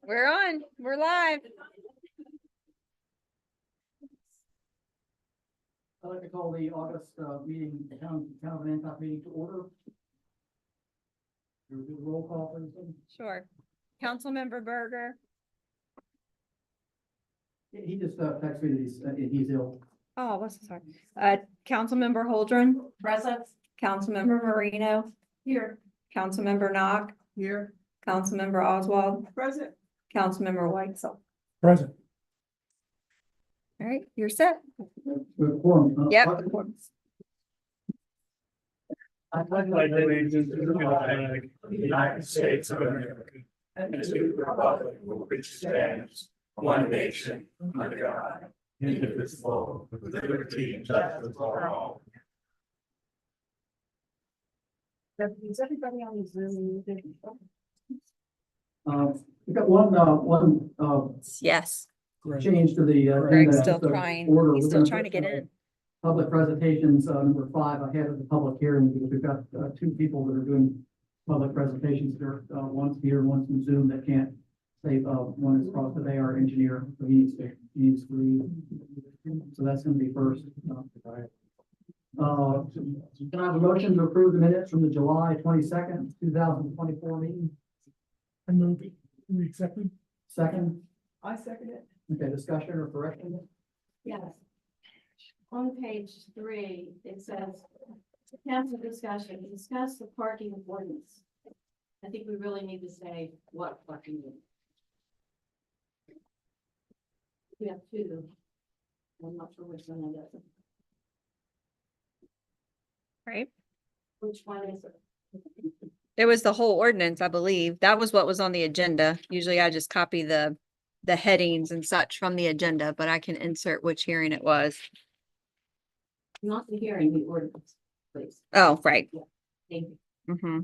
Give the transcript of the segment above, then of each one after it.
We're on. We're live. I'd like to call the August meeting, town of Hancock meeting to order. Do a roll call for anything? Sure. Councilmember Berger. He just texted me that he's ill. Oh, what's sorry. Councilmember Holdren. Present. Councilmember Marino. Here. Councilmember Knock. Here. Councilmember Oswald. Present. Councilmember Weitzel. Present. All right, you're set. Yep. I pledge allegiance to the flag of the United States of America and to the republic for which it stands, one nation, under God, indivisible, with liberty and justice for all. Is everybody on Zoom? We got one Yes, change to the. Greg's agenda. still So trying. order. He's We're still gonna trying to put, get in. Public presentations, number 5 ahead of the public hearing, because we've got 2 people that are doing public presentations. There, one's here, one's in Zoom that can't say, one is across today, our engineer, so he needs to leave. So that's gonna be first. Can I have a motion to approve the minutes from the July 22nd, 2024 meeting? I move, we accept it. Second, I second it. okay, discussion or correction? Yes. On page 3, it says, council discussion, discuss the parking ordinance. I think we really need to say what parking is. We have 2. I'm not sure which one it is. Right. Which one is it? It was the whole ordinance, I believe. That was what was on the agenda. Usually I just copy the headings and such from the agenda, but I can insert which hearing it was. Not the hearing, the ordinance, please. Oh, right. Thank you. Mm-hmm.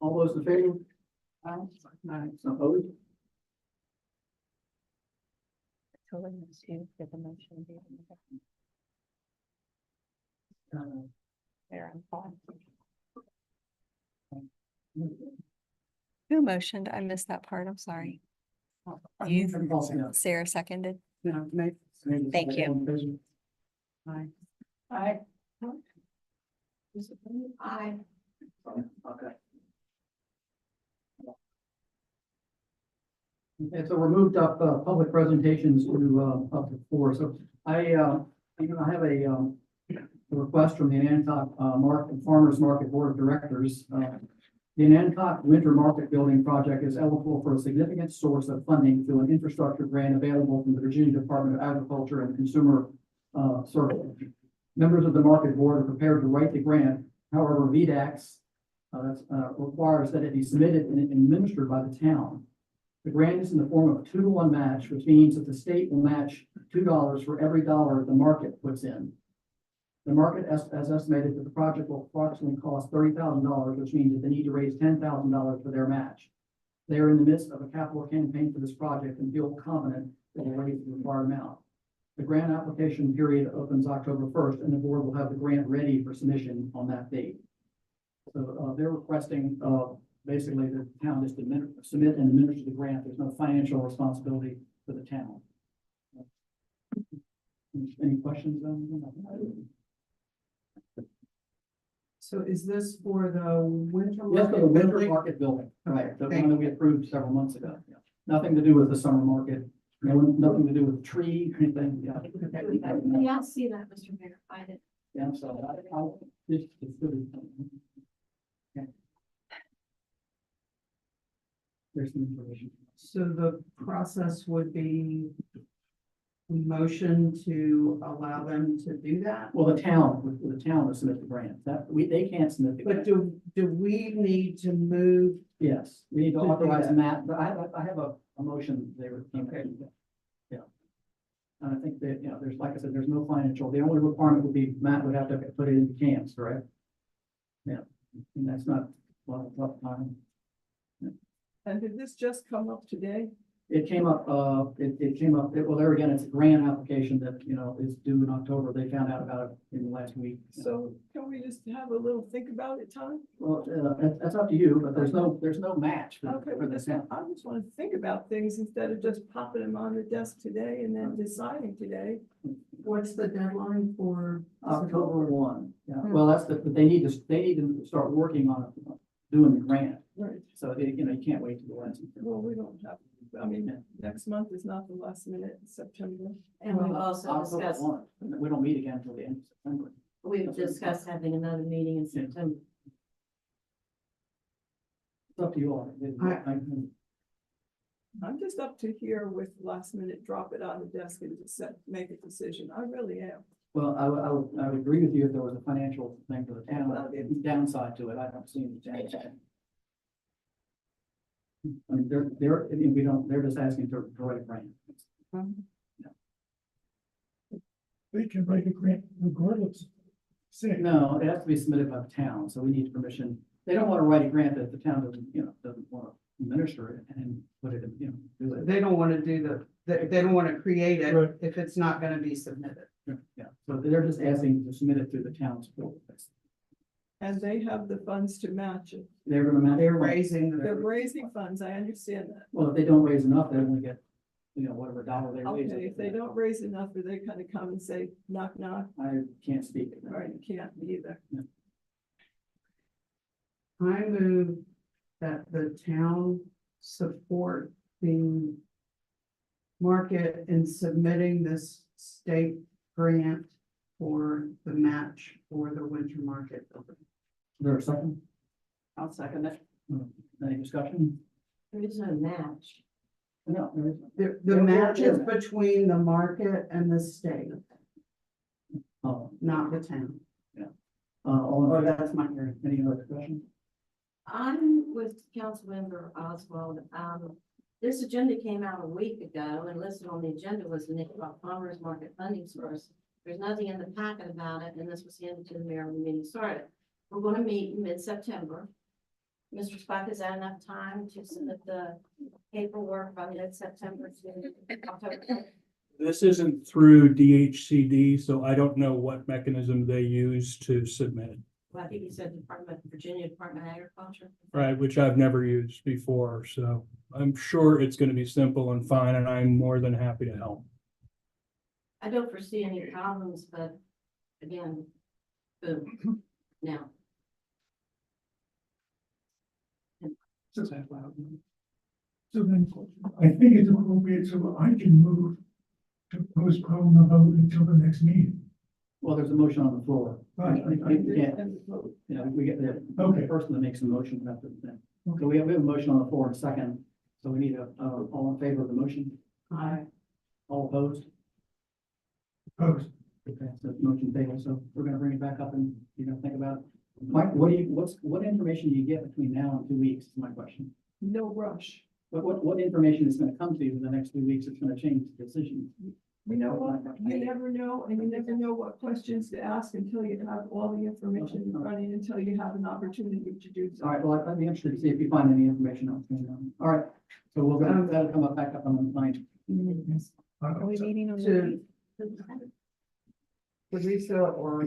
All those in favor? Aye. Opposed? Totally missed you. Did the motion. There, I'm fine. Who motioned? I missed that part. I'm sorry. You, Sarah seconded. Thank you. Aye. Aye. Aye. Okay. Okay, so we're moved up, public presentations to, up to 4. So I have a request from the Anantoc, Farmers Market Board of Directors. The Anantoc Winter Market Building Project is eligible for a significant source of funding through an infrastructure grant available from the Virginia Department of Agriculture and Consumer Services. Members of the market board are prepared to write the grant. However, VDAX requires that it be submitted and administered by the town. The grant is in the form of a 2-to-1 match, which means that the state will match $2 for every dollar the market puts in. The market has estimated that the project will approximately cost $30,000, which means that they need to raise $10,000 for their match. They are in the midst of a capital campaign for this project and feel confident they will raise the required amount. The grant application period opens October 1st, and the board will have the grant ready for submission on that date. So they're requesting basically the town just to submit and administer the grant. There's no financial responsibility for the town. Any questions on that? So is this for the winter? Yes, for the market winter building? market building, right, the Thank one that we approved several months ago. Yeah. Nothing to do with the summer market, nothing to do with the tree, or anything, yeah. Yeah, I see that, Mr. Mayor. I did. Yeah, so I'll just. Okay. There's some information. So the process would be motion to allow them to do that? Well, the town will submit the grant, they can't submit the But grant. do we need to move? Yes, we need to To do authorize that. Matt, but I have a motion there. Okay. Yeah. And I think that, there's, like I said, there's no financial, the only requirement would be Matt would have to put it in cans, correct? Yeah, and that's not a lot of time. And did this just come up today? It came up, well, there again, it's a grant application that, is due in October. They found out about it in the last week. So can we just have a little think about it, Tom? Well, that's up to you, but there's no match Okay, for but this. I just want to think about things instead of just popping them on the desk today and then deciding today. What's the deadline for? October 1. Yeah, Hmm. well, but they need to start working on it, doing the grant. Right, So, you can't wait to the last. well, we don't have, I mean, next month is not the last minute in September. And we've also October discussed, 1. We don't meet again until the end of September. we've discussed having another meeting in September. It's up to you all. I'm just up to here with last minute, drop it on the desk and just make a decision. I really am. Well, I would agree with you if there was a financial thing for the town, downside to it, I don't see any downside. I mean, they're just asking to write a grant. They can write a grant regardless. Say, No, it has to be submitted by the town, so we need permission. They don't want to write a grant that the town doesn't want to administer it and put it in, do it. They don't want to do they don't want to create Right. it if it's not going to be submitted. Yeah, so they're just asking to submit it through the town's portal. And they have the funds to match it. They're gonna match. They're raising funds. I understand that. Well, if they don't raise enough, they only get, whatever dollar they raise. Okay, if they don't raise enough, do they kind of come and say, knock, knock? I can't speak. Right, you can't either. Yeah. I move that the town support the market in submitting this state grant for the match for the winter market. Is there a second? I'll second it. Any discussion? There is no match. No, there isn't. The Yeah, match is yeah. between the market and the state, Oh, not the town. all in favor? That's my hearing. Any other discussion? I'm with Councilmember Oswald. This agenda came out a week ago and listed on the agenda was the Nickel Farmers Market Funding Source. There's nothing in the packet about it, and this was handed to the mayor when the meeting started. We're going to meet in mid-September. Mr. Spock, is that enough time to submit the paperwork by mid-September to October? This isn't through DHCD, so I don't know what mechanism they use to submit, Well, I think you said Virginia Department of Agriculture. right, which I've never used before, so I'm sure it's gonna be simple and fine, and I'm more than happy to help. I don't foresee any problems, but again, boom, now. So then, I think it's appropriate, so I can move to postpone the vote until the next meeting. Well, there's a motion on the floor. Right. Yeah, we get the Okay. person that makes a motion after the thing. So we have a motion on the floor in a second. So we need all in favor of the motion, Aye. all opposed? Opposed. Okay, so the motion fails. So we're gonna bring it back up and, think about it. Mike, what information do you get between now and 2 weeks is my question. No rush. But what information is gonna come to you in the next 2 weeks that's gonna change the decision? You know what? You never know, and you never know what questions to ask until you have all the information in front of you, until you have an opportunity to do so. All right, well, I'd be interested to see if you find any information out there. All right, so that'll come up back up on the ninth. Are we meeting on To Teresa or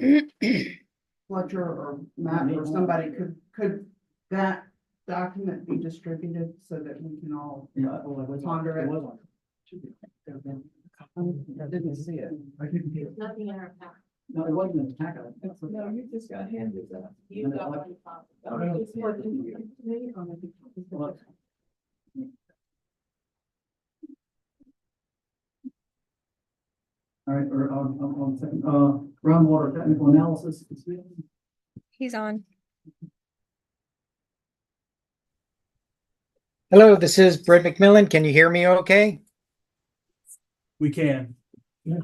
Fletcher or Matt or somebody, could that document be distributed so that we can all Yeah, well, it was on. Ponder it. It was on. Should be. I didn't see it. I didn't hear. Nothing in our packet. No, it wasn't in the packet. No, you just got handed that. You got one copy. Oh, it's handed to you. Well, all right, or on second, groundwater technical analysis. He's on. Hello, this is Brett McMillan. Can you hear me okay? We can. Hold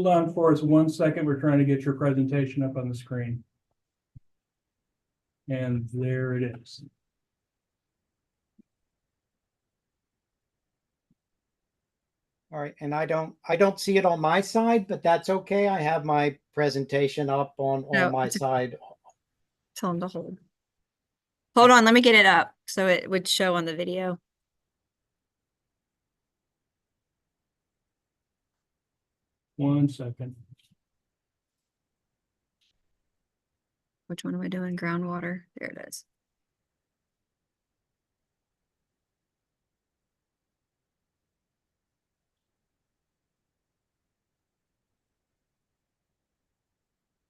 on for us 1 second. We're trying to get your presentation up on the screen. And there it is. All right, and I don't see it on my side, but that's okay. I have my presentation up No, on my it's a- side. Tell them to hold. Hold on, let me get it up so it would show on the video. One second. Which one am I doing? Groundwater. There it is.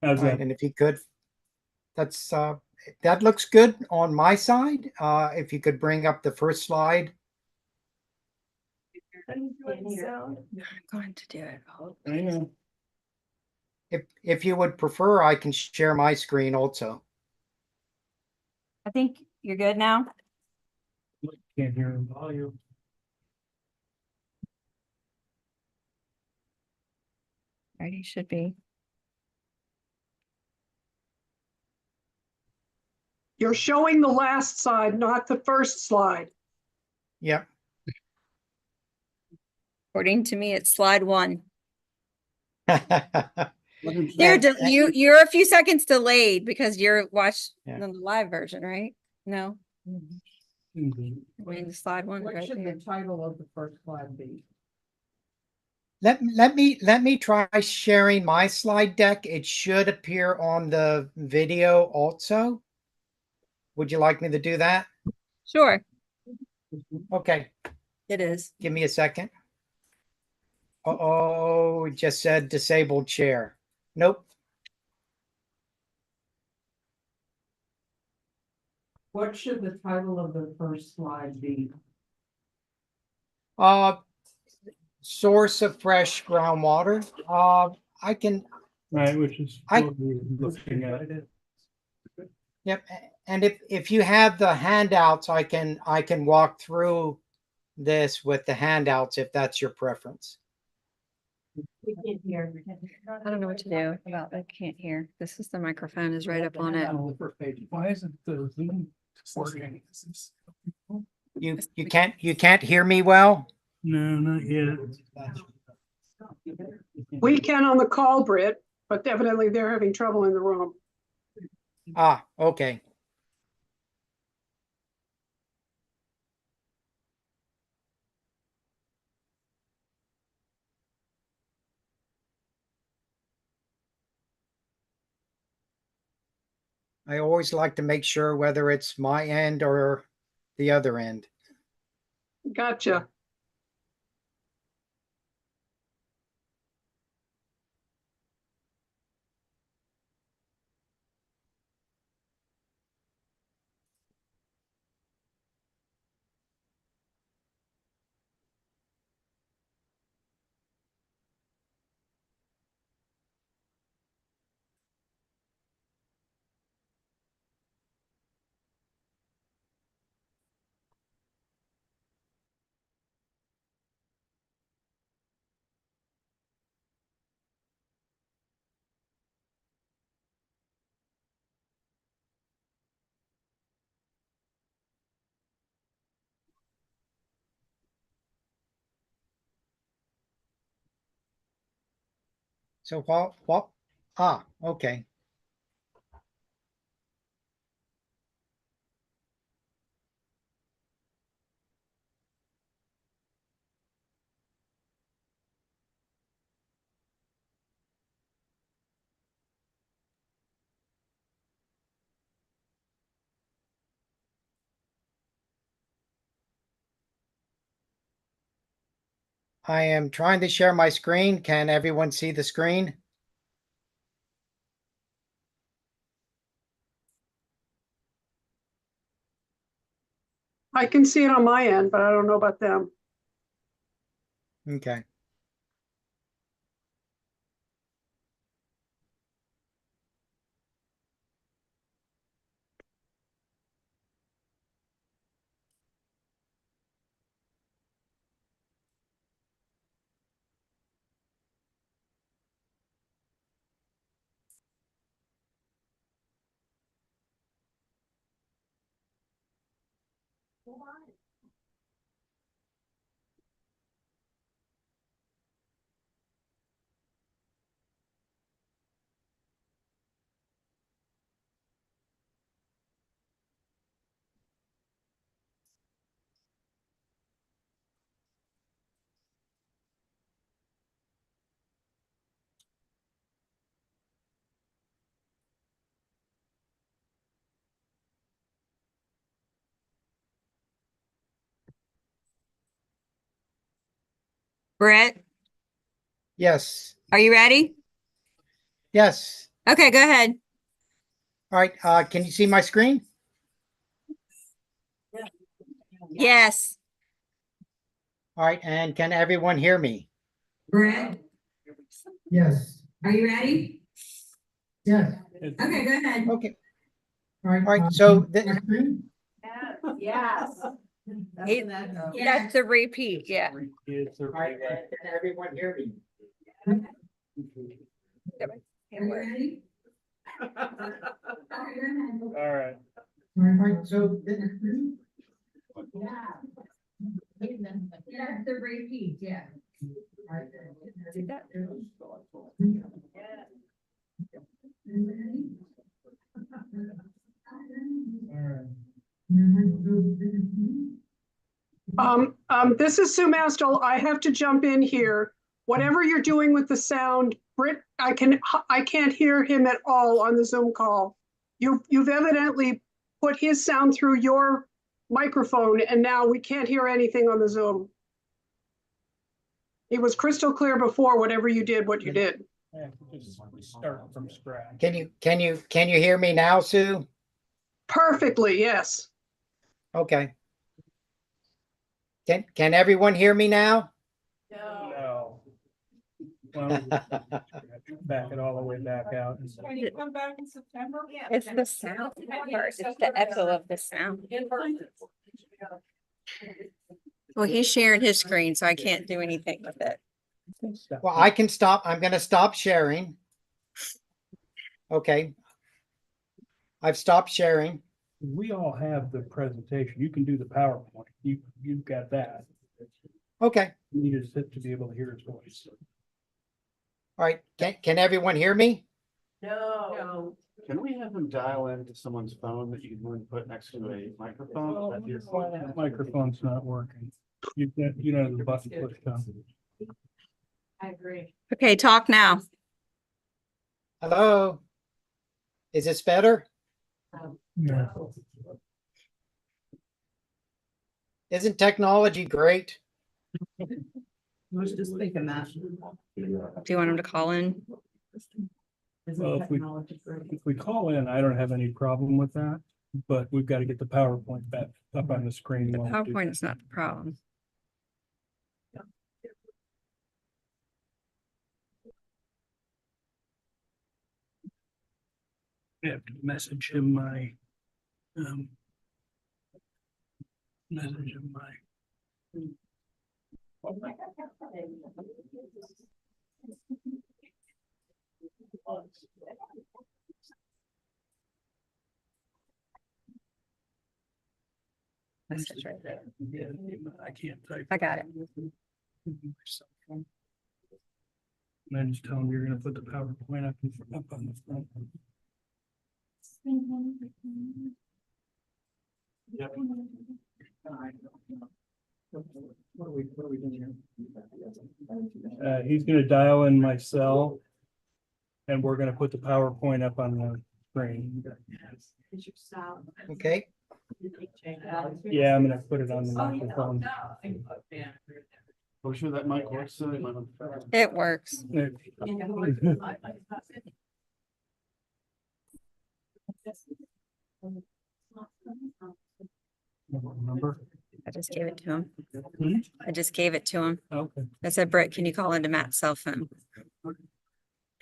How's All right, that? and if you could, that's that looks good on my side. If you could bring up the first slide. I'm going to do it. Hold- I know. If you would prefer, I can share my screen also. I think you're good now. Can't hear him. Volume. Right, you should be. You're showing the last slide, not the first slide. Yep. According to me, it's slide 1. And- You're a few seconds delayed because you're watching Yeah. the live version, right? No, Mhm. I mean the slide 1 What right should there. the title of the first slide be? let me try sharing my slide deck. It should appear on the video also. Would you like me to do that? Sure, Okay, it is. give me a second. Uh-oh, it just said disabled share. Nope. What should the title of the first slide be? Source of fresh groundwater. I can, Right, which is I- what we're looking at. yep. And if you have the handouts, I can walk through this with the handouts if that's your preference. I don't know what to do about, I can't hear. This is the microphone is right up on it. On the first page. Why isn't the Zoom working? You can't hear me well? No, not yet. We can on the call, Britt, but evidently they're having trouble in the room. Ah, okay. I always like to make sure whether it's my end or the other end. Gotcha. So what? Ah, okay. I am trying to share my screen. Can everyone see the screen? I can see it on my end, but I don't know about them. Okay. Brett, Yes, are you ready? yes. Okay, go ahead. All right, can you see my screen? Yes. All right, and can everyone hear me? Brett, Yes. are you ready? Yes. Okay, go ahead. Okay, All all right, so Yes. That's a repeat, yeah. It's a- all right, and can everyone hear me? Ready? All right. All right, so That's the repeat, yeah. This is Sue Mastel. I have to jump in here. Whatever you're doing with the sound, Britt, I can't hear him at all on the Zoom call. You've evidently put his sound through your microphone and now we can't hear anything on the Zoom. It was crystal clear before, whatever you did, what you did. Yeah, just start from scratch. can you hear me now, Sue? Perfectly, yes. Okay. Can everyone hear me now? No. Well, back it all the way back out. Can you come back in September? It's the sound part, it's the echo of the sound. Well, he's sharing his screen, so I can't do anything with it. Well, I can stop. I'm going to stop sharing. Okay. I've stopped sharing. We all have the presentation. You can do the PowerPoint. You've got that. Okay. You just have to be able to hear his voice. All right. Can everyone hear me? No. Can we have them dial into someone's phone that you can put next to a microphone? That'd be- That microphone's not working. You know, the button push down. I agree. Okay, talk now. Hello. Is this better? Yeah. Isn't technology great? I was just thinking that. Do you want him to call in? Well, if we call in, I don't have any problem with that, but we've got to get the PowerPoint back up on the screen. The while we do PowerPoint that. is not the problem. I have to message him my, message him my. Message right there. Yeah, I can't type. I got it. And then just tell him you're gonna put the PowerPoint up on the front. Yep. What are we doing here? He's gonna dial in my cell. And we're gonna put the PowerPoint up on the screen. Okay. Yeah, I'm gonna put it on the microphone. Oh, sure that mic works. So it might- It works. Remember? I just gave it to him. Hmm? I just gave it to him. Okay. I said, Brett, can you call into Matt's cell phone?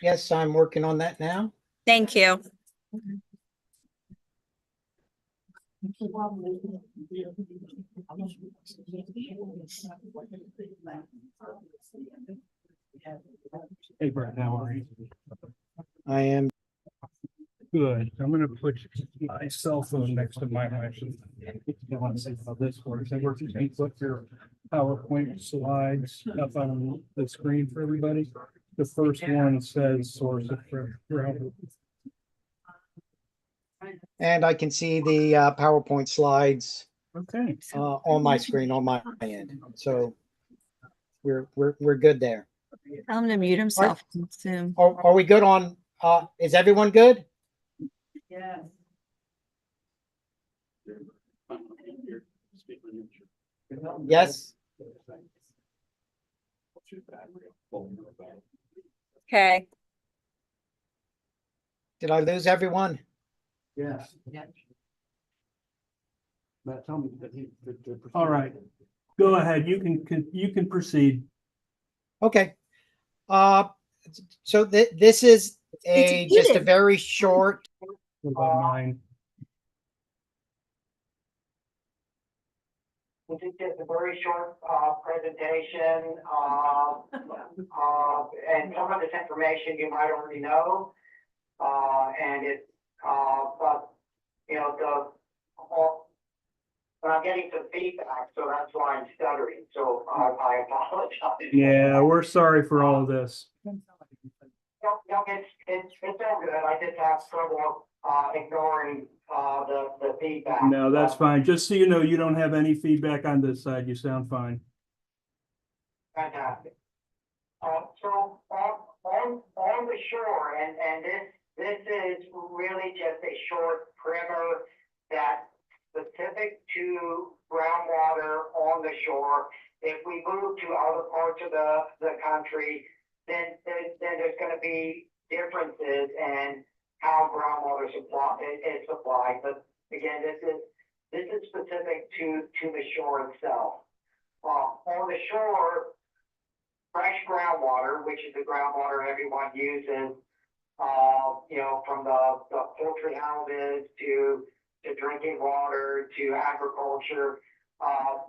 Yes, I'm working on that now. Thank you. Hey, Brett, how are you? I am. Good. I'm gonna put my cell phone next to my mic. I want to see how this works. I work, you can put your PowerPoint slides up on the screen for everybody. The first one says source of ground. And I can see the PowerPoint slides Okay. on my screen on my end. So we're good there. Tell him to mute himself on Zoom. Are we good on, is everyone good? Yes. Yes? Okay, Did I lose everyone? Yes. Matt, tell me that All right. Go ahead. You can proceed. Okay. So this is just a muted. very short, What about mine? this is just a very short presentation, and some of this information you might already know. And it's, but, you know, but I'm getting some feedback, so that's why I'm stuttering, so I apologize. Yeah, we're sorry for all of this. No, it's all good. I just have trouble ignoring the feedback. No, that's fine. Just so you know, you don't have any feedback on this side. You sound fine. Fantastic. So on the shore, and this is really just a short primer that's specific to groundwater on the shore. If we move to other parts of the country, then there's going to be differences in how groundwater is supplied. But again, this is specific to the shore itself. On the shore, fresh groundwater, which is the groundwater everyone uses, you know, from the poultry houses to drinking water to agriculture.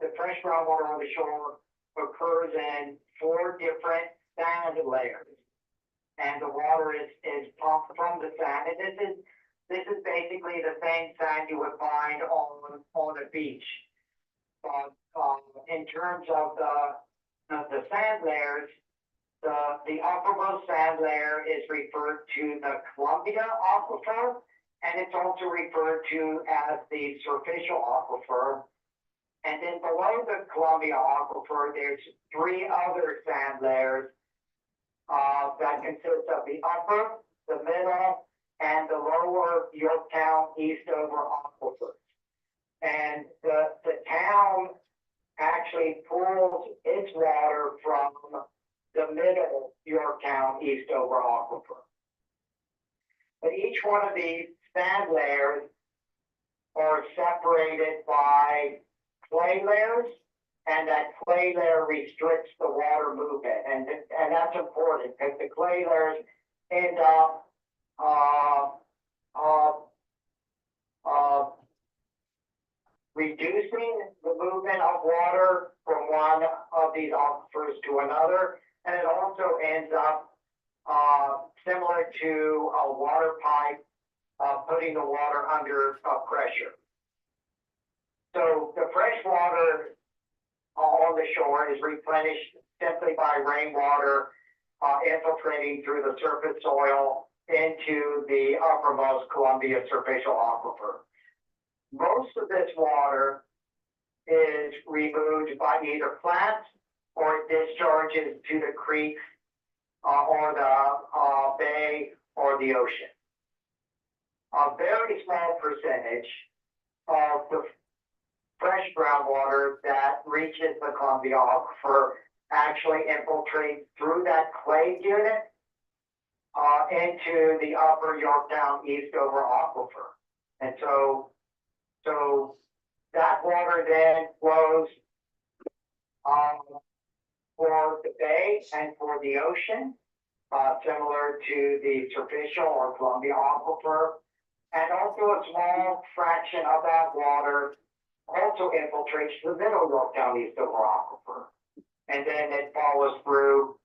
The fresh groundwater on the shore occurs in 4 different sand layers, and the water is pumped from the sand. And this is basically the same sand you would find on a beach. In terms of the sand layers, the uppermost sand layer is referred to the Columbia Aquifer, and it's also referred to as the Superficial Aquifer. And then below the Columbia Aquifer, there's 3 other sand layers that consist of the upper, the middle, and the lower Yorktown Eastover aquifers. And the town actually pulls its water from the middle Yorktown Eastover aquifer. But each one of these sand layers are separated by clay layers, and that clay layer restricts the water movement. And that's important because the clay layers end up reducing the movement of water from one of these aquifers to another. And it also ends up similar to a water pipe, putting the water under pressure. So the fresh water on the shore is replenished simply by rainwater infiltrating through the surface soil into the uppermost Columbia Superficial Aquifer. Most of this water is removed by either plants or it discharges to the creeks or the bay or the ocean. A very small percentage of the fresh groundwater that reaches the Columbia Aquifer actually infiltrates through that clay unit into the upper Yorktown Eastover Aquifer. And so that water then flows for the bay and for the ocean, similar to the Superficial or Columbia Aquifer. And also a small fraction of that water also infiltrates the middle Yorktown Eastover Aquifer. And then it follows through,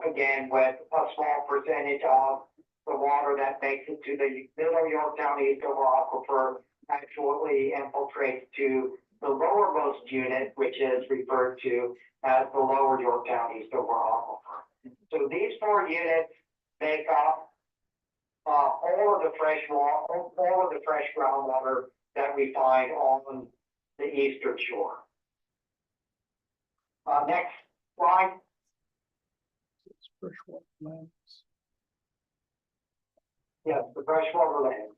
again, with a small percentage of the water that makes it to the middle Yorktown Eastover Aquifer actually infiltrates to the lowermost unit, which is referred to as the lower Yorktown Eastover Aquifer. So these 4 units make up all of the fresh water, all of the fresh groundwater that we find on the eastern shore. Next slide. Yes, the freshwater land.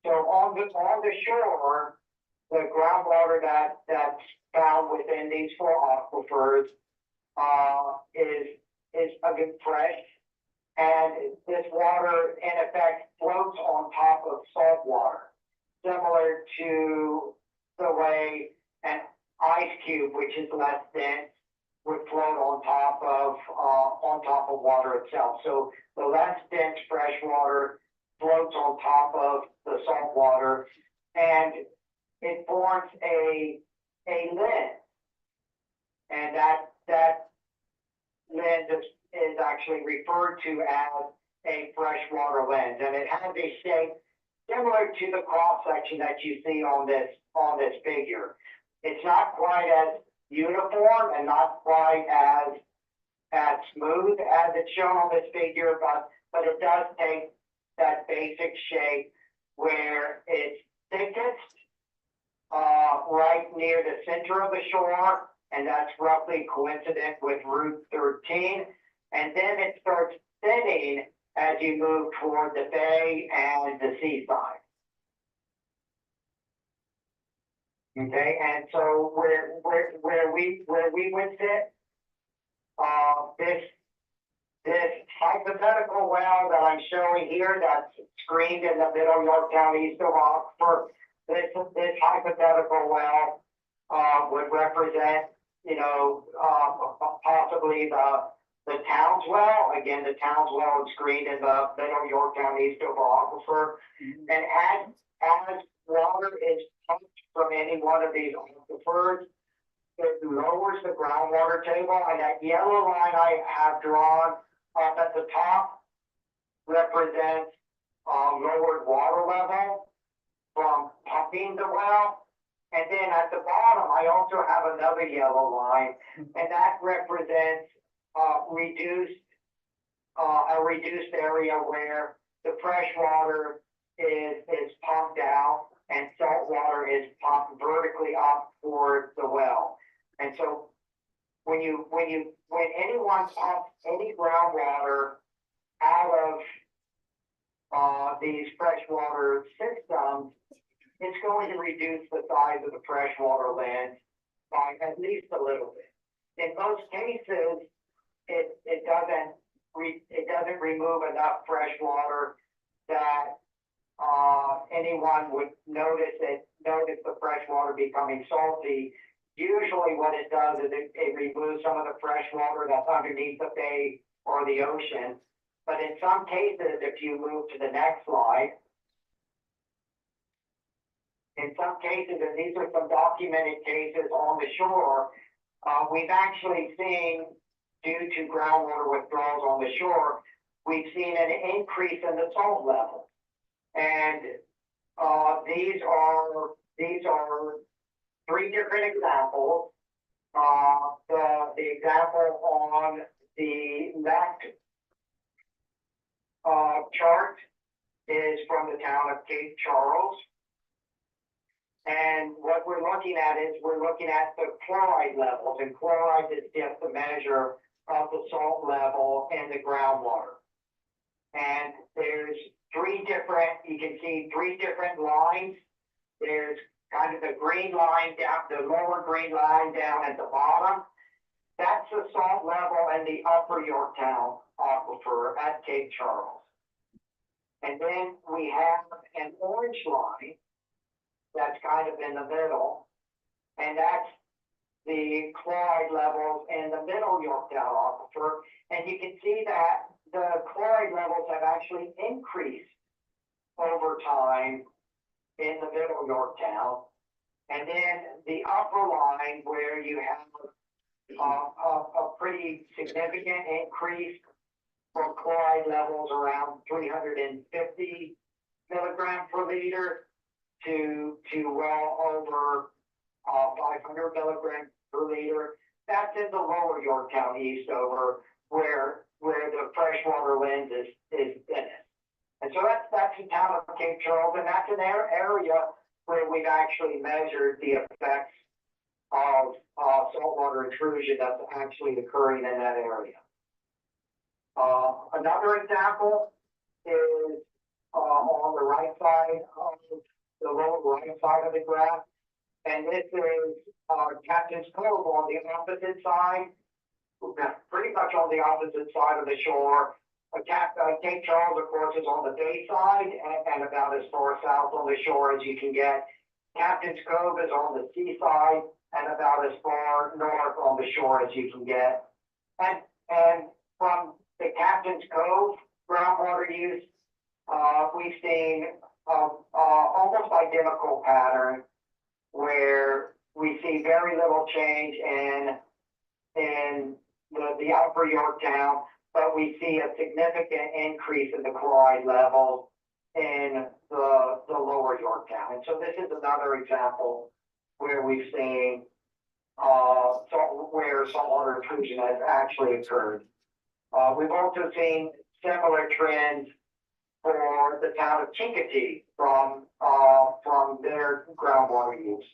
So on the shore, the groundwater that's found within these 4 aquifers is again fresh, and this water in effect floats on top of salt water, similar to the way an ice cube, which is less dense, would float on top of water itself. So the less dense fresh water floats on top of the salt water, and it forms a lens. And that lens is actually referred to as a freshwater lens, and it has a shape similar to the cross section that you see on this figure. It's not quite as uniform and not quite as smooth as it's shown on this figure, but it does take that basic shape where it's thickest right near the center of the shore, and that's roughly coincident with Route 13. And then it starts thinning as you move toward the bay and the seaside. Okay, and so where we would sit, this hypothetical well that I'm showing here, that's screened in the middle Yorktown Eastover Aquifer, this hypothetical well would represent, possibly the town's well. Again, the town's well is screened in the middle Yorktown Eastover Aquifer, and as water is pumped from any one of these aquifers, it lowers the groundwater table, and that yellow line I have drawn up at the top represents lowered water level from pumping the well. And then at the bottom, I also have another yellow line, and that represents a reduced area where the fresh water is pumped out and salt water is pumped vertically up toward the well. And so when anyone pumps any groundwater out of these freshwater systems, it's going to reduce the size of the freshwater lens by at least a little bit. In most cases, it doesn't remove enough fresh water that anyone would notice the fresh water becoming salty. Usually what it does is it removes some of the fresh water that's underneath the bay or the ocean. But in some cases, if you move to the next slide, in some cases, and these are some documented cases on the shore, we've actually seen, due to groundwater withdrawals on the shore, we've seen an increase in the salt level. And these are 3 different examples. The example on the left chart is from the town of Cape Charles. And what we're looking at is the chloride levels, and chloride is just a measure of the salt level in the groundwater. And there's you can see 3 different lines. There's kind of the green line down, the lower green line down at the bottom. That's the salt level in the upper Yorktown Aquifer at Cape Charles. And then we have an orange line that's kind of in the middle, and that's the chloride levels in the middle Yorktown Aquifer. And you can see that the chloride levels have actually increased over time in the middle Yorktown. And then the upper line, where you have a pretty significant increase for chloride levels around 350 milligram per liter to well over 500 milligrams per liter. That's in the lower Yorktown Eastover where the freshwater lens is thinnest. And so that's the town of Cape Charles, and that's an area where we've actually measured the effects of saltwater intrusion that's actually occurring in that area. Another example is on the right side of the lower right side of the graph. And this is Captain's Cove on the opposite side, pretty much on the opposite side of the shore. Cape Charles, of course, is on the bay side and about as far south on the shore as you can get. Captain's Cove is on the seaside and about as far north on the shore as you can get. And from the Captain's Cove groundwater use, we've seen almost identical pattern where we see very little change in the upper Yorktown, but we see a significant increase in the chloride level in the lower Yorktown. And so this is another example where we've seen where saltwater intrusion has actually occurred. We've also seen similar trends for the town of Chincoteague from their groundwater use.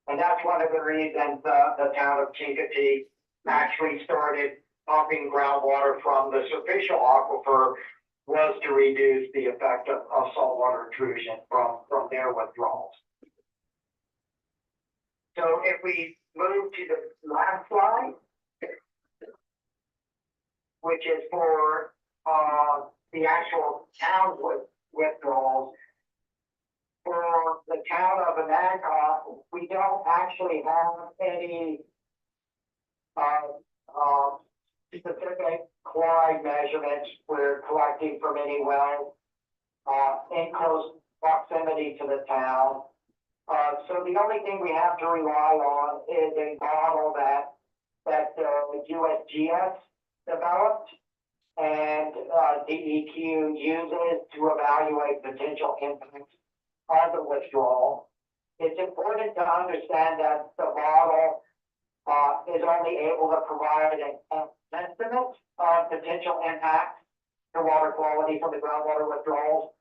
And that's one of the reasons the town of Chincoteague actually started pumping groundwater from the superficial aquifer, was to reduce the effect of saltwater intrusion from their withdrawals. So if we move to the last slide, which is for the actual town withdrawals. For the town of Anacott, we don't actually have any specific chloride measurements we're collecting from any well in close proximity to the town. So the only thing we have to rely on is a model that USGS developed and DEQ uses to evaluate potential impacts of the withdrawal. It's important to understand that the model is only able to provide an estimate of potential impacts to water quality from the groundwater withdrawals.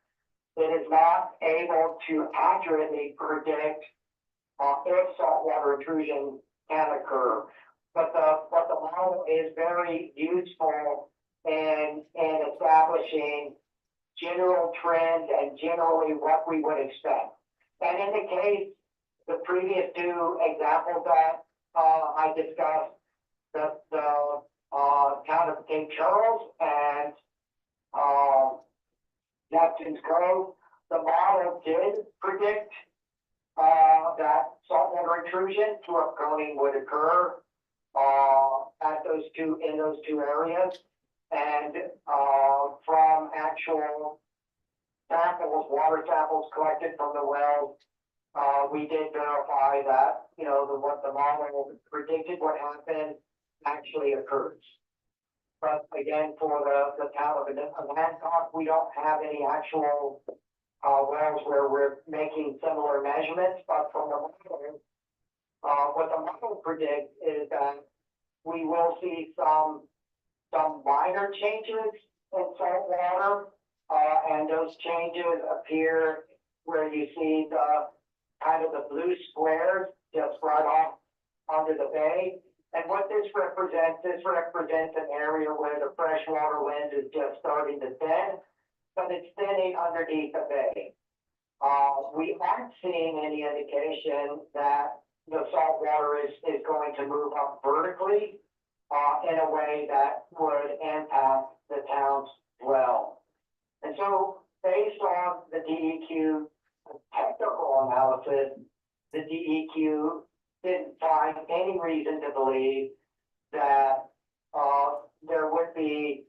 It is not able to accurately predict if saltwater intrusion can occur. But the model is very useful in establishing general trends and generally what we would expect. And in the case, the previous two examples that I discussed, the town of Cape Charles and Captain's Cove, the model did predict that saltwater intrusion to upcoming would occur in those two areas. And from actual samples, water samples collected from the wells, we did verify that, what the model predicted what happened actually occurs. But again, for the town of Anacott, we don't have any actual wells where we're making similar measurements, but from the model, what the model predicts is that we will see some minor changes in salt water, and those changes appear where you see the kind of the blue squares just right off under the bay. And what this represents an area where the freshwater lens is just starting to thin, but it's thinning underneath the bay. We aren't seeing any indication that the salt water is going to move up vertically in a way that would impact the town's well. And so based on the DEQ technical analysis, the DEQ didn't find any reason to believe that there would be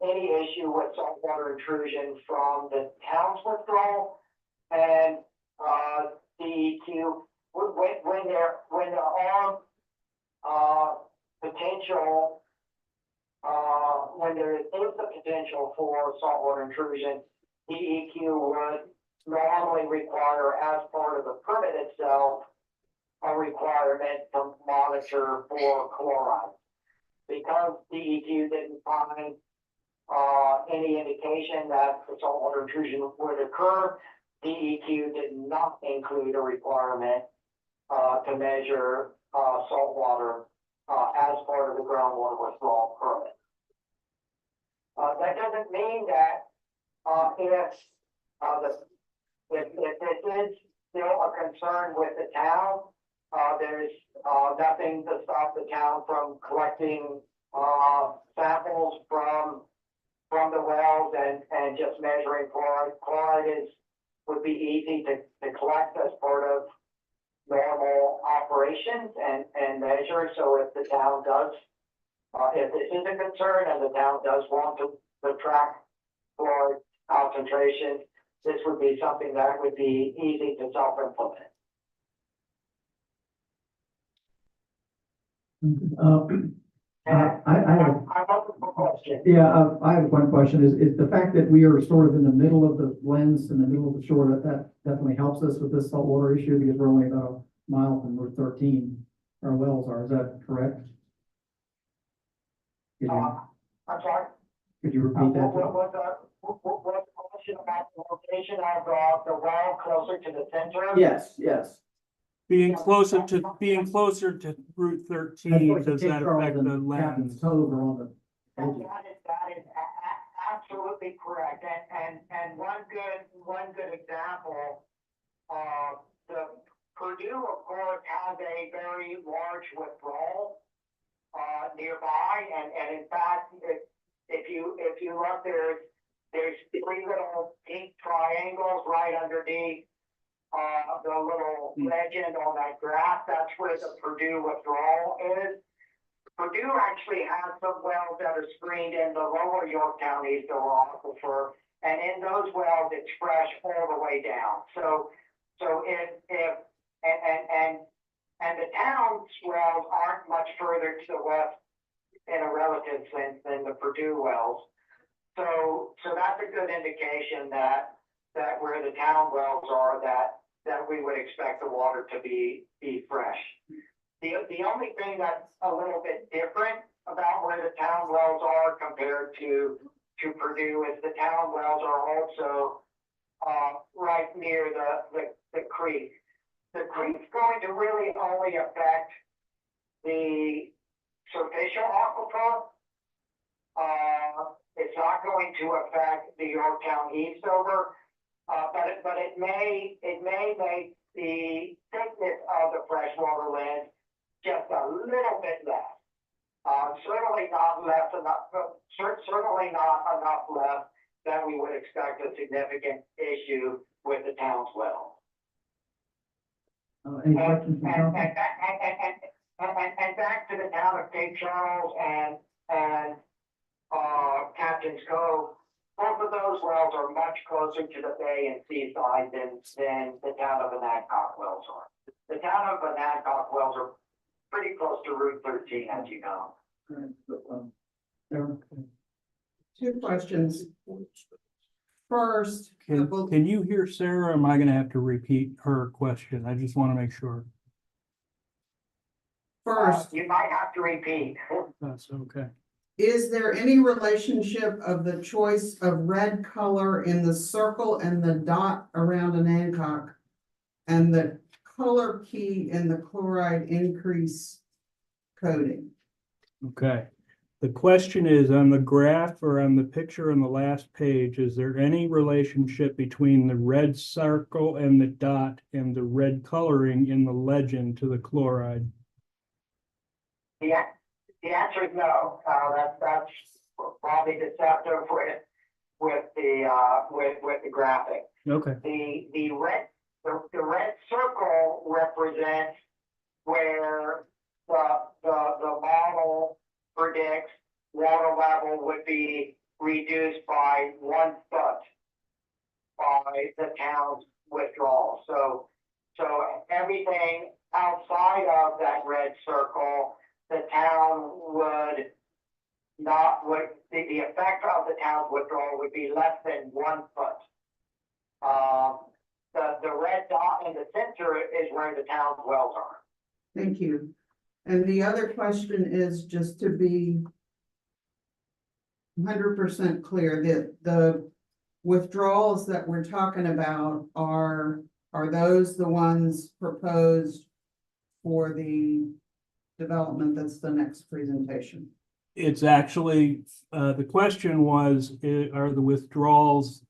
any issue with saltwater intrusion from the town's withdrawal. And DEQ, when there are potential when there is the potential for saltwater intrusion, DEQ would normally require, as part of the permit itself, a requirement to monitor for chloride. Because DEQ didn't find any indication that the saltwater intrusion would occur, DEQ did not include a requirement to measure saltwater as part of the groundwater withdrawal permit. That doesn't mean that if this is still a concern with the town, there's nothing to stop the town from collecting samples from the wells and just measuring chloride. Chloride would be easy to collect as part of normal operations and measure. So if the town does, if this is a concern and the town does want to track chloride concentration, this would be something that would be easy to self-implement. I have, I have a question. yeah, I have one question. Is the fact that we are sort of in the middle of the lens, in the middle of the shore, that definitely helps us with this saltwater issue because we're only about a mile from where 13 our wells are. Is that correct? I'm sorry. Could you repeat that? What was the question about the location of the well closer to the center? Yes, yes. Being closer to Route That's 13, what does Cape that Charles affect and the Captain's lens? Cove are on the edges. That is absolutely correct. And one good example, the Purdue, of course, has a very large withdrawal nearby, and in fact, if you look, there's three little pink triangles right underneath the little legend on that graph. That's where the Purdue withdrawal is. Purdue actually has some wells that are screened in the lower Yorktown Eastover Aquifer, and in those wells, it's fresh all the way down. So and the town's wells aren't much further to the west in a relative sense than the Purdue wells. So that's a good indication that where the town wells are, that we would expect the water to be fresh. The only thing that's a little bit different about where the town wells are compared to Purdue is the town wells are also right near the creek. The creek's going to really only affect the superficial aquifer. It's not going to affect the Yorktown Eastover, but it may make the thickness of the freshwater lens just a little bit less. Certainly not enough less that we would expect a significant issue with the town's well. Any questions from council? And back to the town of Cape Charles and Captain's Cove, both of those wells are much closer to the bay and seaside than the town of Anacog wells are. The town of Anacog wells are pretty close to Route 13, as you know. Sarah? Two questions. First, Can you hear Sarah? Or am I gonna have to repeat her question? I just want to make sure. first, You might have to repeat. That's okay. is there any relationship of the choice of red color in the circle and the dot around an Ancock and the color key in the chloride increase coding? Okay. The question is, on the graph or on the picture on the last page, is there any relationship between the red circle and the dot and the red coloring in the legend to the chloride? Yeah, the answer is no. That's probably deceptive with the graphic. Okay. The red circle represents where the model predicts water level would be reduced by 1 foot by the town's withdrawal. So everything outside of that red circle, the town the effect of the town's withdrawal would be less than 1 foot. The red dot in the center is where the town's wells are. Thank you. And the other question is just to be 100% clear that the withdrawals that we're talking about are those the ones proposed for the development that's the next presentation? It's actually, the question was, are the withdrawals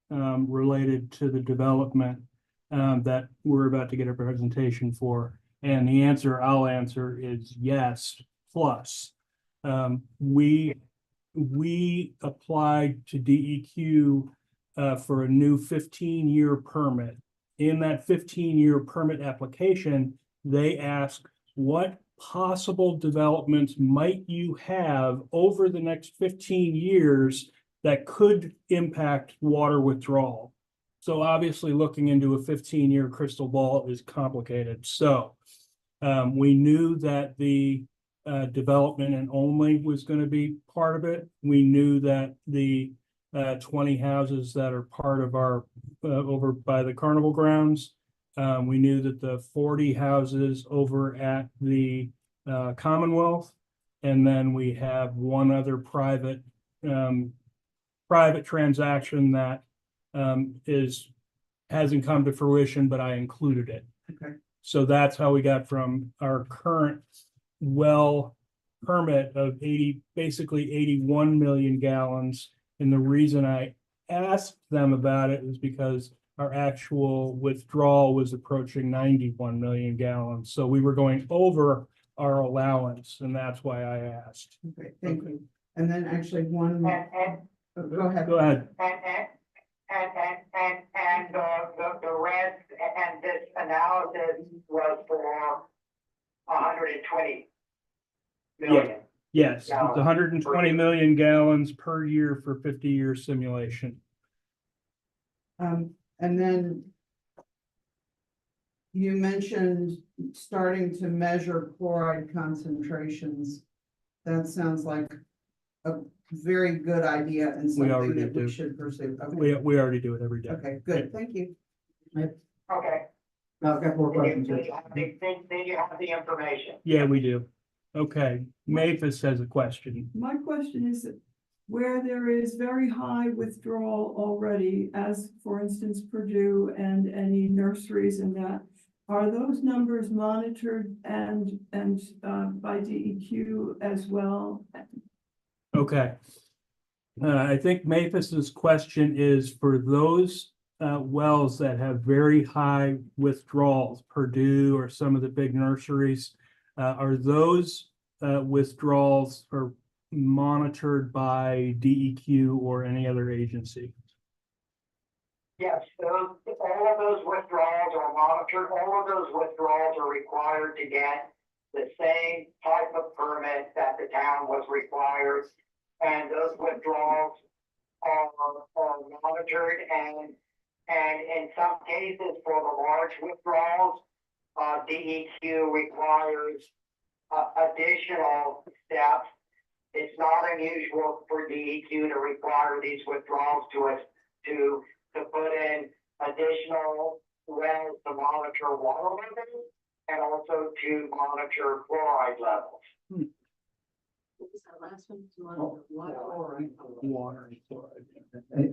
related to the development that we're about to get a presentation for? And the answer I'll answer is yes, plus. We applied to DEQ for a new 15-year permit. In that 15-year permit application, they asked, what possible developments might you have over the next 15 years that could impact water withdrawal? So obviously looking into a 15-year crystal ball is complicated. So we knew that the development and only was going to be part of it. We knew that the 20 houses that are part of our over by the carnival grounds. We knew that the 40 houses over at the Commonwealth, and then we have one other private transaction that hasn't come to fruition, but I included it. Okay. So that's how we got from our current well permit of basically 81 million gallons. And the reason I asked them about it is because our actual withdrawal was approaching 91 million gallons. So we were going over our allowance, and that's why I asked. Okay, thank you. And then actually one, And go ahead. Go ahead. The rest, and this analysis was for 120 million. Yes, it's 120 million gallons per year for 50-year simulation. And then you mentioned starting to measure chloride concentrations. That sounds like a very good idea and something already that we do. should pursue. We Okay, already do it every day. okay, good, thank you. Okay. Now, I've got more Then questions. you have the information. Yeah, we do. Okay, Mavis has a question. My question is that where there is very high withdrawal already, as for instance Purdue and any nurseries and that, are those numbers monitored and by DEQ as well? Okay. I think Mavis's question is for those wells that have very high withdrawals, Purdue or some of the big nurseries, are those withdrawals are monitored by DEQ or any other agency? Yes, all of those withdrawals are monitored. All of those withdrawals are required to get the same type of permit that the town was required. And those withdrawals are monitored, and in some cases for the large withdrawals, DEQ requires additional steps. It's not unusual for DEQ to require these withdrawals to put in additional wells to monitor water levels and also to monitor chloride levels. What was that last one? Oh, Water and chloride. Hey,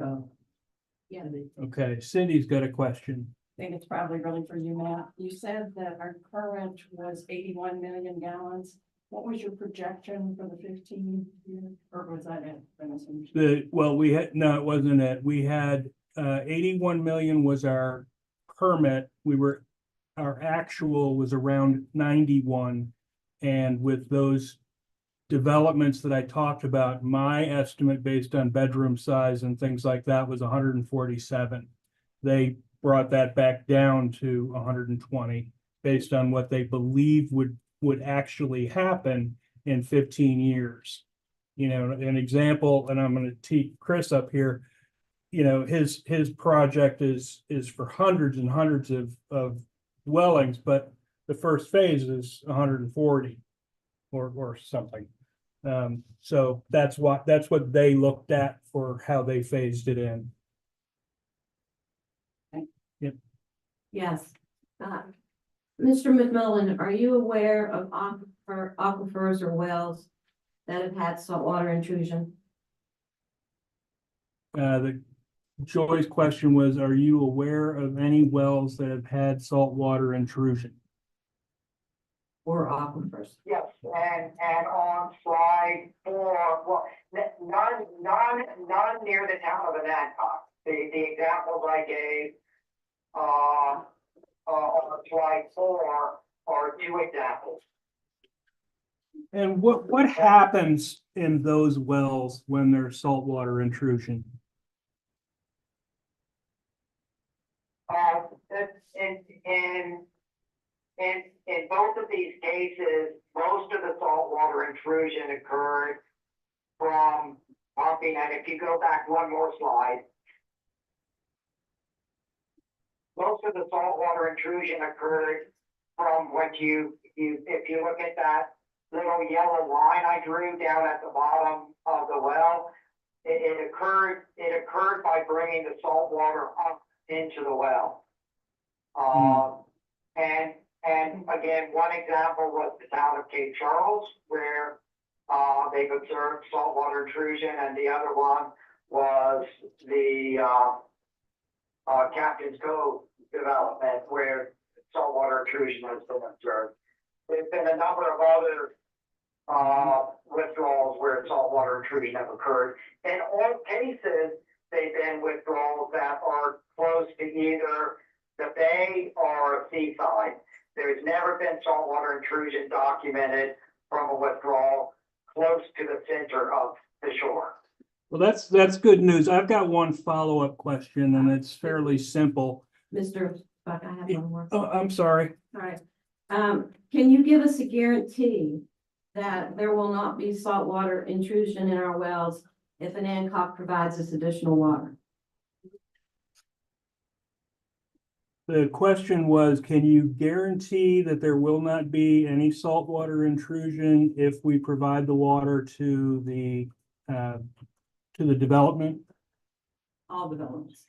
Yeah. Okay, Cindy's got a question. I think it's probably really for you, Matt. You said that our current was 81 million gallons. What was your projection for the 15 year, or was that it? No, it wasn't it. We had 81 million was our permit. Our actual was around 91. And with those developments that I talked about, my estimate based on bedroom size and things like that was 147. They brought that back down to 120 based on what they believe would actually happen in 15 years. You know, an example, and I'm going to tee Chris up here, you know, his project is for hundreds and hundreds of dwellings, but the first phase is 140 or something. So that's what they looked at for how they phased it in. Yes. Mr. McMillan, are you aware of aquifers or wells that have had saltwater intrusion? The Joy's question was, are you aware of any wells that have had saltwater intrusion? Or aquifers? Yes, and on slide 4, well, none near the town of Anacog. The examples I gave, on slide 4 are 2 examples. And what happens in those wells when there's saltwater intrusion? In both of these cases, most of the saltwater intrusion occurred from pumping, and if you go back one more slide, most of the saltwater intrusion occurred from what if you look at that little yellow line I drew down at the bottom of the well, it occurred by bringing the salt water up into the well. And again, one example was the town of Cape Charles, where they've observed saltwater intrusion, and the other one was the Captain's Cove development, where saltwater intrusion has been observed. There's been a number of other withdrawals where saltwater intrusion have occurred. In all cases, they've been withdrawals that are close to either the bay or seaside. There's never been saltwater intrusion documented from a withdrawal close to the center of the shore. Well, that's good news. I've got one follow-up question, and it's fairly simple. Mr. Buck, I have one more. Oh, I'm sorry. All right. Can you give us a guarantee that there will not be saltwater intrusion in our wells if an Anacog provides us additional water? The question was, can you guarantee that there will not be any saltwater intrusion if we provide the water to the development? All developments.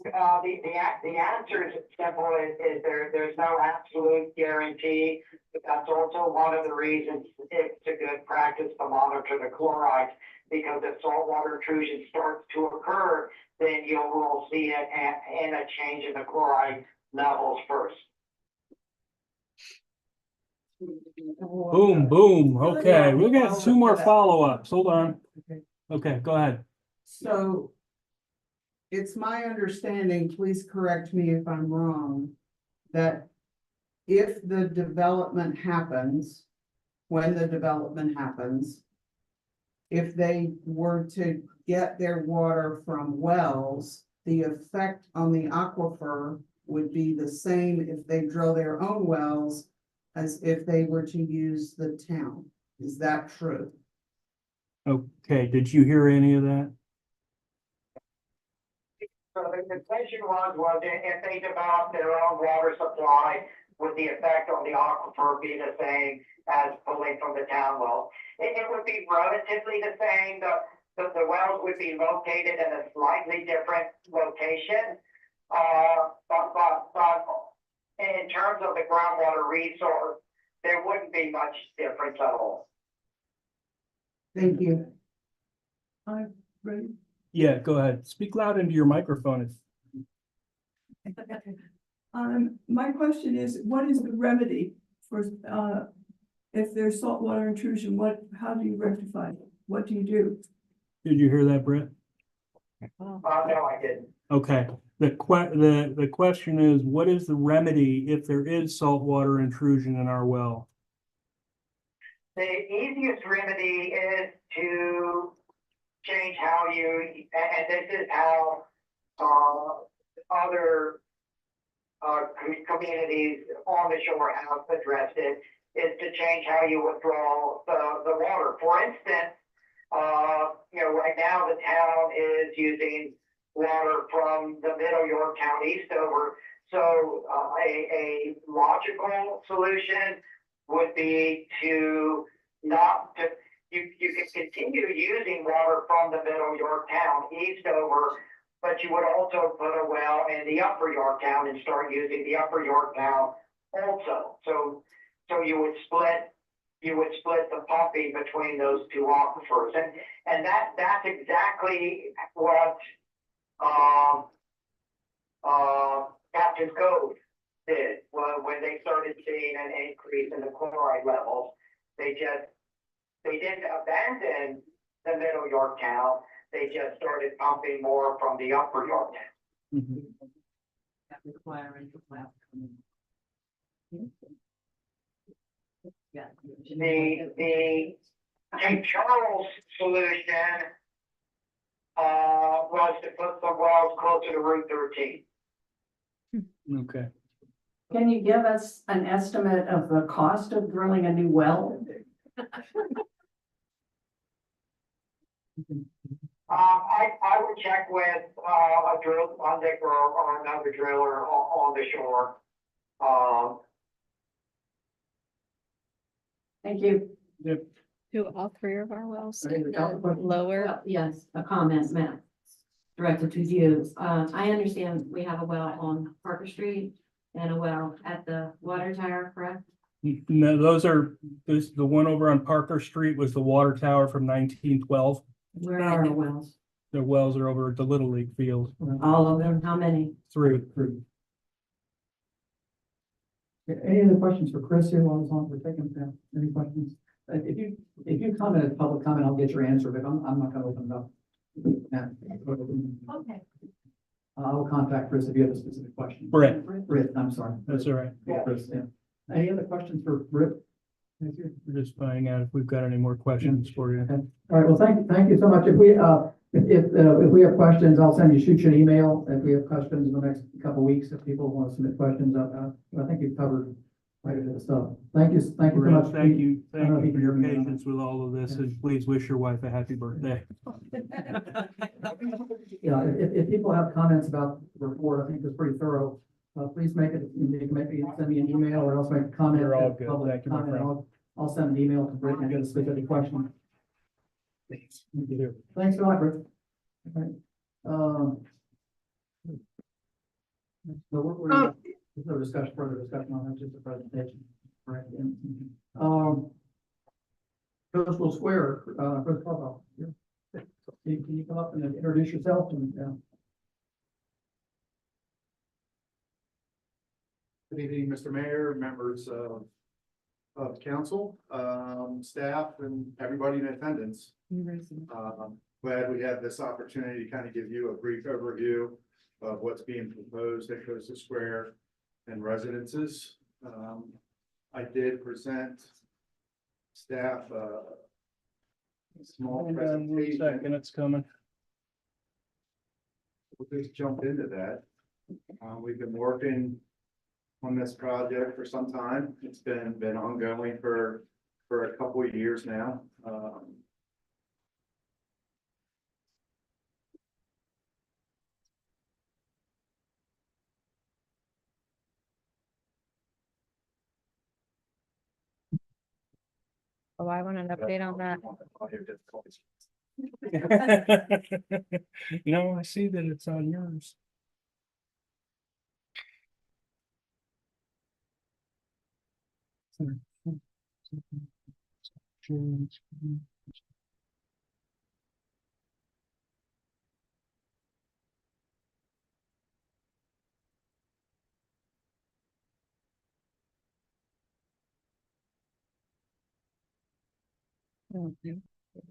The answer is simple, is there's no absolute guarantee, but that's also one of the reasons it's a good practice to monitor the chlorides, because if saltwater intrusion starts to occur, then you will see it in a change in the chloride levels first. Boom, boom. Okay, we got 2 more follow-ups. Hold on. Okay, go ahead. So it's my understanding, please correct me if I'm wrong, that if the development happens, when the development happens, if they were to get their water from wells, the effect on the aquifer would be the same if they drill their own wells as if they were to use the town. Is that true? Okay, did you hear any of that? So the question was if they develop their own water supply, would the effect on the aquifer be the same as pulling from the town wells? It would be relatively the same. The wells would be located in a slightly different location. But in terms of the groundwater resource, there wouldn't be much difference at all. Thank you. Yeah, go ahead. Speak loud into your microphone. My question is, what is the remedy for, if there's saltwater intrusion, how do you rectify it? What do you do? Did you hear that, Brett? No, I didn't. Okay. The question is, what is the remedy if there is saltwater intrusion in our well? The easiest remedy is to change how and this is how other communities on the shore have addressed it, is to change how you withdraw the water. For instance, right now the town is using water from the middle Yorktown Eastover. So a logical solution would be to you could continue using water from the middle Yorktown east over, but you would also put a well in the upper Yorktown and start using the upper Yorktown also. So you would split the pumping between those two aquifers. And that's exactly what, Captain Cove did, when they started seeing an increase in the chloride levels. They didn't abandon the middle Yorktown, they just started pumping more from the upper Yorktown. The St. Charles solution, was to put the wells closer to Route 13. Okay. Can you give us an estimate of the cost of drilling a new well? I would check with, a drill, or another driller on the shore. Thank you. Do all three of our wells, Any other council questions? lower, Well, yes, a comment, Matt, directed to you. I understand we have a well on Parker Street and a well at the water tower, correct? No, the one over on Parker Street was the water tower from 1912. Where are our wells? The wells are over at the Little League field. All of them, how many? 3. Any other questions for Chris here while he's on, we're taking, any questions? If you comment as public comment, I'll get your answer, but I'm not gonna open it up. Yeah. Okay. I will contact Chris if you have a specific question. Britt. Britt, I'm sorry. That's all right. Yeah, Chris, yeah. Any other questions for Britt? Thank you. We're just finding out if we've got any more questions for you. Okay. All right, well, thank you so much. If we have questions, I'll shoot you an email if we have questions in the next couple of weeks. If people want to submit questions, I think you've covered quite a bit of stuff. Thank you so much. Thank you I don't know if you for can your hear me or not. patience with all of this, and please wish your wife a happy birthday. Yeah, if people have comments about the report, I think it's pretty thorough. Please make it, you can maybe send me an email or else make a comment. You're all at good. public Thank you, my comment. friend. I'll send an email to Britt and get a specific question. Thanks. Thank you. Thanks a lot, Britt. Okay. So there's no further discussion on that, just a presentation. Right. Coastal Square, Chris Caldwell. Can you come up and introduce yourself and, Good evening, Mr. Mayor, members of council, staff, and everybody in attendance. Glad we have this opportunity to kind of give you a brief overview of what's being proposed at Coastal Square and residences. I did present staff a small Hold on one presentation. second, it's coming. We'll just jump into that. We've been working on this project for some time. It's been ongoing for a couple of years now. oh, I want an update on that. Audio difficulties. No, I see that it's on yours.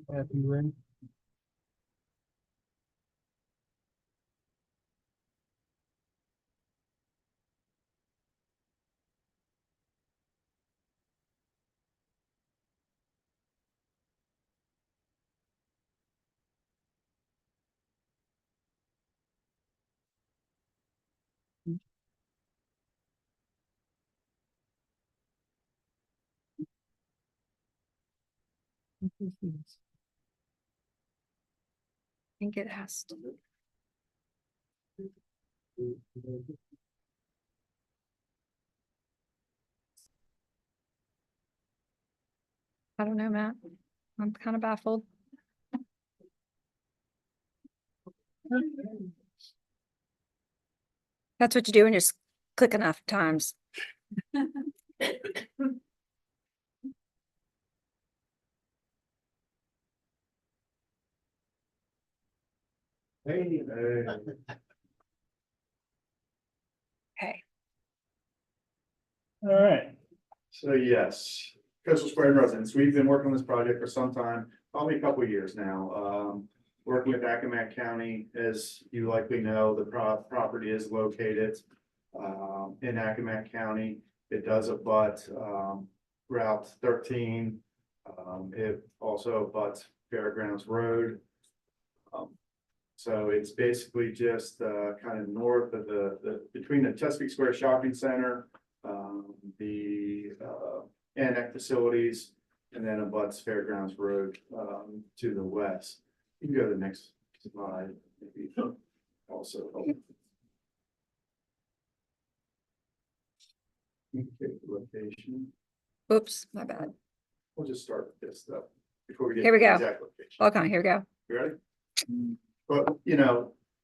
Happy ring. I think it has to. I don't know, Matt. I'm kind of baffled. That's what you do when you just click enough times. Hey, Okay. All right. So yes, Coastal Square residents, we've been working on this project for some time, probably a couple of years now. Working with Accomack County, as you likely know, the property is located in Accomack County. It does abut Route 13. It also abuts Fairgrounds Road. So it's basically just kind of north of between the Chesapeake Square Shopping Center, the Annex facilities, and then abuts Fairgrounds Road to the west. You can go to the next slide. Maybe also. Okay, location. Oops, my bad. We'll just start with this stuff before we get. Here we to the go. exact location. Okay, here we go. You ready? But,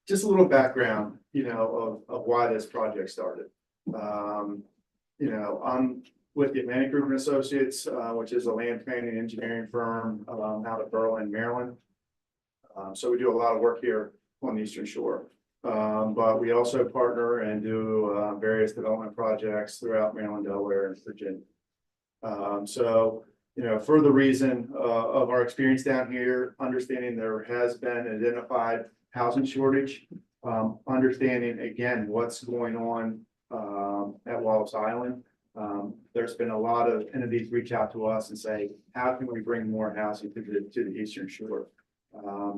just a little background, of why this project started. I'm with the Atlantic Group and Associates, which is a land planning engineering firm, out of Berlin, Maryland. So we do a lot of work here on the Eastern Shore. But we also partner and do, various development projects throughout Maryland, Delaware, and Virginia. For the reason of our experience down here, understanding there has been identified housing shortage, understanding again what's going on at Wallops Island. There's been a lot of entities reach out to us and say, how can we bring more housing to the Eastern Shore?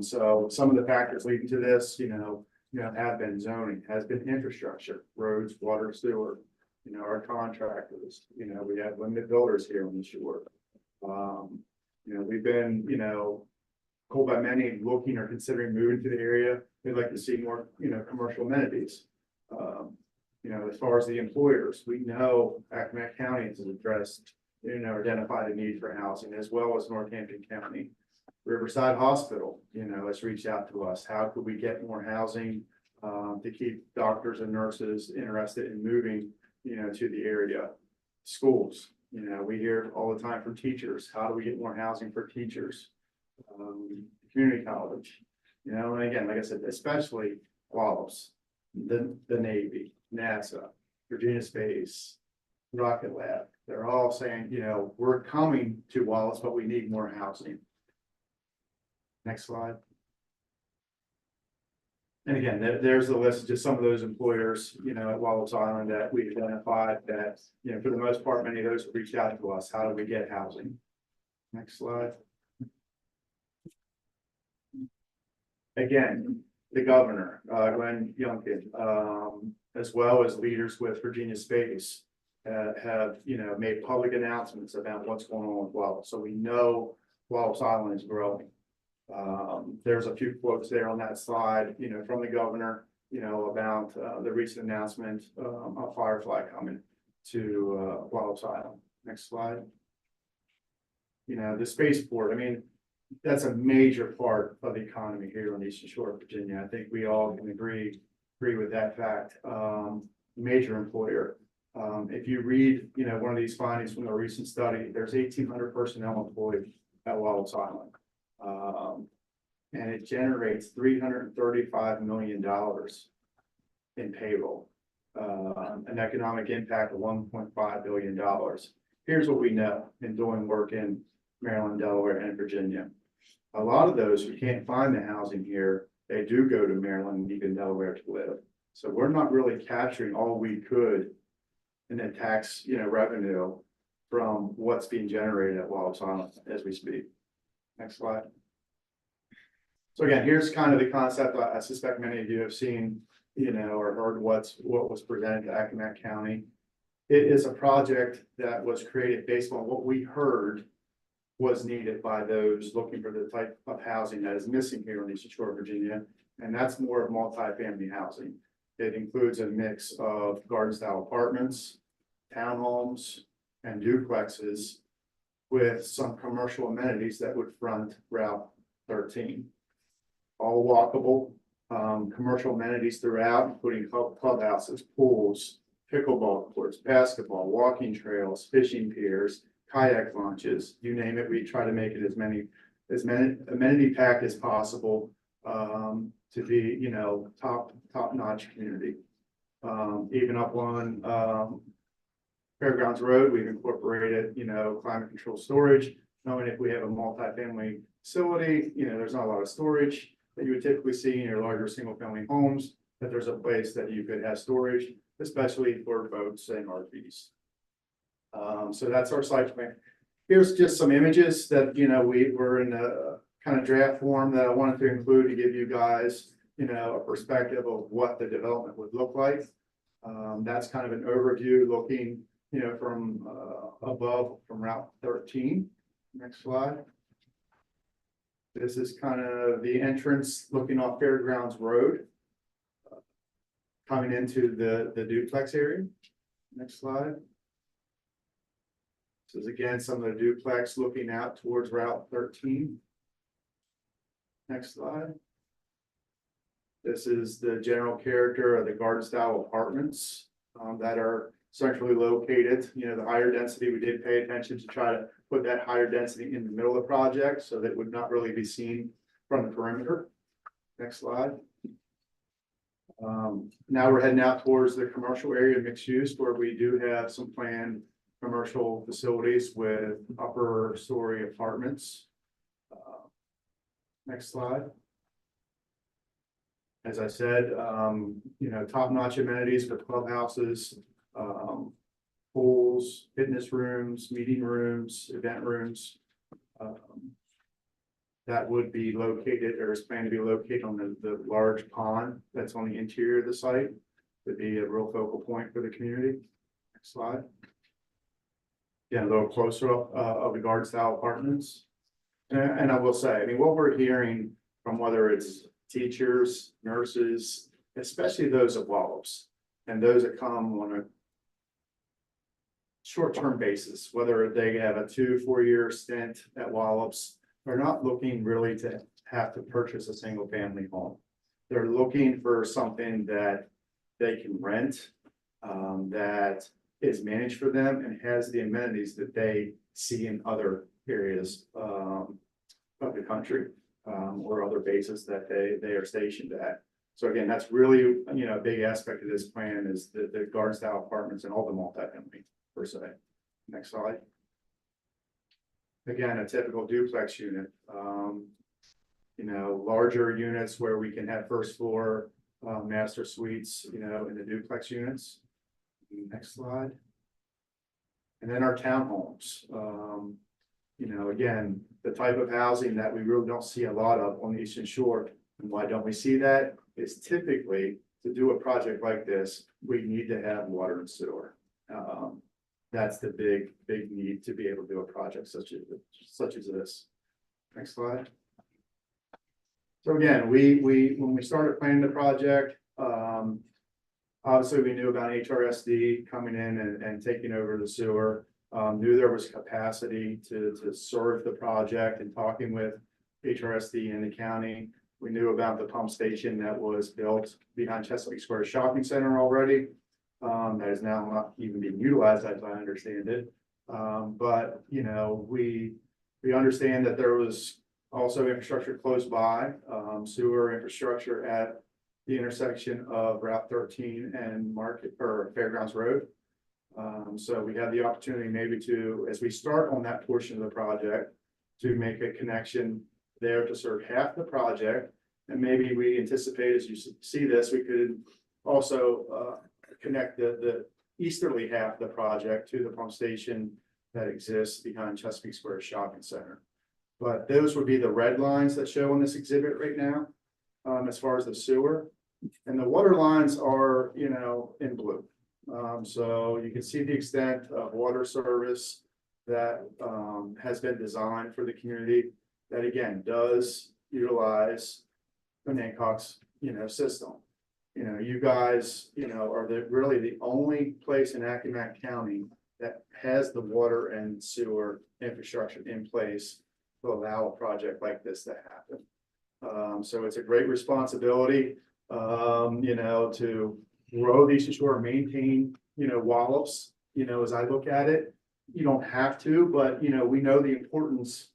So some of the factors leading to this, have been zoning, has been infrastructure, roads, water, sewer, our contractors, we have limited builders here on the shore. We've been, told by many looking or considering moving to the area. They'd like to see more, commercial amenities. As far as the employers, we know Accomack County has addressed, identified a need for housing, as well as Northampton County. Riverside Hospital, has reached out to us. How could we get more housing to keep doctors and nurses interested in moving, to the area? Schools, we hear all the time from teachers. How do we get more housing for teachers? Community college, and again, like I said, especially Wallops, the Navy, NASA, Virginia Space, Rocket Lab. They're all saying, we're coming to Wallops, but we need more housing. Next slide. And again, there's the list of just some of those employers, at Wallops Island that we identified that, for the most part, many of those have reached out to us. How do we get housing? Next slide. Again, the governor, Glenn Youngkin, as well as leaders with Virginia Space, have, made public announcements about what's going on with Wallops. So we know Wallops Island is growing. There's a few quotes there on that slide, from the governor, about the recent announcement of Firefly coming to Wallops Island. Next slide. The spaceport, that's a major part of the economy here on the Eastern Shore of Virginia. I think we all can agree with that fact. Major employer. If you read, one of these findings from a recent study, there's 1,800 personnel employed at Wallops Island. And it generates $335 million in payroll, an economic impact of $1.5 billion. Here's what we know in doing work in Maryland, Delaware, and Virginia. A lot of those who can't find the housing here, they do go to Maryland and even Delaware to live. So we're not really capturing all we could in the tax, revenue from what's being generated at Wallops Island as we speak. Next slide. So again, here's kind of the concept. I suspect many of you have seen, or heard what was presented to Accomack County. It is a project that was created based on what we heard was needed by those looking for the type of housing that is missing here on the Eastern Shore of Virginia. And that's more of multifamily housing. It includes a mix of garden style apartments, townhomes, and duplexes with some commercial amenities that would front Route 13. All walkable, commercial amenities throughout, including clubhouses, pools, pickleball courts, basketball, walking trails, fishing piers, kayak launches, you name it. We try to make it as many amenity packed as possible, to be, you know, top notch community. Even up on, Fairgrounds Road, we've incorporated, you know, climate control storage, knowing if we have a multifamily facility, you know, there's not a lot of storage that you would typically see in your larger single family homes, that there's a place that you could have storage, especially for boats and RVs. So that's our site plan. Here's just some images that, you know, we were in a kind of draft form that I wanted to include to give you guys, you know, a perspective of what the development would look like. That's kind of an overview looking, you know, from above from Route 13. Next slide. This is kind of the entrance looking off Fairgrounds Road, coming into the duplex area. Next slide. This is again some of the duplex looking out towards Route 13. Next slide. This is the general character of the garden style apartments that are centrally located. You know, the higher density, we did pay attention to try to put that higher density in the middle of the project so that it would not really be seen from the perimeter. Next slide. Now we're heading out towards the commercial area mixed use, where we do have some planned commercial facilities with upper story apartments. Next slide. As I said, you know, top-notch amenities for clubhouses, pools, fitness rooms, meeting rooms, event rooms. That would be located or is planned to be located on the large pond that's on the interior of the site. Would be a real focal point for the community. Next slide. Yeah, a little closer up of the garden style apartments. And I will say, I mean, what we're hearing from whether it's teachers, nurses, especially those at Wallops, and those that come on a short-term basis, whether they have a 2-4 year stint at Wallops, they're not looking really to have to purchase a single family home. They're looking for something that they can rent, that is managed for them and has the amenities that they see in other areas of the country, or other bases that they are stationed at. So again, that's really, you know, a big aspect of this plan is the garden style apartments and all the multifamily per se. Next slide. Again, a typical duplex unit, you know, larger units where we can have first floor master suites, you know, in the duplex units. Next slide. And then our townhomes. You know, again, the type of housing that we really don't see a lot of on the Eastern Shore. And why don't we see that? Is typically to do a project like this, we need to have water and sewer. That's the big need to be able to do a project such as this. Next slide. So again, when we started planning the project, obviously we knew about HRSD coming in and taking over the sewer. Knew there was capacity to serve the project, and talking with HRSD and the county. We knew about the pump station that was built behind Chesapeake Square Shopping Center already. That is now not even being utilized, as I understand it. But you know, we understand that there was also infrastructure close by, sewer infrastructure at the intersection of Route 13 and Fairgrounds Road. So we had the opportunity maybe to, as we start on that portion of the project, to make a connection there to serve half the project. And maybe we anticipate, as you see this, we could also connect the easterly half of the project to the pump station that exists behind Chesapeake Square Shopping Center. But those would be the red lines that show on this exhibit right now, as far as the sewer. And the water lines are, you know, in blue. So you can see the extent of water service that has been designed for the community that again does utilize the Nancock's, you know, system. You know, you guys, you know, are really the only place in Accomack County that has the water and sewer infrastructure in place to allow a project like this to happen. So it's a great responsibility, to grow the Eastern Shore, maintain, wallops, as I look at it. You don't have to, but, we know the importance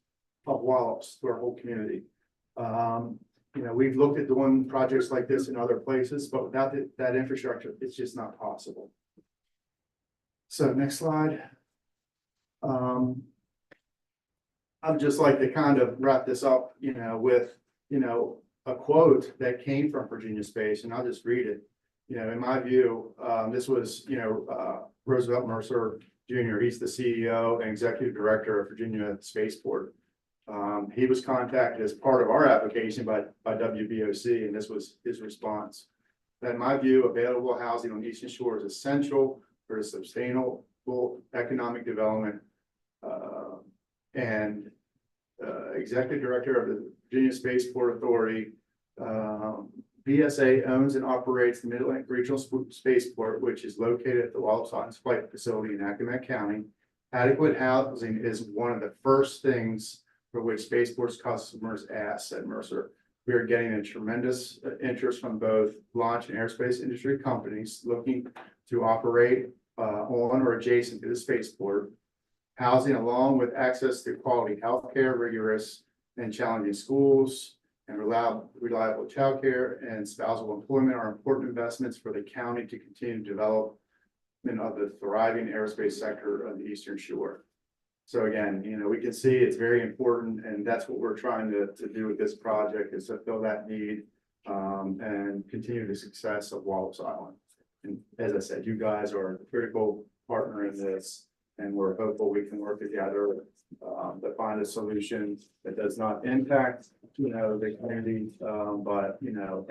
of wallops to our whole community. We've looked at doing projects like this in other places, but without that infrastructure, it's just not possible. So next slide. I'd just like to kind of wrap this up, with, a quote that came from Virginia Space, and I'll just read it. In my view, this was, Roosevelt Mercer Jr. He's the CEO and executive director of Virginia Spaceport. He was contacted as part of our application by WBOC, and this was his response. That in my view, available housing on the Eastern Shore is essential for a sustainable economic development. Executive director of the Virginia Spaceport Authority. VSA owns and operates the Mid-Atlantic Regional Spaceport, which is located at the Wallops Islands Flight Facility in Accomack County. Adequate housing is one of the first things for which Spaceport's customers ask, said Mercer. We are getting a tremendous interest from both launch and airspace industry companies looking to operate on or adjacent to the spaceport. Housing, along with access to quality healthcare, rigorous and challenging schools, and reliable childcare and spousal employment are important investments for the county to continue development of the thriving aerospace sector of the Eastern Shore. So again, we can see it's very important, and that's what we're trying to do with this project, is to fill that need and continue the success of Wallops Island. And as I said, you guys are a critical partner in this, and we're hopeful we can work together to find a solution that does not impact, the community, but,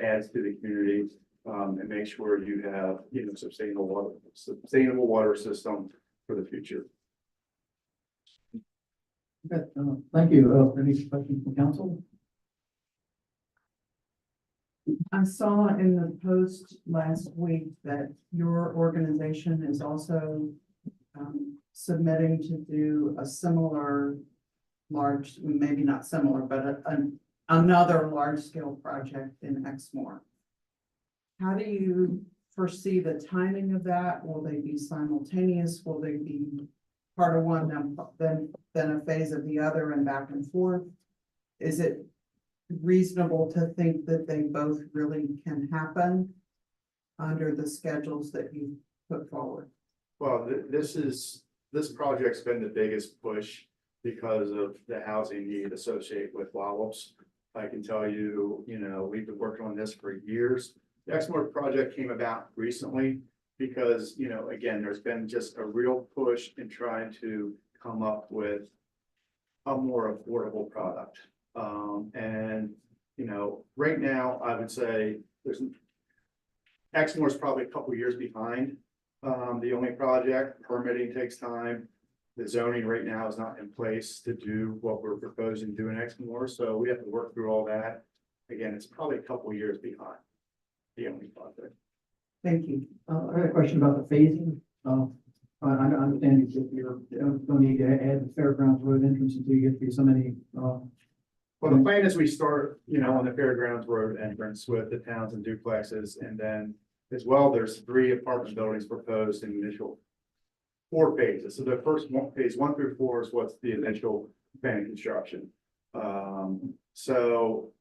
adds to the community, and make sure you have, sustainable water system for the future. Okay, thank you. Any questions from council? I saw in the post last week that your organization is also submitting to do a similar large, maybe not similar, but another large scale project in Exmoor. How do you foresee the timing of that? Will they be simultaneous? Will they be part of one, then a phase of the other, and back and forth? Is it reasonable to think that they both really can happen under the schedules that you put forward? Well, this project's been the biggest push because of the housing need associated with Wallops. I can tell you, we've been working on this for years. The Exmoor project came about recently because, again, there's been just a real push in trying to come up with a more affordable product. Right now, I would say Exmoor is probably a couple years behind. The only project, permitting takes time. The zoning right now is not in place to do what we're proposing to do in Exmoor, so we have to work through all that. Again, it's probably a couple years behind the only project. Thank you. I had a question about the phasing. I understand you're going to need to add the Fairgrounds Road entrance until you get through so many. Well, the plan is we start, on the Fairgrounds Road entrance with the towns and duplexes, and then as well, there's 3 apartment buildings proposed in the initial 4 phases. So the first one, phase 1 through 4, is what's the initial plan construction. So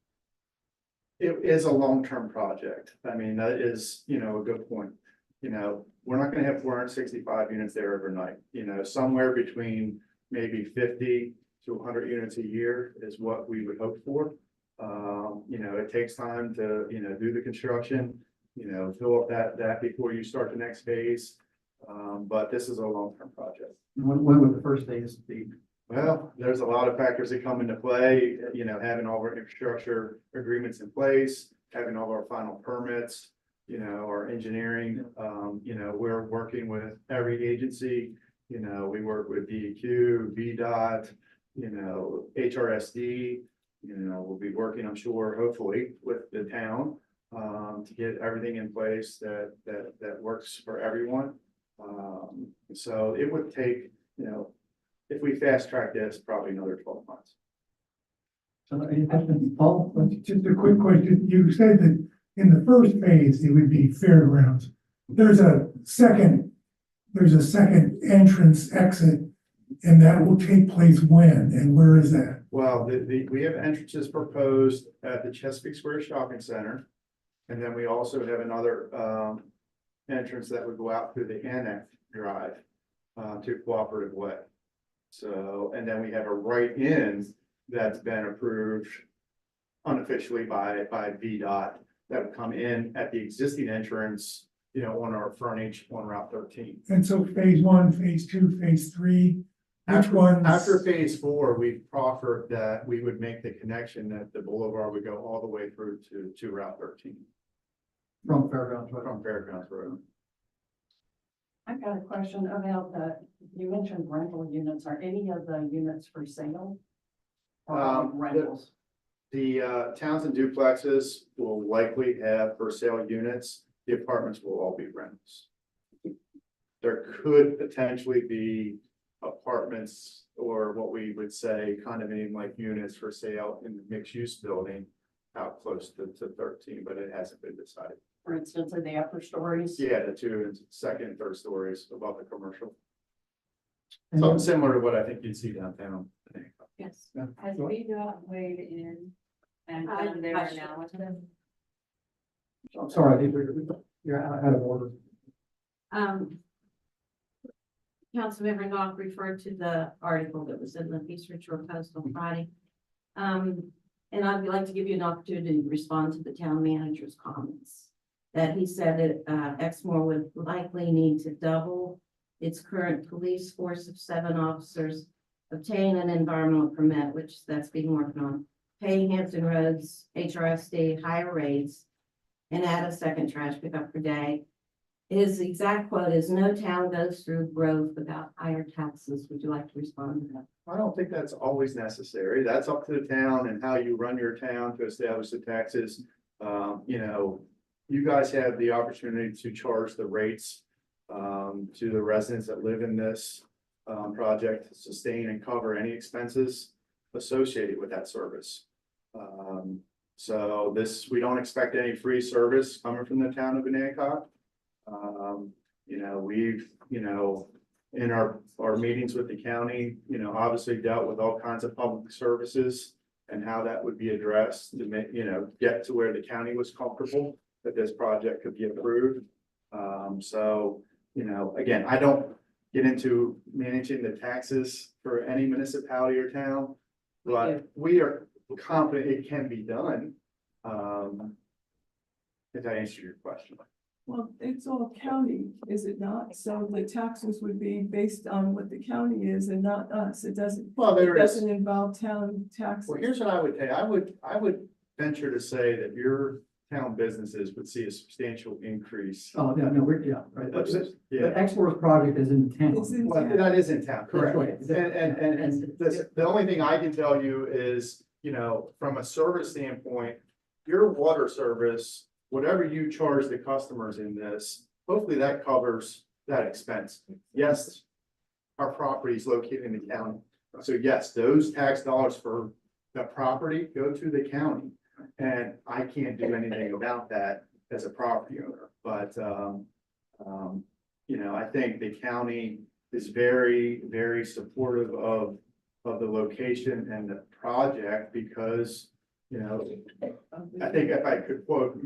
it is a long-term project. I mean, that is, a good point. We're not going to have 465 units there overnight. Somewhere between maybe 50 to 100 units a year is what we would hope for. It takes time to, do the construction, fill up that before you start the next phase. But this is a long-term project. When would the first phase be? Well, there's a lot of factors that come into play, having all our infrastructure agreements in place, having all our final permits, our engineering, we're working with every agency, we work with DEQ, VDOT, HRSD, we'll be working, I'm sure, hopefully with the town, to get everything in place that works for everyone. So it would take, if we fast track this, probably another 12 months. So any questions, Paul? Just a quick question. You said that in the first phase, it would be fairgrounds. There's a second entrance exit, and that will take place when and where is that? Well, we have entrances proposed at the Chesapeake Square Shopping Center. And then we also have another, entrance that would go out through the Annex Drive, to Cooperative Way. So, and then we have a right-in that's been approved unofficially by VDOT that would come in at the existing entrance, on our frontage on Route 13. And so phase 1, phase 2, phase 3, which ones? After phase 4, we proffered that we would make the connection that the boulevard would go all the way through to Route 13 From Fairgrounds, right? from Fairgrounds Road. I've got a question about you mentioned rental units. Are any of the units for sale? Or rentals? The Townsend duplexes will likely have for sale units. The apartments will all be rentals. There could potentially be apartments or what we would say condominium like units for sale in the mixed use building out close to 13, but it hasn't been decided. For instance, in the upper stories? Yeah, the 2 and 2nd and 3rd stories above the commercial. And Something similar to what I think you'd see downtown. Yes. Has VDOT weighed in and done their analysis? I'm sorry, I think you're out of order. Councilmember Knox referred to the article that was in the East Ridgeville Post on Friday. And I'd like to give you an opportunity to respond to the town manager's comments. That he said that Exmoor would likely need to double its current police force of 7 officers, obtain an environmental permit, which that's being worked on, pay Hampton Roads, HRSD higher rates, and add a second trash pickup per day. His exact quote is, "No town goes through growth without higher taxes." Would you like to respond to that? I don't think that's always necessary. That's up to the town and how you run your town to establish the taxes. You guys have the opportunity to charge the rates to the residents that live in this project to sustain and cover any expenses associated with that service. So we don't expect any free service coming from the town of Venancock. We've, in our meetings with the county, obviously dealt with all kinds of public services and how that would be addressed to make, get to where the county was comfortable that this project could be approved. Again, I don't get into managing the taxes for any municipality or town, but we are confident it can be done. If I answered your question. Well, it's all county, is it not? So the taxes would be based on what the county is and not us. It doesn't, Well, it there is. doesn't involve town taxes. Well, here's what I would say. I would venture to say that your town businesses would see a substantial increase. Oh, yeah, no, right. But Yeah, Exmoor's project is in town. It's in well, town. that is in town, correct. That's right. And the only thing I can tell you is, from a service standpoint, your water service, whatever you charge the customers in this, hopefully that covers that expense. Yes, our property is located in the county. So yes, those tax dollars for the property go to the county. And I can't do anything about that as a property owner, but, I think the county is very, very supportive of the location and the project because, I think if I could quote,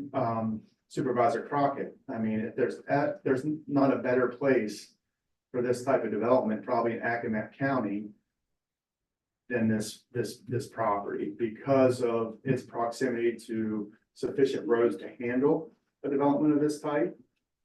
Supervisor Crockett, I mean, if there's not a better place for this type of development, probably in Accomack County, than this property because of its proximity to sufficient roads to handle a development of this type,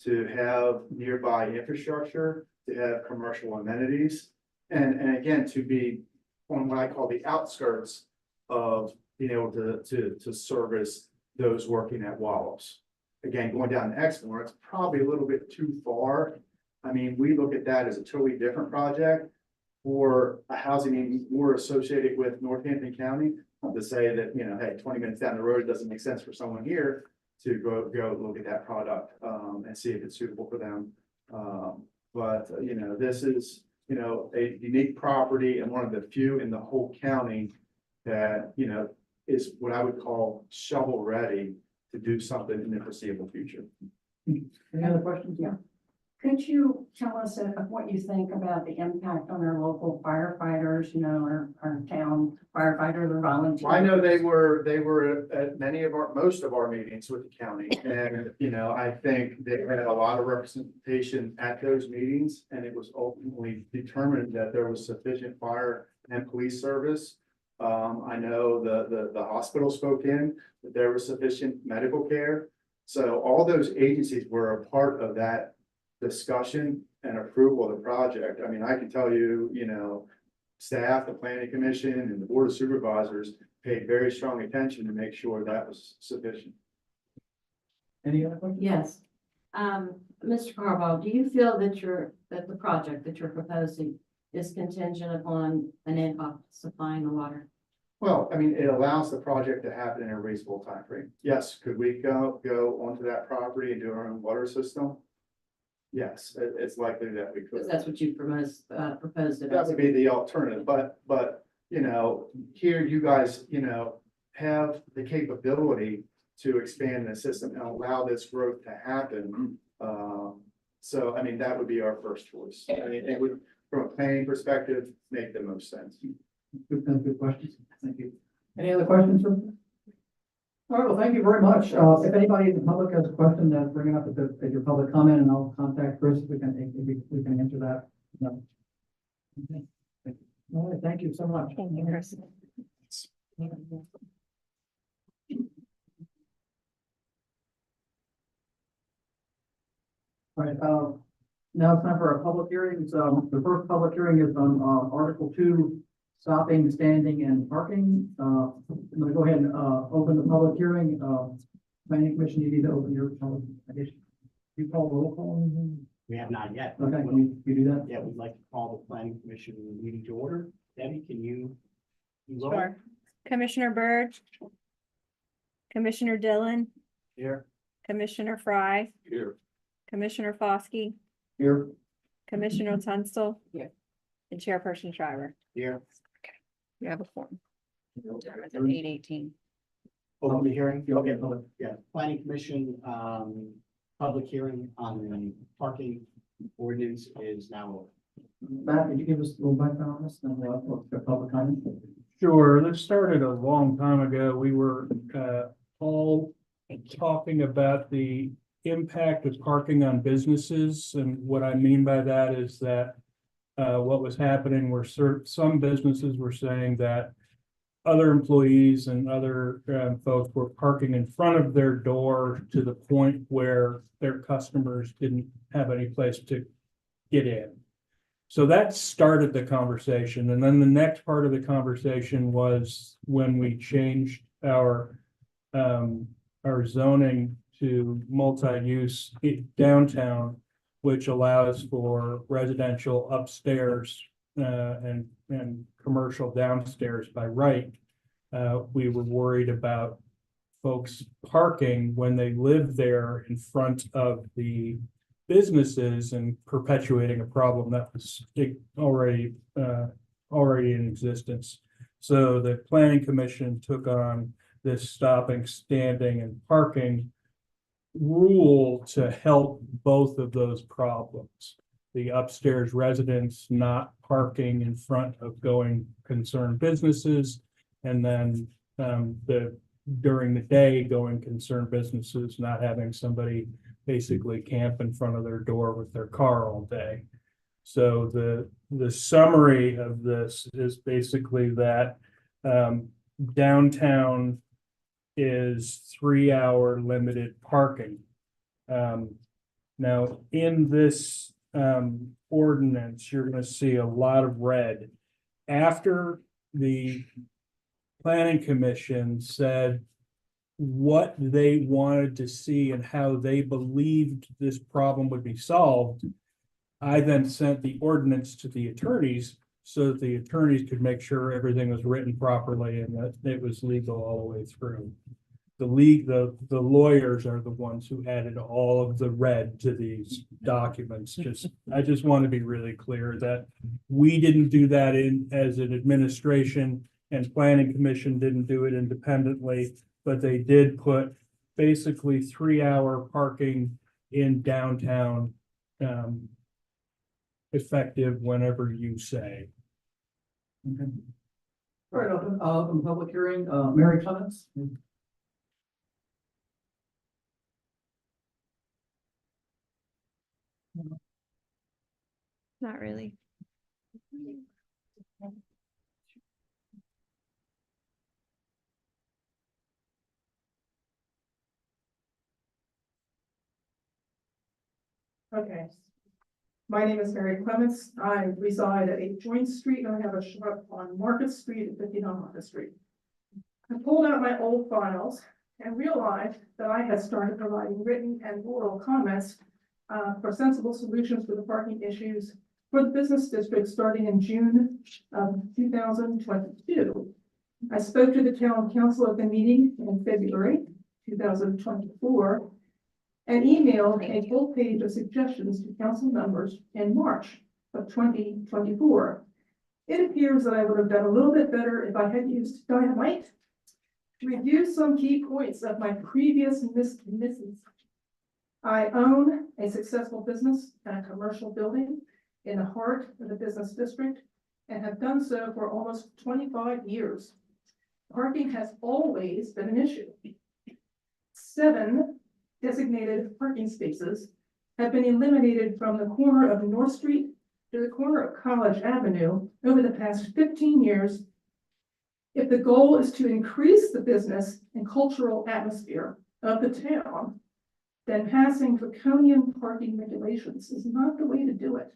to have nearby infrastructure, to have commercial amenities, and again, to be on what I call the outskirts of being able to service those working at Wallops. Again, going down to Exmoor, it's probably a little bit too far. I mean, we look at that as a totally different project for a housing more associated with Northampton County, to say that, hey, 20 minutes down the road, it doesn't make sense for someone here to go look at that product, and see if it's suitable for them. But, you know, this is, you know, a unique property and one of the few in the whole county that, you know, is what I would call shovel ready to do something in the foreseeable future. Any other questions? Yeah. Could you tell us what you think about the impact on our local firefighters, you know, our town firefighters or volunteers? I know they were at most of our meetings with the county, and, you know, I think they had a lot of representation at those meetings, and it was ultimately determined that there was sufficient fire and police service. I know the hospital spoke in, that there was sufficient medical care. So all those agencies were a part of that discussion and approval of the project. I mean, I can tell you, you know, staff, the planning commission and the board of supervisors paid very strong attention to make sure that was sufficient. Any other questions? Yes. Mr. Carval, do you feel that the project that you're proposing is contingent upon an NCOG supplying the water? Well, I mean, it allows the project to happen in a reasonable timeframe. Yes, could we go onto that property and do our own water system? Yes, it's likely that we could. Because that's what you proposed. That would be the alternative, but, you know, here you guys, you know, have the capability to expand the system and allow this growth to happen. So, I mean, that would be our first choice. I mean, it would, from a planning perspective, make the most sense. Good questions. Thank you. Any other questions? All right, well, thank you very much. If anybody in the public has a question, then bring it up at your public comment and I'll contact Chris. We can answer that. No. Okay. Thank you. All right, thank you so much. Thank you, Chris. All right, now it's time for our public hearings. The first public hearing is on, Article 2, stopping, standing, and parking. I'm gonna go ahead and, open the public hearing. Planning Commission, you need to open your, I guess, you call roll call? We have not yet. Okay, can you do that? Yeah, we'd like to call the planning commission meeting to order. Debbie, can you? Sure. Commissioner Byrd. Commissioner Dillon, Here. Commissioner Fry, Here. Commissioner Foskey, Here. Commissioner Tunstall. Here. And Chairperson Shriver. Here. You have a form. It's at 8:18. Open the hearing. Okay, Okay, public. yeah, planning commission, public hearing on the parking ordinance is now open. Matt, could you give us a little background on this, and we'll the public comment? Sure, this started a long time ago. We were all talking about the impact of parking on businesses. And what I mean by that is that what was happening were some businesses were saying that other employees and other folks were parking in front of their door to the point where their customers didn't have any place to get in. So that started the conversation. And then the next part of the conversation was when we changed our zoning to multi-use downtown, which allows for residential upstairs and commercial downstairs by right. We were worried about folks parking when they live there in front of the businesses and perpetuating a problem that was already in existence. So the planning commission took on this stopping, standing, and parking rule to help both of those problems. The upstairs residents not parking in front of going concern businesses, and then during the day going concern businesses, not having somebody basically camp in front of their door with their car all day. So the summary of this is basically that downtown is 3-hour limited parking. Now, in this ordinance, you're going to see a lot of red. After the planning commission said what they wanted to see and how they believed this problem would be solved, I then sent the ordinance to the attorneys so that the attorneys could make sure everything was written properly and that it was legal all the way through. the league, the lawyers are the ones who added all of the red to these documents. I just want to be really clear that we didn't do that as an administration, and planning commission didn't do it independently, but they did put basically 3-hour parking in downtown, effective whenever you say. Okay. All right, open public hearing, Mary Clements. Not really. Okay. My name is Mary Clements. I reside at 8 Joint Street. I have a shop on Market Street at 59 Market Street. I pulled out my old files and realized that I had started providing written and oral comments for sensible solutions for the parking issues for the business district starting in June of 2022. I spoke to the town council at the meeting in February 2024 and emailed a full page of suggestions to council members in March of 2024. It appears that I would have done a little bit better if I had used dynamite to review some key points of my previous misses. I own a successful business and a commercial building in the heart of the business district and have done so for almost 25 years. Parking has always been an issue. 7 designated parking spaces have been eliminated from the corner of North Street to the corner of College Avenue over the past 15 years. If the goal is to increase the business and cultural atmosphere of the town, then passing draconian parking regulations is not the way to do it.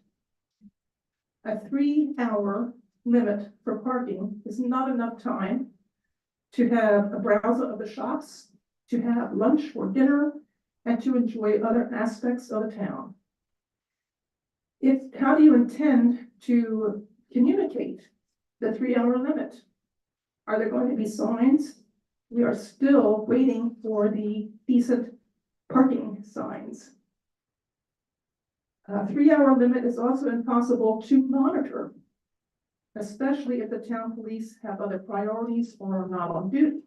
A 3-hour limit for parking is not enough time to have a browse of the shops, to have lunch or dinner, and to enjoy other aspects of the town. How do you intend to communicate the 3-hour limit? Are there going to be signs? We are still waiting for the decent parking signs. A 3-hour limit is also impossible to monitor, especially if the town police have other priorities or are not on duty.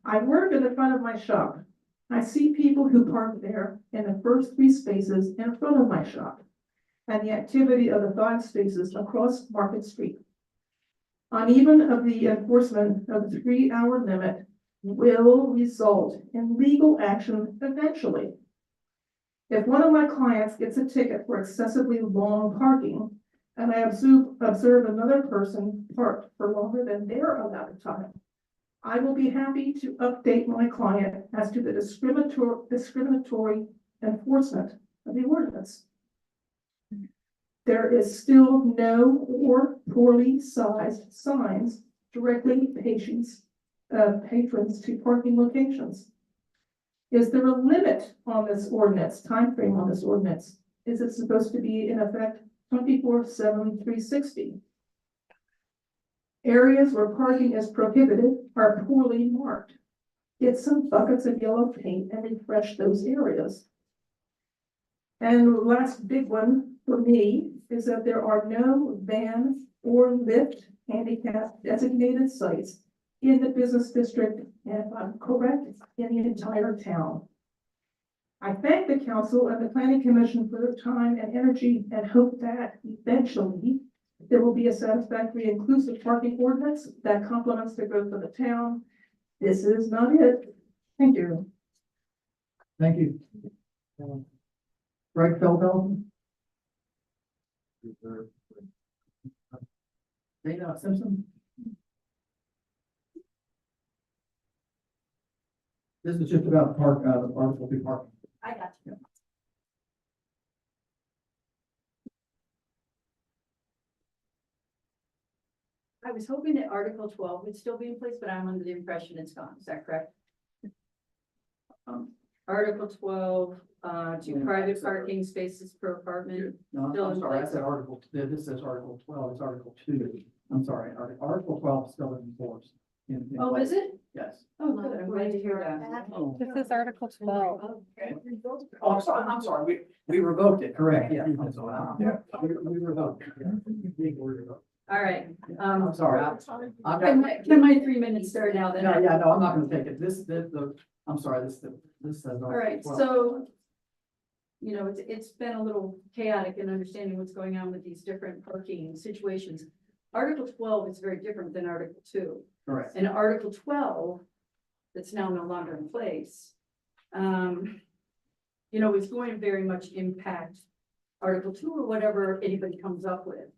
I work at the front of my shop. I see people who park there in the first 3 spaces in front of my shop and the activity of the 5 spaces across Market Street. Uneven of the enforcement of the 3-hour limit will result in legal action eventually. If one of my clients gets a ticket for excessively long parking and I observe another person parked for longer than their allotted time, I will be happy to update my client as to the discriminatory enforcement of the ordinance. There is still no or poorly sized signs directing patrons to parking locations. Is there a limit on this ordinance, timeframe on this ordinance? Is it supposed to be in effect 24/7, 360? Areas where parking is prohibited are poorly marked. Get some buckets of yellow paint and refresh those areas. And last big one for me is that there are no van or lift handicap designated sites in the business district, and if I'm correct, in the entire town. I thank the council and the planning commission for their time and energy and hope that eventually there will be a satisfactory inclusive parking ordinance that complements the growth of the town. This is not it. Thank you. Thank you. Greg Feldel. Dana Simpson. This is just about park, the Article 2 parking. I got you. I was hoping that Article 12 would still be in place, but I'm under the impression it's gone. Is that correct? Article 12, to private parking spaces per apartment. No, Still I'm in sorry, I place? said Article, this says Article 12, it's Article 2. I'm sorry, Article 12 is still in force. Oh, is it? Yes. Oh, good, I'm glad to hear that. Oh, This is Article 12. I'm sorry, we revoked it, correct, yeah. Yeah. We revoked. All right, I'm sorry. I've can got, my 3 minutes start now then? no, I'm not gonna take it. I'm sorry, this says. All right, so, you know, it's been a little chaotic in understanding what's going on with these different parking situations. Article 12 is very different than Article 2. Correct. And Article 12, that's now no longer in place, you know, is going to very much impact Article 2 or whatever anybody comes up with.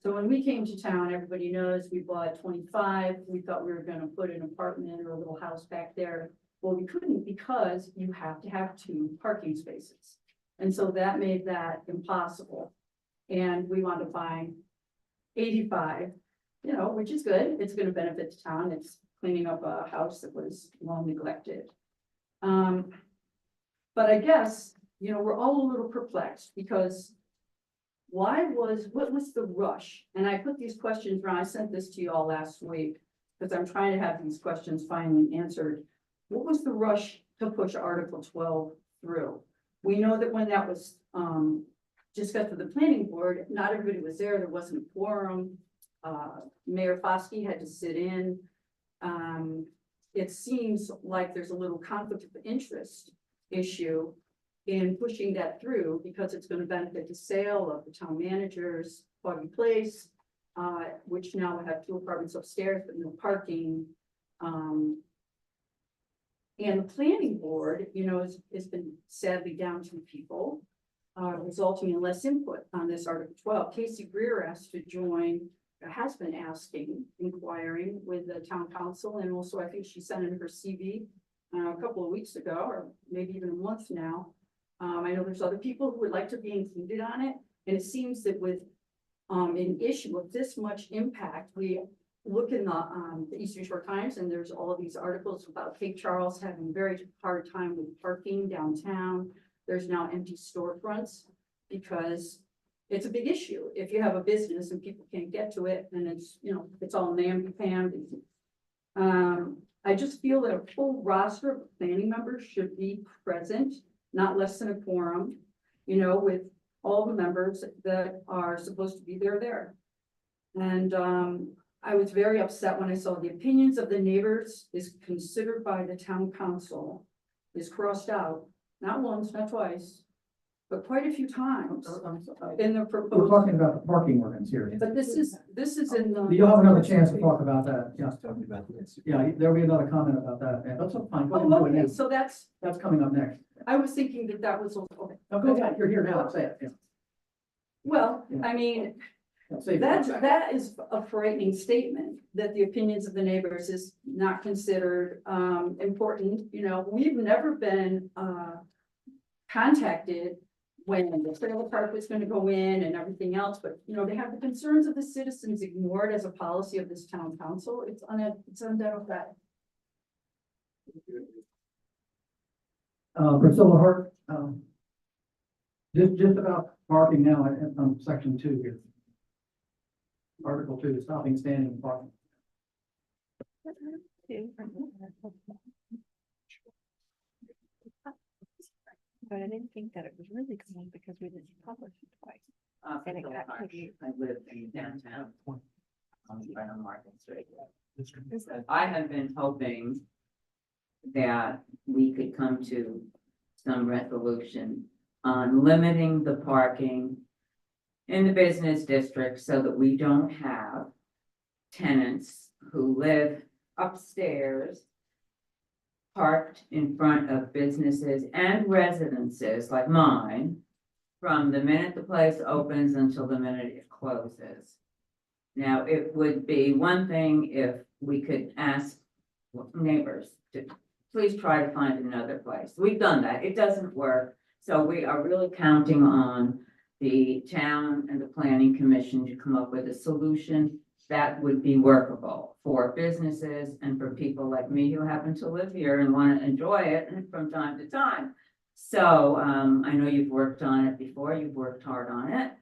So when we came to town, everybody knows we bought 25. We thought we were going to put an apartment or a little house back there. Well, we couldn't because you have to have 2 parking spaces. And so that made that impossible. And we wound up buying 85, you know, which is good. It's going to benefit the town. It's cleaning up a house that was long neglected. But I guess, you know, we're all a little perplexed because what was the rush? And I put these questions around, I sent this to you all last week because I'm trying to have these questions finally answered. What was the rush to push Article 12 through? We know that when that was just got to the planning board, not everybody was there. There wasn't a quorum. Mayor Foskey had to sit in. It seems like there's a little conflict of interest issue in pushing that through because it's going to benefit the sale of the town manager's Foggy Place, which now will have 2 apartments upstairs, but no parking. And the planning board, you know, has been sadly down 2 people, resulting in less input on this Article 12. Casey Greer asked to join, has been asking, inquiring with the town council, and also I think she sent in her CV a couple of weeks ago, or maybe even a month now. I know there's other people who would like to be included on it, and it seems that with an issue of this much impact, we look in the Eastern Shore Times, and there's all of these articles about Cape Charles having a very hard time with parking downtown. There's now empty storefronts because it's a big issue. If you have a business and people can't get to it, and it's, you know, it's all namby-pamby. I just feel that a full roster of planning members should be present, not less than a quorum, you know, with all the members that are supposed to be there. And I was very upset when I saw the opinions of the neighbors is considered by the town council is crossed out, not once, not twice, but quite a few times in the We're proposal. talking about the parking ordinance here. But this is in the. You'll have another chance to talk about that, yeah. Yeah, there'll be another comment about that. Yeah, that's fine. Go ahead and Oh, do it okay, now. so that's, That's coming up next. I was thinking that was, okay. No, go ahead, you're here now, say it. Yeah. Well, I mean, Say it. that is a frightening statement, that the opinions of the neighbors is not considered important. You know, we've never been contacted when the trailer park was going to go in and everything else, but you know, they have the concerns of the citizens ignored as a policy of this town council. It's undemocratic. Priscilla Hart, just about parking now on section 2 here. Article 2, stopping, standing, and parking. But I didn't think that it was really coming because we didn't publish it twice. And it got published. I live in downtown, right on Market Street. I have been hoping that we could come to some resolution on limiting the parking in the business district so that we don't have tenants who live upstairs parked in front of businesses and residences like mine from the minute the place opens until the minute it closes. Now, it would be one thing if we could ask neighbors to please try to find another place. We've done that. It doesn't work. So we are really counting on the town and the planning commission to come up with a solution that would be workable for businesses and for people like me who happen to live here and want to enjoy it from time to time. So I know you've worked on it before, you've worked hard on it.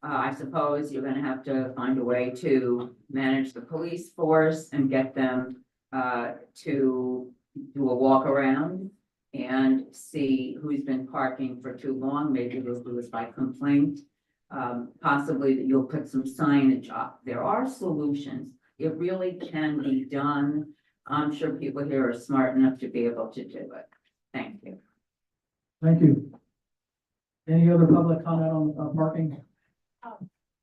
I suppose you're going to have to find a way to manage the police force and get them to do a walk around and see who's been parking for too long. Maybe they'll do this by complaint. Possibly that you'll put some signage up. There are solutions. It really can be done. I'm sure people here are smart enough to be able to do it. Thank you. Thank you. Any other public comment on parking?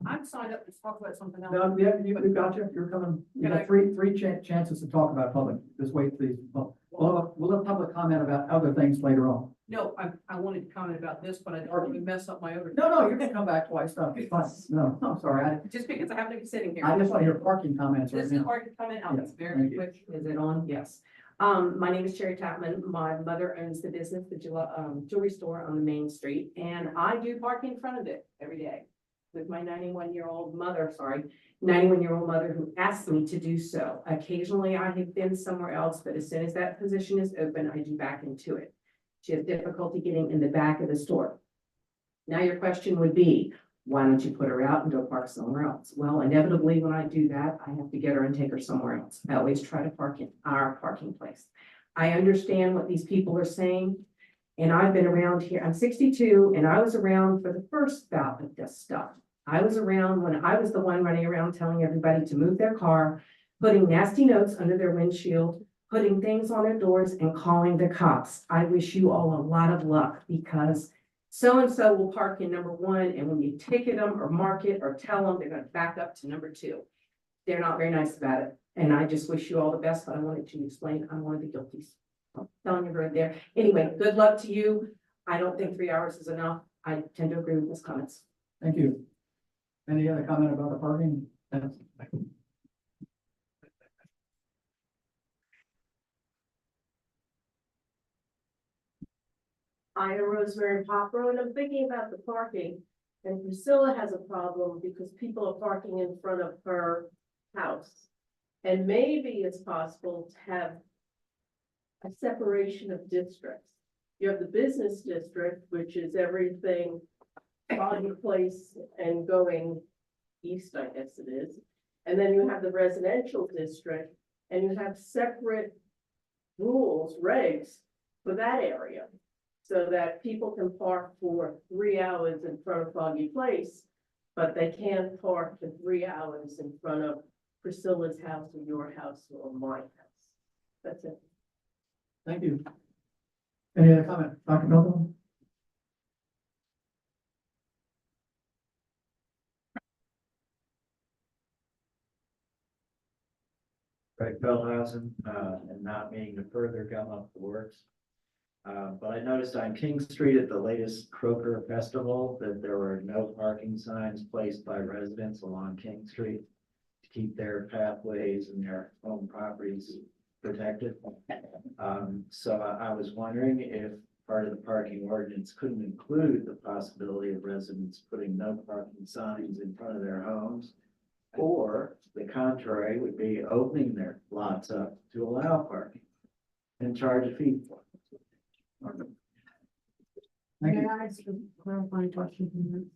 I'm signed up to talk about something else. No, yeah, we've got you. You're coming. You got three chances to talk about public. Just wait, please. We'll have public comment about other things later on. No, I wanted to comment about this, but I don't want to mess up my other. No, you can come back twice. No, it's fine. No, I'm sorry. Just because I happen to be sitting here. I just want to hear parking comments right This is now. hard to comment on. It's Yes, very thank you. quick. Is it on? Yes. My name is Sherry Tapman. My mother owns the business, the jewelry store on the main street, and I do park in front of it every day with my 91-year-old mother, 91-year-old mother who asked me to do so. Occasionally I have been somewhere else, but as soon as that position is open, I do back into it. She has difficulty getting in the back of the store. Now your question would be, why don't you put her out and go park somewhere else? Well, inevitably, when I do that, I have to get her and take her somewhere else. I always try to park in our parking place. I understand what these people are saying, and I've been around here. I'm 62, and I was around for the first bout of this stuff. I was around when I was the one running around telling everybody to move their car, putting nasty notes under their windshield, putting things on their doors, and calling the cops. I wish you all a lot of luck, because so-and-so will park in number 1, and when you ticket them or mark it or tell them, they're gonna back up to number 2. They're not very nice about it, and I just wish you all the best, but I wanted to explain I'm one of the guilties. I'm telling you right there. Anyway, good luck to you. I don't think 3 hours is enough. I tend to agree with his comments. Thank you. Any other comment about the parking? I am Rosemary Popper, and I'm thinking about the parking. And Priscilla has a problem because people are parking in front of her house. And maybe it's possible to have a separation of districts. You have the business district, which is everything on the place and going east, I guess it is. And then you have the residential district, and you have separate rules, regs for that area. So that people can park for 3 hours in front of Foggy Place, but they can't park for 3 hours in front of Priscilla's house or your house or my house. That's it. Thank you. Any other comment? Dr. Melvin? Craig Feldhausen, and not meaning to further gum up the works. But I noticed on King Street at the latest Croker Festival that there were no parking signs placed by residents along King Street to keep their pathways and their home properties protected. So I was wondering if part of the parking ordinance couldn't include the possibility of residents putting no parking signs in front of their homes. Or the contrary would be opening their lots up to allow parking and charge a fee for it. Thank you. May I ask a clarifying question?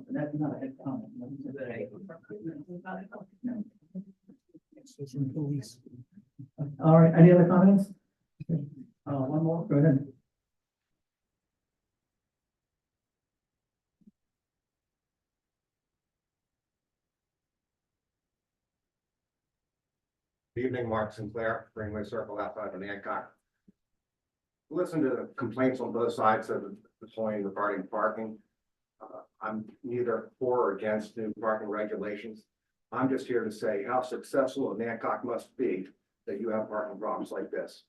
That's not a head comment. All right, any other comments? One more, go ahead. Good evening, Mark Sinclair, Greenway Circle outside of Hancock. Listen to the complaints on both sides of the point regarding parking. I'm neither for or against new parking regulations. I'm just here to say how successful Hancock must be that you have parking problems like this.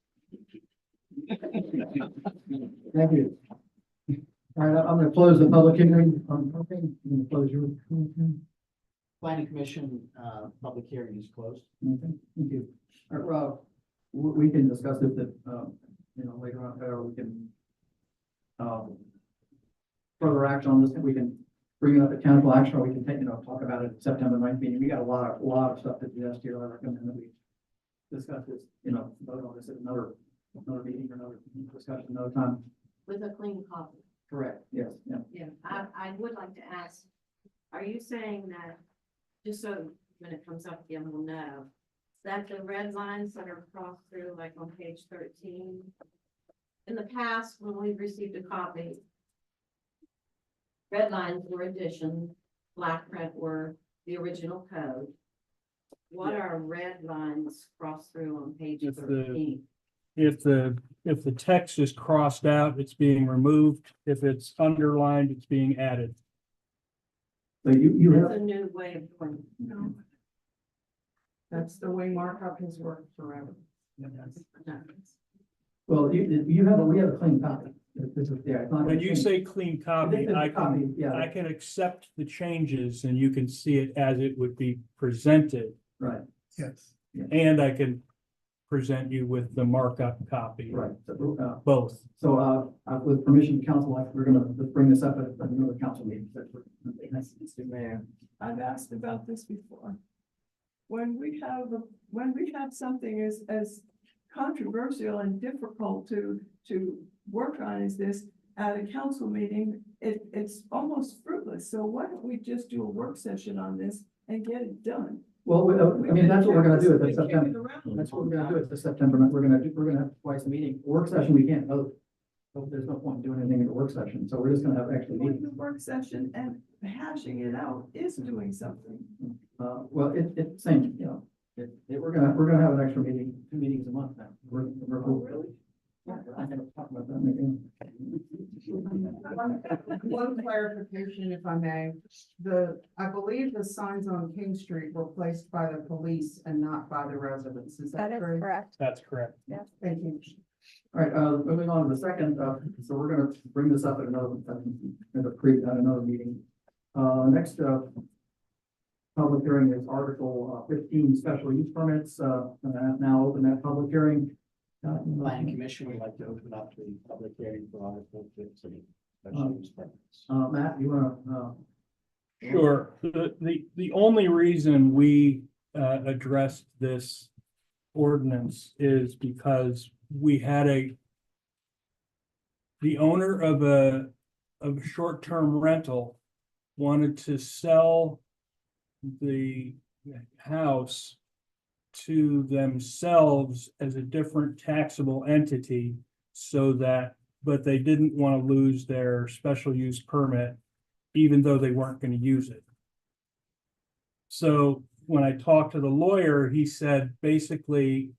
Thank you. All right, I'm going to close the public hearing on parking. I'm going to close your. Planning Commission, public hearing is closed. Okay, thank you. All right, Rob, we can discuss this at, later on, or we can further action on this, and we can bring it up at council action, or we can take, talk about it at September 9th meeting. We got a lot of stuff to digest here. I recommend that we discuss this, vote on this at another meeting or another discussion another time. With a clean copy. Correct, yes, yeah. Yeah, I would like to ask, are you saying that, just so when it comes up again, we'll know, that the red lines that are crossed through, like on page 13. In the past, when we've received a copy, red lines were addition, black print were the original code. What are red lines crossed through on page If 13? if the text is crossed out, it's being removed. If it's underlined, it's being added. So you That's have, a new way of doing it. No. That's the way markup has worked forever. well, we have a clean copy. This is, yeah. it's not When gonna you change. say clean copy, This is I a copy, can, yeah. I can accept the changes and you can see it as it would be presented. Right, Yes. And I can present you with the markup copy. right. So, Both. So, with permission of council, we're gonna bring this up at another council meeting. Mr. Mayor, I've asked about this before. When we have something as controversial and difficult to work on as this at a council meeting, it's almost fruitless. So why don't we just do a work session on this and get it done? Well, I mean, that's what we're gonna do at the We kick it September. around. That's what we're gonna do at the September. We're gonna have twice a meeting. Work session, we can't vote. So there's no point in doing anything in the work session. So we're just gonna have extra Doing meetings. the work session and hashing it out is doing something. Well, it's same, you know, we're gonna have an extra meeting, 2 meetings a month now. We're Really? Yeah, I'm gonna talk about that again. One clarification, if I may, I believe the signs on King Street were placed by the police and not by the residents, is that true? correct. That's correct. Thank you. All right, moving on to the second, so we're gonna bring this up at another, at another meeting. Next, public hearing is Article 15, special use permits, now open that public hearing. Planning Commission would like to open up the public hearing for Article 15. special use permits. Matt, you wanna, Sure. The only reason we addressed this ordinance is because we had the owner of a short-term rental wanted to sell the house to themselves as a different taxable entity so that, but they didn't want to lose their special use permit, even though they weren't going to use it. So when I talked to the lawyer, he said, basically,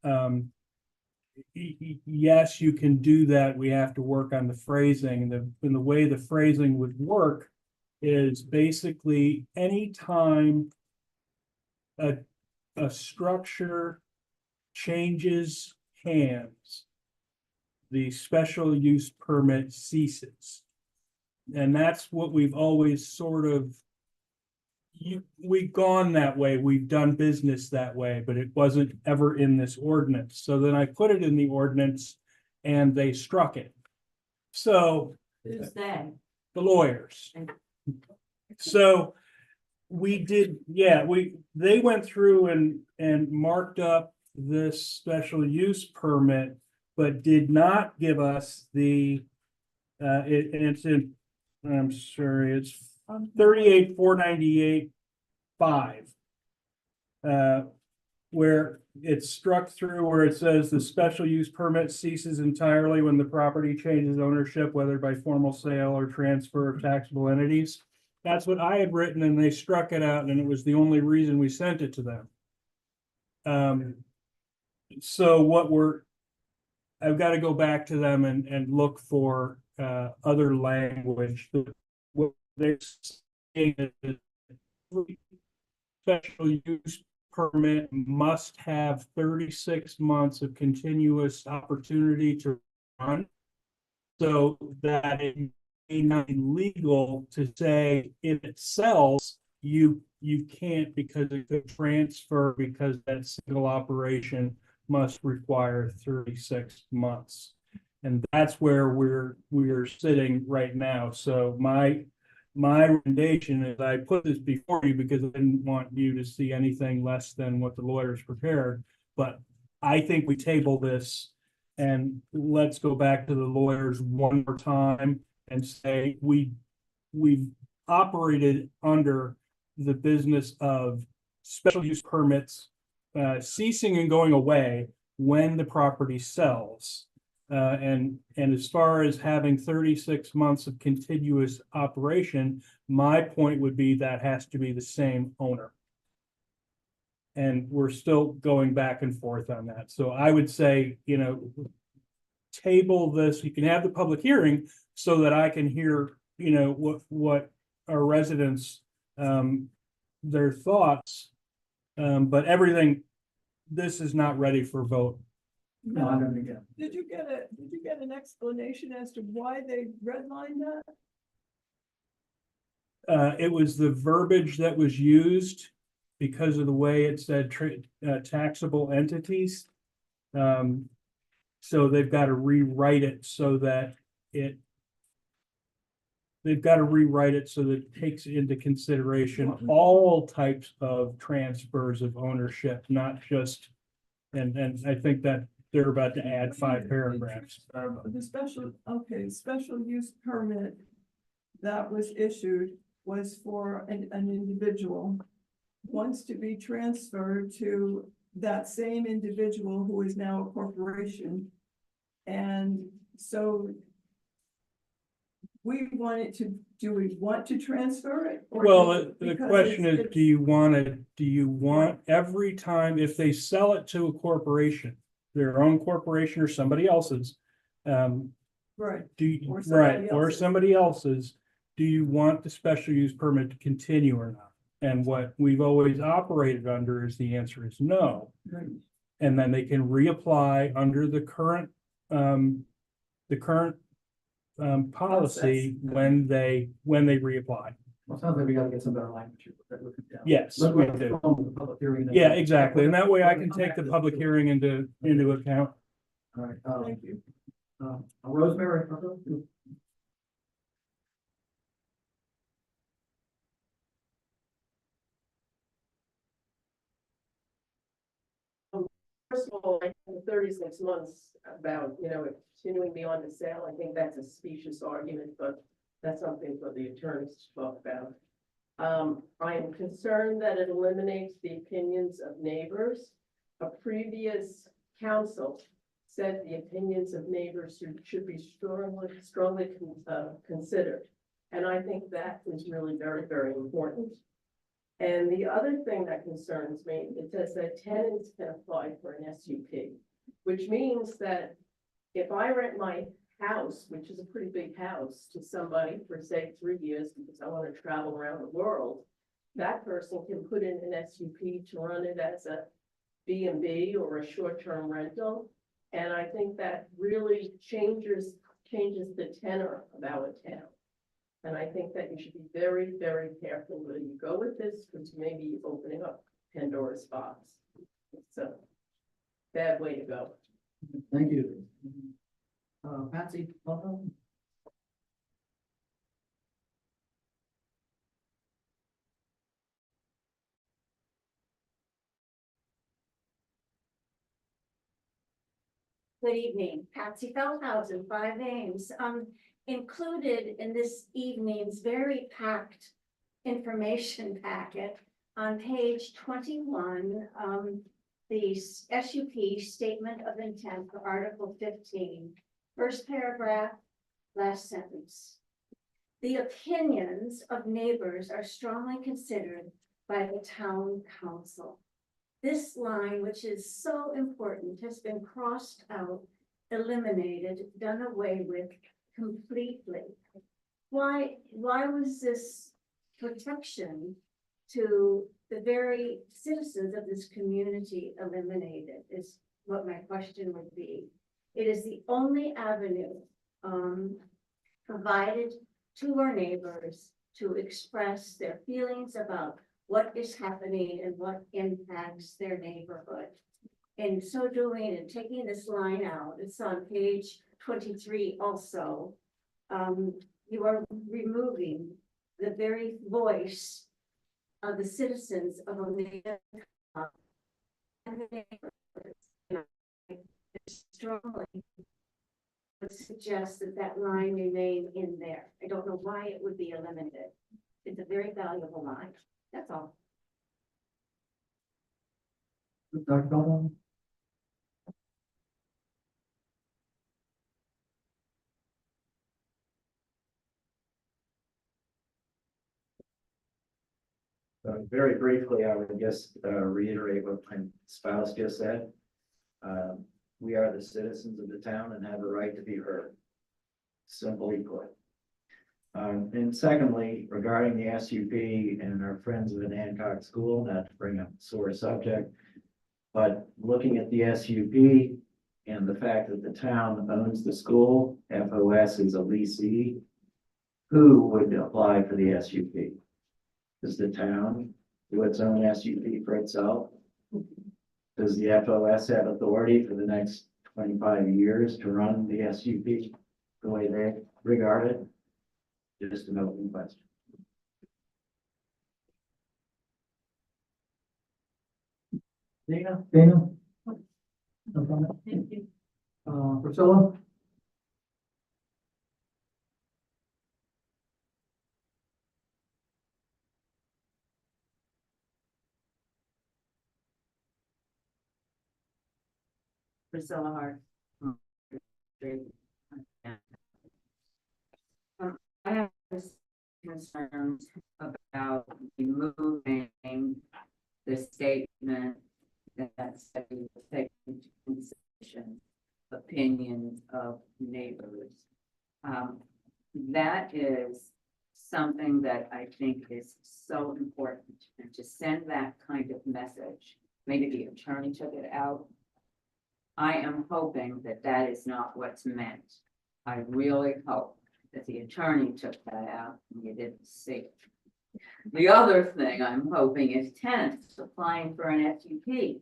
yes, you can do that. We have to work on the phrasing. And the way the phrasing would work is basically anytime a structure changes hands, the special use permit ceases. And that's what we've always sort of, we've gone that way, we've done business that way, but it wasn't ever in this ordinance. So then I put it in the ordinance and they struck it. So Who's they? the lawyers. So we did, they went through and marked up this special use permit, but did not give us it's in, I'm sorry, it's 38,498.5. Where it's struck through where it says the special use permit ceases entirely when the property changes ownership, whether by formal sale or transfer of taxable entities. That's what I had written and they struck it out and it was the only reason we sent it to them. So I've got to go back to them and look for other language. What they're saying is special use permit must have 36 months of continuous opportunity to run. So that it may not be legal to say if it sells, you can't because it could transfer because that single operation must require 36 months. And that's where we're sitting right now. So my recommendation is I put this before you because I didn't want you to see anything less than what the lawyers prepared. But I think we table this and let's go back to the lawyers one more time and say we've operated under the business of special use permits ceasing and going away when the property sells. And as far as having 36 months of continuous operation, my point would be that has to be the same owner. And we're still going back and forth on that. So I would say, table this, you can have the public hearing so that I can hear, what our residents, their thoughts. But everything, this is not ready for vote. No, I don't think it. Did you get an explanation as to why they redlined that? It was the verbiage that was used because of the way it said taxable entities. So they've got to rewrite it so that it takes into consideration all types of transfers of ownership, not just, and I think that they're about to add 5 paragraphs. The special use permit that was issued was for an individual wants to be transferred to that same individual who is now a corporation. And so do we want to transfer it? Or Well, the question is, do you want every time, if they sell it to a corporation, their own corporation or somebody else's, right, or somebody else's, do you want the special use permit to continue or not? And what we've always operated under is the answer is no. right. And then they can reapply under the current policy when they reapply. Well, it sounds like we gotta get some better language. Yes, Let's we go to do. the public hearing. Yeah, exactly. And that way I can take the public hearing into account. All right, Thank you. Rosemary. First of all, I think 36 months about, continuing beyond the sale, I think that's a specious argument, but that's something for the attorneys to talk about. I am concerned that it eliminates the opinions of neighbors. A previous council said the opinions of neighbors should be strongly considered. And I think that is really very, very important. And the other thing that concerns me, it says that tenants can apply for an SUP, which means that if I rent my house, which is a pretty big house, to somebody for say 3 years because I want to travel around the world, that person can put in an SUP to run it as a B&B or a short-term rental. And I think that really changes the tenor of our town. And I think that you should be very, very careful where you go with this, because you may be opening up Pandora's box. It's a bad way to go. Thank you. Patsy, welcome. Good evening, Patsy Feldhausen, 5 Ames. Included in this evening's very packed information packet on page 21, the SUP Statement of Intent for Article 15, first paragraph, last sentence. The opinions of neighbors are strongly considered by the town council. This line, which is so important, has been crossed out, eliminated, done away with completely. Why was this protection to the very citizens of this community eliminated is what my question would be. It is the only avenue provided to our neighbors to express their feelings about what is happening and what impacts their neighborhood. In so doing and taking this line out, it's on page 23 also, you are removing the very voice of the citizens of Oneida and the neighborhoods. Strongly would suggest that that line remain in there. I don't know why it would be eliminated. It's a very valuable line. That's all. Dr. Feldhausen? Very briefly, I would just reiterate what my spouse just said. We are the citizens of the town and have a right to be heard. Simply put. And secondly, regarding the SUP and our friends at Hancock School, not to bring up a sore subject, but looking at the SUP and the fact that the town owns the school, FOS is a leasee, who would apply for the SUP? Does the town do its own SUP for itself? Does the FOS have authority for the next 25 years to run the SUP the way they regard it? Just an open question. Dana? Dana? No comment? Thank you. Priscilla? Priscilla Hart. I have concerns about removing the statement that said we will take into consideration opinions of neighbors. That is something that I think is so important, and to send that kind of message, maybe the attorney took it out. I am hoping that that is not what's meant. I really hope that the attorney took that out and you didn't see it. The other thing I'm hoping is tenants applying for an SUP.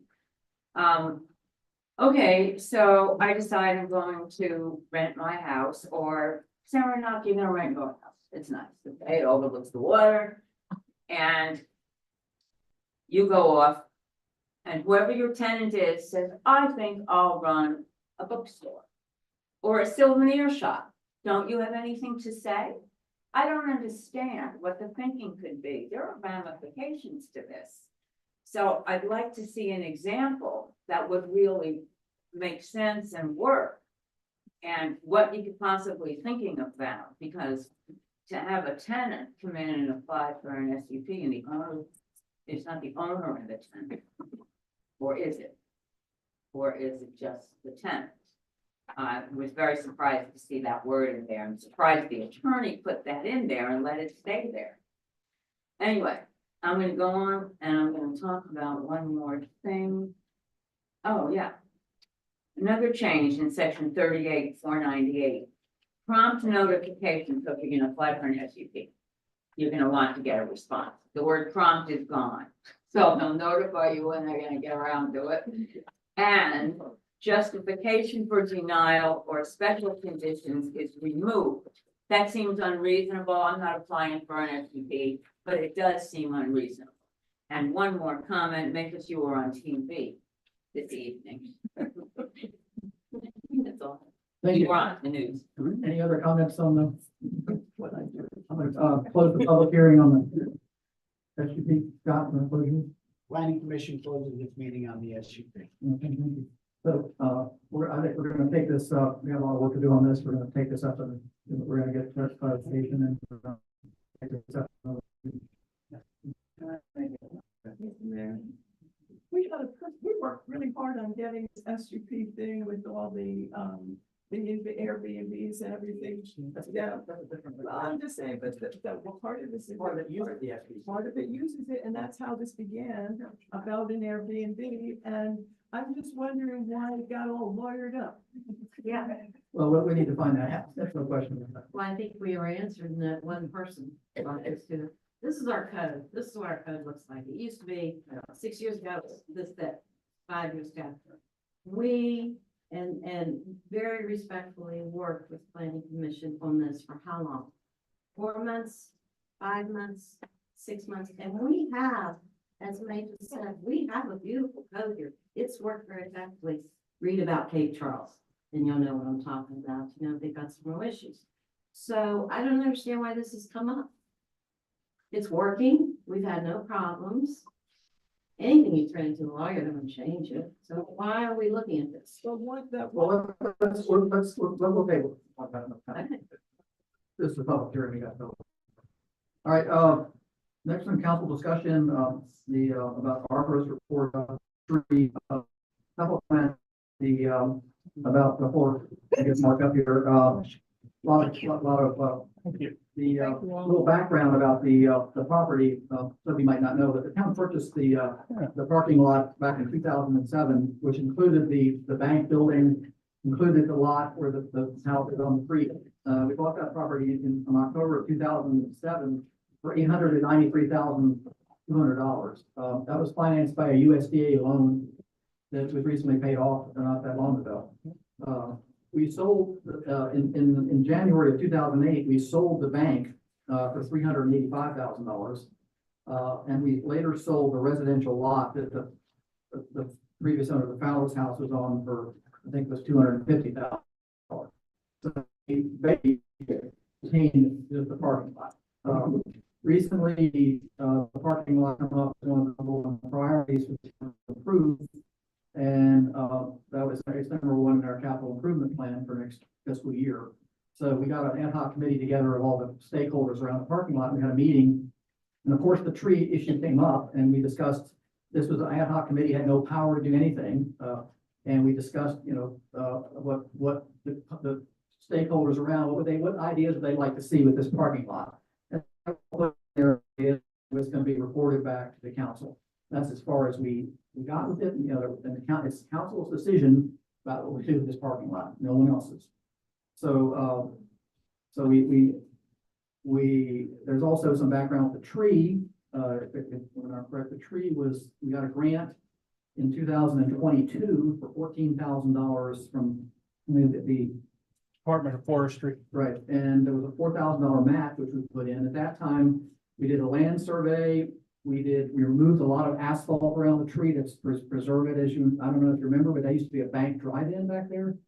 Okay, so I decide I'm going to rent my house, or say we're not gonna rent your house. It's nice. It overlooks the water, and you go off, and whoever your tenant is says, I think I'll run a bookstore or a souvenir shop. Don't you have anything to say? I don't understand what the thinking could be. There are ramifications to this. So I'd like to see an example that would really make sense and work. And what you could possibly thinking about, because to have a tenant come in and apply for an SUP and the owner, it's not the owner of the tenant. Or is it? Or is it just the tenant? I was very surprised to see that word in there. I'm surprised the attorney put that in there and let it stay there. Anyway, I'm gonna go on and I'm gonna talk about one more thing. Oh, yeah. Another change in section 38,498. Prompt notification, so if you're gonna apply for an SUP, you're gonna want to get a response. The word prompt is gone. So they'll notify you when they're gonna get around to it. And justification for denial or special conditions is removed. That seems unreasonable. I'm not applying for an SUP, but it does seem unreasonable. And one more comment, make us you were on TV this evening. That's all. Thank You you. were on the news. Any other comments on the? What I do? I'm gonna, close the public hearing on the. SUP, Scott, in conclusion. Planning Commission closes its meeting on the SUP. Okay, thank you. So, I think we're gonna take this, we have a lot of work to do on this. We're gonna take this up and we're gonna get clarification and. We're gonna take this up. We worked really hard on getting this SUP thing with all the Airbnbs and everything. Yeah, well, I'm just saying, but well, part of this is. Part of it uses the SUP. Part of it uses it, and that's how this began, about an Airbnb, and I'm just wondering why it got all lawyered up. Yeah, Well, we need to find that out. That's no question. well, I think we are answering that one person. This is our code. This is what our code looks like. It used to be 6 years ago, it was this, that, 5 years ago. We, and very respectfully worked with planning commission on this for how long? 4 months, 5 months, 6 months, and we have, as Major said, we have a beautiful code here. It's worked very effectively. Read about Cape Charles, and you'll know what I'm talking about. You know, they've got some real issues. So I don't understand why this has come up. It's working. We've had no problems. anything you turn into a lawyer, they're gonna change it. So why are we looking at this? Well, let's, okay. Okay. This is a public hearing, we got to. All right, next on council discussion, about arborist report, tree, couple of about the whole, I guess, mark up here, lot of, little background about the property, some of you might not know, but the town purchased the parking lot back in 2007, which included the bank building, included the lot where the house is on the creek. We bought that property in October of 2007 for $893,200. That was financed by a USDA loan that was recently paid off not that long ago. We sold, in January of 2008, we sold the bank for $385,000. And we later sold the residential lot that the previous owner of the Fowler's house was on for, I think it was $250,000. So we basically retained the parking lot. Recently, the parking lot came up as one of the priorities which was approved. And that was number one in our capital improvement plan for next fiscal year. So we got an ad hoc committee together of all the stakeholders around the parking lot. We had a meeting. And of course, the tree issue came up and we discussed, this was an ad hoc committee, had no power to do anything. And we discussed, what the stakeholders around, what ideas would they like to see with this parking lot. And was going to be reported back to the council. That's as far as we got with it, and it's council's decision about what we do with this parking lot, no one else's. So, there's also some background with the tree. When I'm correct, the tree was, we got a grant in 2022 for $14,000 from the Department of Forestry. Right, and there was a $4,000 match which we put in. At that time, we did a land survey. We removed a lot of asphalt around the tree that's preserve it, I don't know if you remember, but there used to be a bank drive-in back there.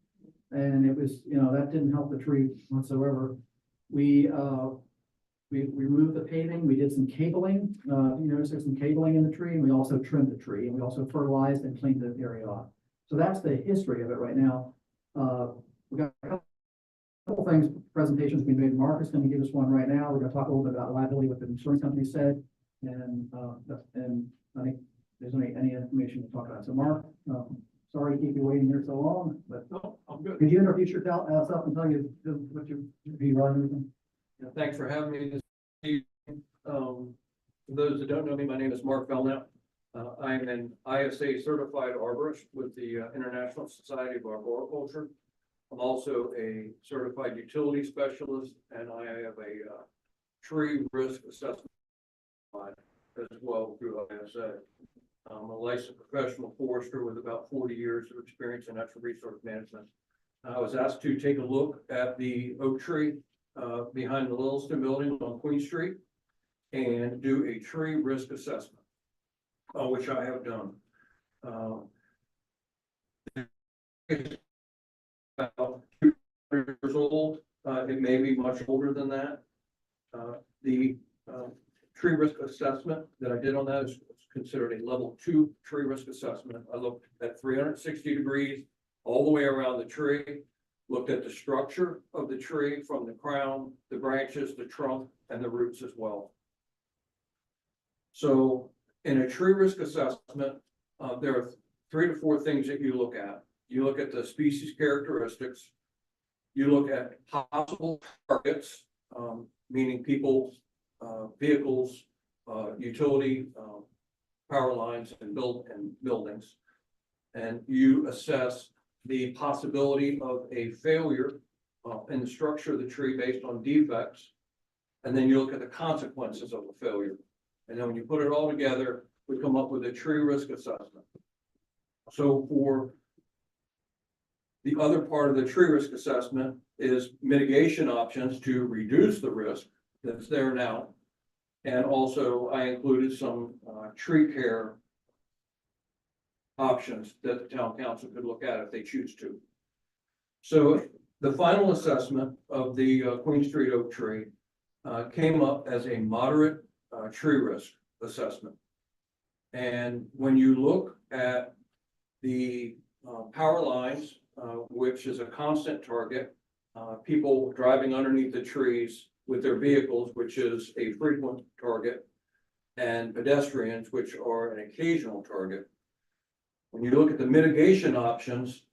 And it was, that didn't help the tree whatsoever. We removed the paving, we did some cabling, there's some cabling in the tree, and we also trimmed the tree, and we also fertilized and cleaned the area off. So that's the history of it right now. We got a couple things, presentations we made. Mark is going to give us one right now. We're going to talk a little bit about liability, what the insurance company said. And I think there's any information to talk about. So Mark, sorry to keep you waiting here so long, but no, I'm good. Could you introduce yourself and tell you what you run? Yeah, thanks for having me this evening. For those that don't know me, my name is Mark Belknap. I'm an ISA certified arborist with the International Society of Arboriculture. I'm also a certified utility specialist, and I have a tree risk assessment as well through ISA. I'm a licensed professional forester with about 40 years of experience in natural resource management. I was asked to take a look at the oak tree behind the Littleton building on Queen Street and do a tree risk assessment, which I have done. It's about 2 years old. It may be much older than that. The tree risk assessment that I did on that is considered a level 2 tree risk assessment. I looked at 360 degrees all the way around the tree, looked at the structure of the tree from the crown, the branches, the trunk, and the roots as well. So in a tree risk assessment, there are 3 to 4 things that you look at. You look at the species characteristics. You look at possible targets, meaning people, vehicles, utility, power lines and buildings. And you assess the possibility of a failure in the structure of the tree based on defects. And then you look at the consequences of the failure. And then when you put it all together, we come up with a tree risk assessment. So for the other part of the tree risk assessment is mitigation options to reduce the risk that's there now. And also I included some tree care options that the town council could look at if they choose to. So the final assessment of the Queen Street oak tree came up as a moderate tree risk assessment. And when you look at the power lines, which is a constant target, people driving underneath the trees with their vehicles, which is a frequent target, and pedestrians, which are an occasional target. When you look at the mitigation options,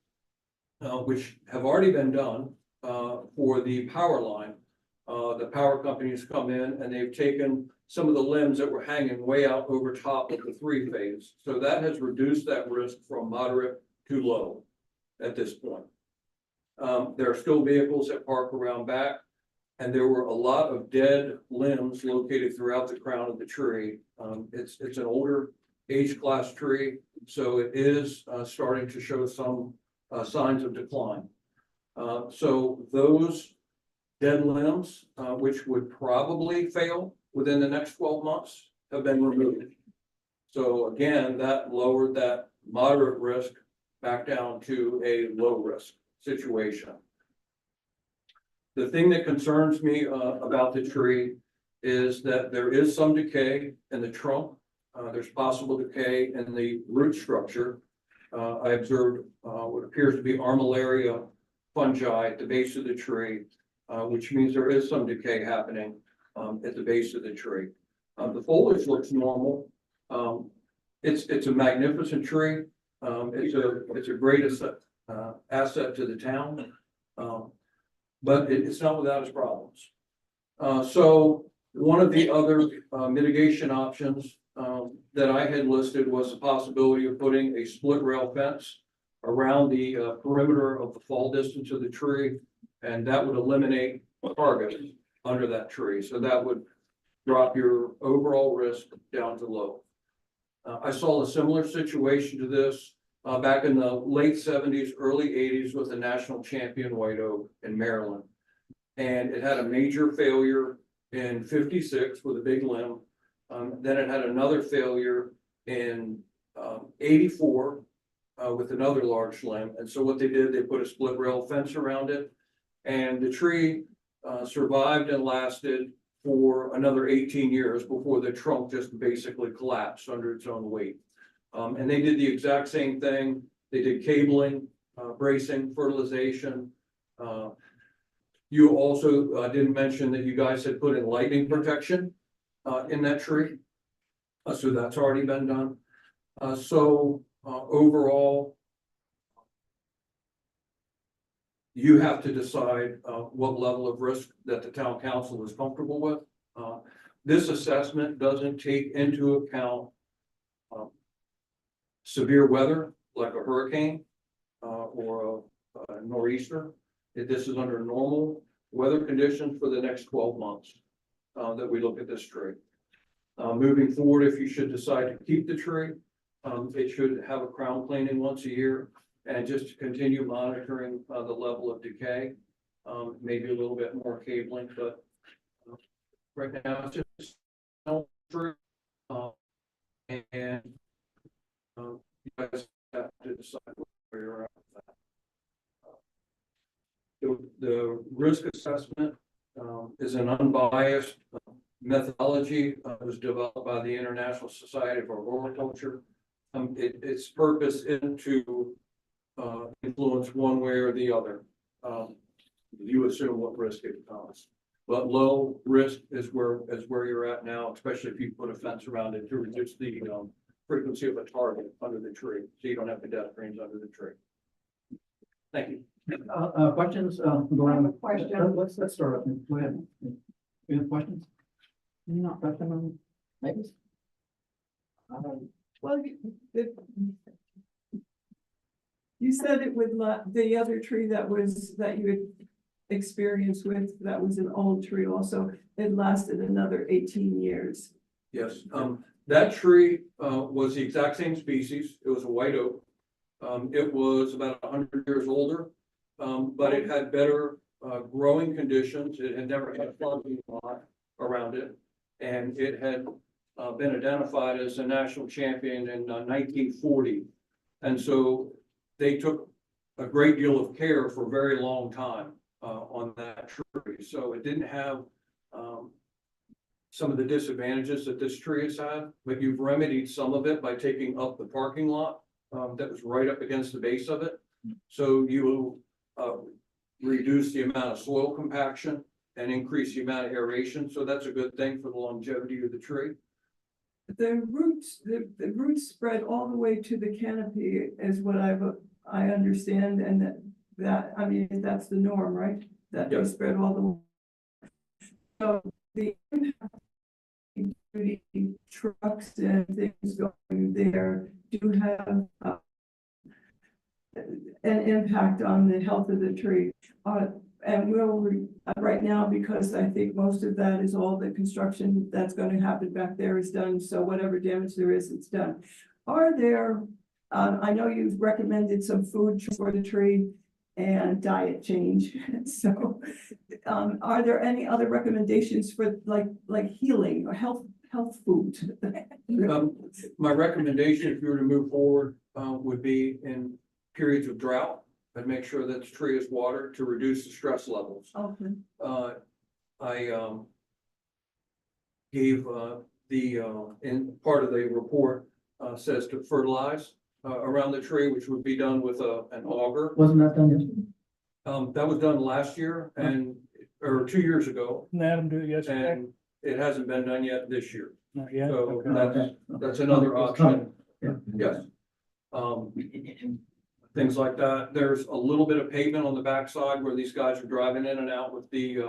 which have already been done for the power line, the power companies come in and they've taken some of the limbs that were hanging way out over top of the 3-phase. So that has reduced that risk from moderate to low at this point. There are still vehicles that park around back, and there were a lot of dead limbs located throughout the crown of the tree. It's an older age class tree, so it is starting to show some signs of decline. So those dead limbs, which would probably fail within the next 12 months, have been removed. So again, that lowered that moderate risk back down to a low risk situation. The thing that concerns me about the tree is that there is some decay in the trunk. There's possible decay in the root structure. I observed what appears to be armillaria fungi at the base of the tree, which means there is some decay happening at the base of the tree. The foliage looks normal. It's a magnificent tree. It's a great asset to the town, but it's not without its problems. So one of the other mitigation options that I had listed was the possibility of putting a split rail fence around the perimeter of the fall distance of the tree, and that would eliminate targets under that tree. So that would drop your overall risk down to low. I saw a similar situation to this back in the late 70s, early 80s with the national champion white oak in Maryland. And it had a major failure in 56 with a big limb. Then it had another failure in 84 with another large limb. And so what they did, they put a split rail fence around it, and the tree survived and lasted for another 18 years before the trunk just basically collapsed under its own weight. And they did the exact same thing. They did cabling, bracing, fertilization. You also didn't mention that you guys had put in lightning protection in that tree. So that's already been done. Overall, you have to decide what level of risk that the town council is comfortable with. This assessment doesn't take into account severe weather like a hurricane or a nor'easter. This is under normal weather conditions for the next 12 months that we look at this tree. Moving forward, if you should decide to keep the tree, it should have a crown cleaning once a year, and just continue monitoring the level of decay. Maybe a little bit more cabling, but right now it's just true. And you guys have to decide where you're at with that. The risk assessment is an unbiased methodology. It was developed by the International Society of Arboriculture. Its purpose isn't to influence one way or the other. You assume what risk it becomes. But low risk is where you're at now, especially if you put a fence around it to reduce the frequency of a target under the tree, so you don't have pedestrians under the tree. Thank you. Questions? I have a question. Let's start. Go ahead. You have questions? Not question. Maybe. Well, you said it would the other tree that you had experience with, that was an old tree also, it lasted another 18 years. Yes, that tree was the exact same species. It was a white oak. It was about 100 years older, but it had better growing conditions. It had never had a flooding lot around it, and it had been identified as a national champion in 1940. And so they took a great deal of care for a very long time on that tree. So it didn't have some of the disadvantages that this tree has had, but you've remedied some of it by taking up the parking lot that was right up against the base of it. So you reduce the amount of soil compaction and increase the amount of aeration. So that's a good thing for the longevity of the tree. The roots spread all the way to the canopy is what I understand, and that, I mean, that's the norm, right? That they Yes. spread all the way. So the impact of the trucks and things going there do have an impact on the health of the tree. And right now, because I think most of that is all the construction that's gonna happen back there is done, so whatever damage there is, it's done. Are there, I know you've recommended some food for the tree and diet change, so, are there any other recommendations for like healing or health food? My recommendation, if you were to move forward, would be in periods of drought, and make sure that the tree is watered to reduce the stress levels. Okay. I gave in part of the report says to fertilize around the tree, which would be done with an auger. Wasn't that done yesterday? That was done last year or 2 years ago. Didn't Adam do it yesterday? And it hasn't been done yet this year. Not yet? So Okay. that's another It's coming. option. Yes. Things like that. There's a little bit of pavement on the backside where these guys are driving in and out with the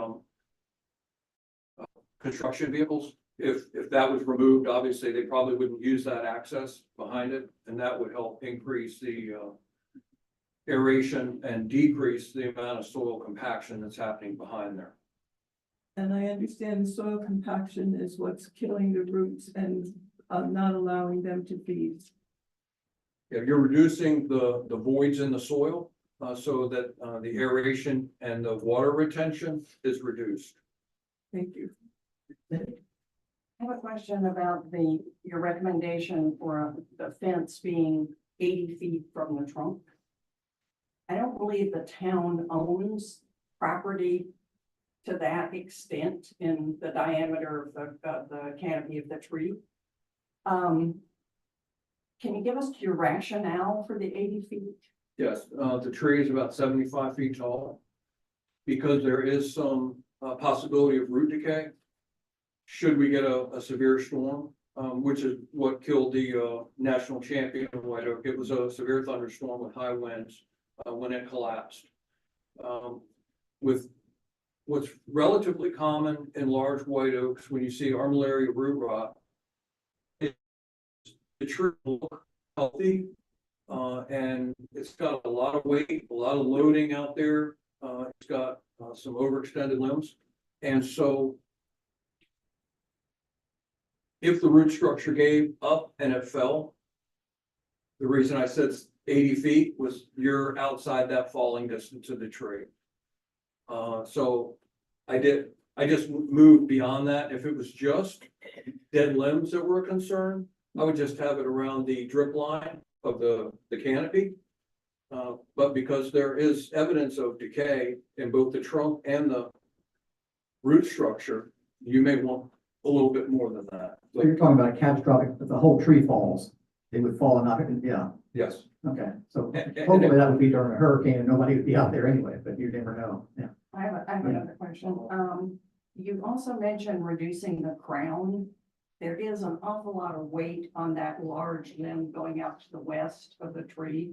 construction vehicles. If that was removed, obviously, they probably wouldn't use that access behind it, and that would help increase the aeration and decrease the amount of soil compaction that's happening behind there. And I understand soil compaction is what's killing the roots and not allowing them to feed. Yeah, you're reducing the voids in the soil so that the aeration and the water retention is reduced. Thank you. I have a question about your recommendation for the fence being 80 feet from the trunk. I don't believe the town owns property to that extent in the diameter of the canopy of the tree. Can you give us your rationale for the 80 feet? Yes, the tree is about 75 feet tall. Because there is some possibility of root decay. Should we get a severe storm, which is what killed the national champion of white oak. It was a severe thunderstorm with high winds when it collapsed. With what's relatively common in large white oaks, when you see armillaria root rot, the tree will look healthy, and it's got a lot of weight, a lot of loading out there. It's got some overextended limbs. And so if the root structure gave up and it fell, the reason I said 80 feet was you're outside that falling distance of the tree. So I just moved beyond that. If it was just dead limbs that were a concern, I would just have it around the drip line of the canopy. But because there is evidence of decay in both the trunk and the root structure, you may want a little bit more than that. So you're talking about a catastrophic, if the whole tree falls, it would fall and not, yeah, Yes. okay. So hopefully that would be during a hurricane and nobody would be out there anyway, but you never know, yeah. I have another question. You also mentioned reducing the crown. There is an awful lot of weight on that large limb going out to the west of the tree.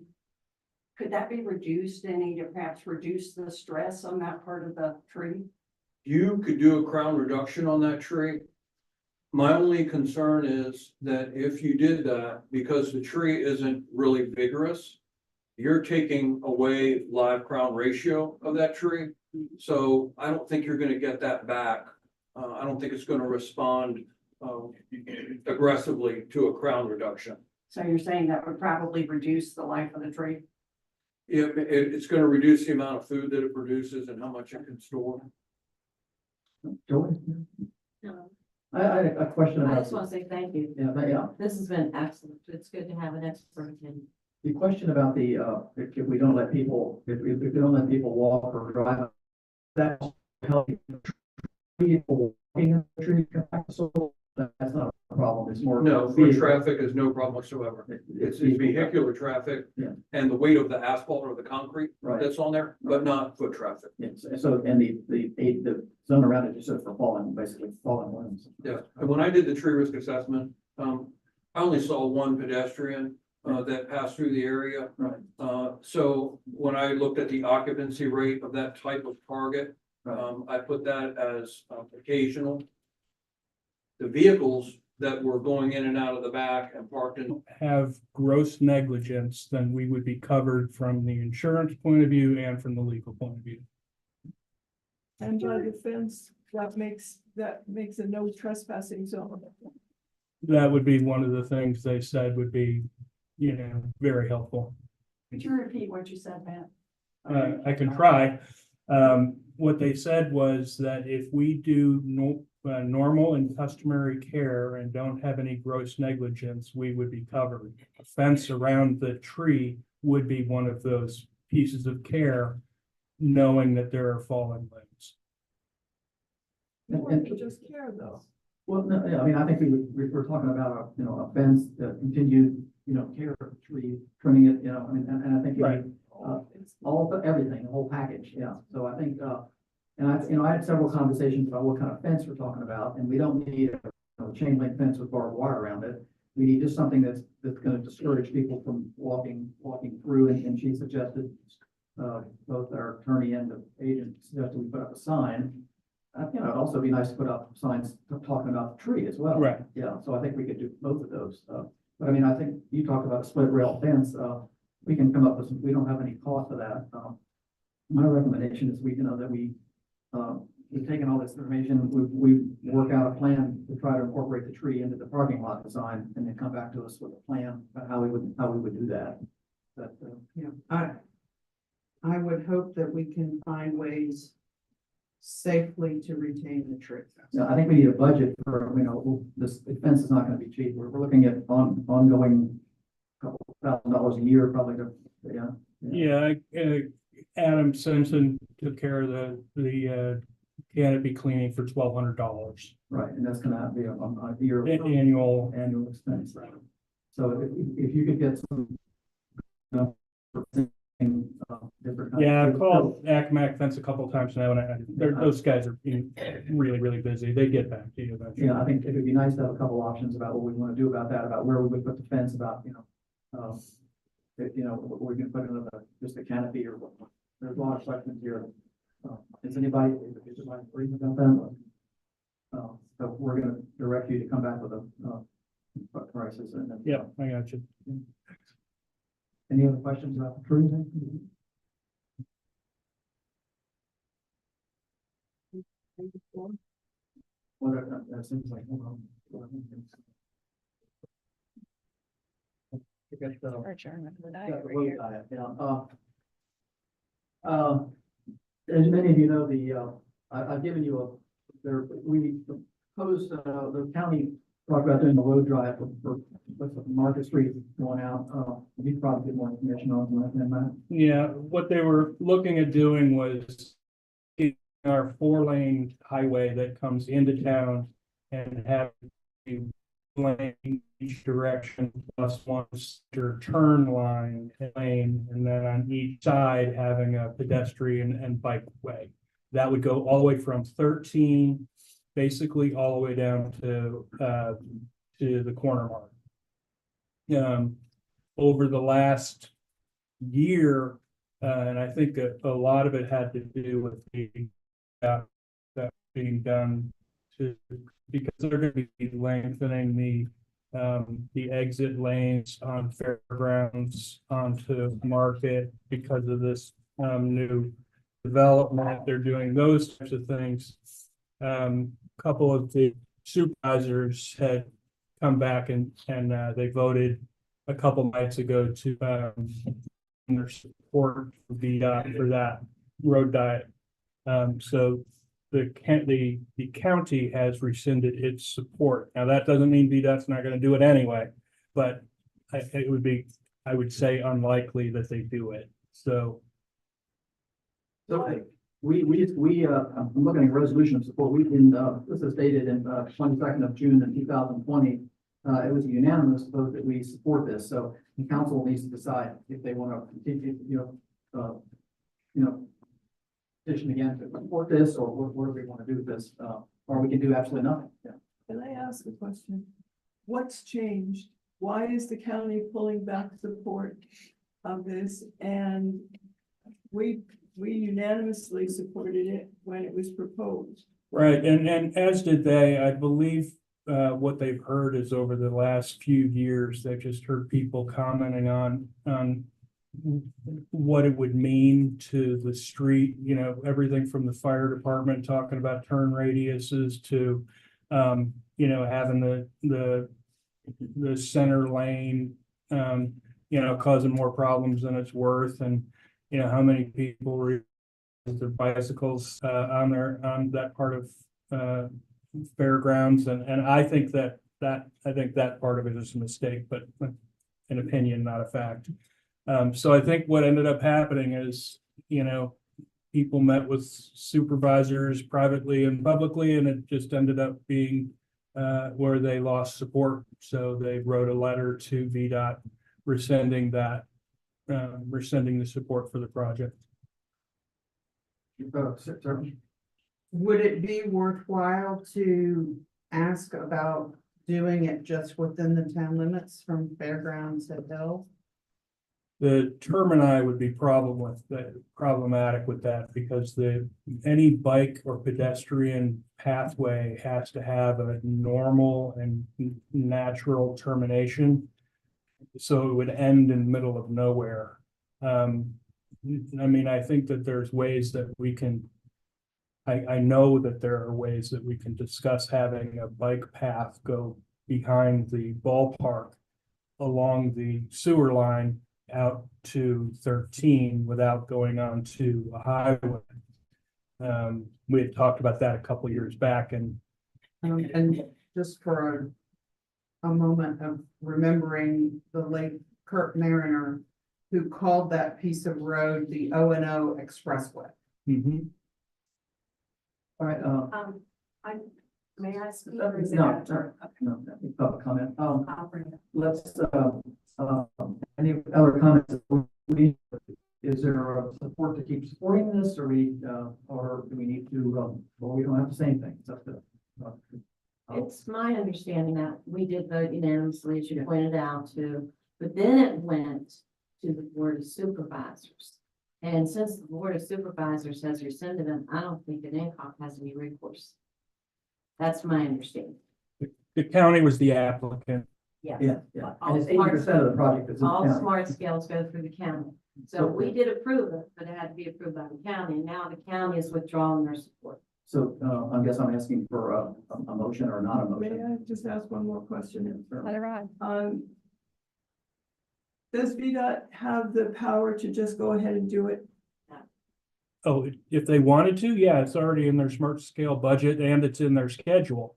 Could that be reduced any to perhaps reduce the stress on that part of the tree? You could do a crown reduction on that tree. My only concern is that if you did that, because the tree isn't really vigorous, you're taking away live crown ratio of that tree. So I don't think you're gonna get that back. I don't think it's gonna respond aggressively to a crown reduction. So you're saying that would probably reduce the life of the tree? It's gonna reduce the amount of food that it produces and how much it can store. Joey? No, I had a question I about, just want to say thank you. yeah, This has been excellent. It's good to have an expert in. the question about the, if we don't let people, if we don't let people walk or drive, that's healthy people walking in the tree, so that's not a problem, it's more. No, foot traffic is no problem whatsoever. It's vehicular traffic Yeah. and the weight of the asphalt or the concrete Right. that's on there, but not foot traffic. Yes, so, and the zone around it is just for falling, basically falling limbs. Yeah, and when I did the tree risk assessment, I only saw one pedestrian that passed through the area. Right. So when I looked at the occupancy rate of that type of target, Right. I put that as occasional. The vehicles that were going in and out of the back and parked in. Have gross negligence, then we would be covered from the insurance point of view and from the legal point of view. And by defense, that makes a no trespassing zone. That would be one of the things they said would be, very helpful. Could you repeat what you said, Matt? I can try. What they said was that if we do normal and customary care and don't have any gross negligence, we would be covered. A fence around the tree would be one of those pieces of care, knowing that there are fallen limbs. More than just care though. Well, no, yeah, I mean, I think we're talking about a fence, continued, care of the tree, trimming it, I mean, and I think. Right. Everything, the whole package, yeah, so I think, and I had several conversations about what kind of fence we're talking about, and we don't need a chain link fence with barbed wire around it. We need just something that's gonna discourage people from walking through, and she suggested, both our attorney and the agent suggested we put up a sign. It'd also be nice to put up signs talking about the tree as well. Right. Yeah, so I think we could do both of those, but I mean, I think you talked about a split rail fence, we can come up with we don't have any cost for that. My recommendation is we've taken all this information, we work out a plan to try to incorporate the tree into the parking lot design, and then come back to us with a plan about how we would do that. But, I would hope that we can find ways safely to retain the tree. yeah, I think we need a budget for, this fence is not gonna be cheap, we're looking at ongoing couple $1,000s a year, probably to, Yeah, Adam Simpson took care of the canopy cleaning for $1,200. right, and that's gonna be a year. Annual. Annual expense. So if you could get some. Different. Yeah, I've called Acmac Fence a couple of times now, and those guys are being really, really busy. They get back to you eventually. Yeah, I think it would be nice to have a couple options about what we want to do about that, about where we would put the fence, about, we're gonna put another, just a canopy or what. There's a lot of questions here. Is anybody agree about that? So we're gonna direct you to come back with prices and then. Yeah, I got you. Any other questions about the trees? Well, that seems like. Adjournment of the night Yeah, over the road here. diet, as many of you know, I've given you we proposed, the county talked about doing a road drive for Market Street going out. You probably get more information on that than that. Yeah, what they were looking at doing was getting our 4-lane highway that comes into town and have a lane each direction plus one turn line lane, and then on each side having a pedestrian and bike way. That would go all the way from 13, basically all the way down to the corner mark. Over the last year, and I think a lot of it had to do with that being done because they're going to be lengthening the exit lanes on Fairgrounds onto Market because of this new development. They're doing those types of things. Couple of the supervisors had come back and they voted a couple nights ago to their support for that road diet. So the county has rescinded its support. Now, that doesn't mean VDOT's not going to do it anyway, but I would say unlikely that they do it. So I'm looking at a resolution of support. We can, this is dated in, 22nd of June in 2020. It was unanimous vote that we support this, so the council needs to decide if they want to continue, petition again to support this, or what do we want to do with this, or we can do absolutely nothing. Yeah. Can I ask a question? What's changed? Why is the county pulling back support of this? And we unanimously supported it when it was proposed. Right, and as did they, I believe, what they've heard is over the last few years, they've just heard people commenting on what it would mean to the street, everything from the fire department talking about turn radiuses to, having the center lane, causing more problems than it's worth, and, how many people ride their bicycles, on that part of, fairgrounds, and I think that part of it is a mistake, but an opinion, not a fact. So I think what ended up happening is, people met with supervisors privately and publicly, and it just ended up being where they lost support. So they wrote a letter to VDOT rescinding the support for the project. Would it be worthwhile to ask about doing it just within the town limits from fairgrounds to Hill? The termini would be problematic with that, because any bike or pedestrian pathway has to have a normal and natural termination. So it would end in the middle of nowhere. I think that there's ways that we can, I know that there are ways that we can discuss having a bike path go behind the ballpark along the sewer line out to 13 without going on to a highway. We had talked about that a couple of years back, and just for a moment of remembering the late Kurt Mariner, who called that piece of road the O&O Expressway. All right, May I speak? no, or is it no, after? no, public comment. I'll bring it. Let's, any other comments? Is there a support to keep supporting this, or do we need to, well, we don't have to say anything. It's up to. It's my understanding that we did vote unanimously, as you pointed out, but then it went to the Board of Supervisors. And since the Board of Supervisors has rescinded it, I don't think that NCOG has any recourse. That's my understanding. the county was the applicant. Yeah. And All it's smart- 80% of the project is in the All county. smart scales go through the county. So we did approve it, but it had to be approved by the county. And now the county is withdrawing their support. So, I guess I'm asking for a motion or not a May motion. I just ask one more question? Let it ride. Does VDOT have the power to just go ahead and do it? Oh, if they wanted to, yeah, it's already in their smart scale budget and it's in their schedule.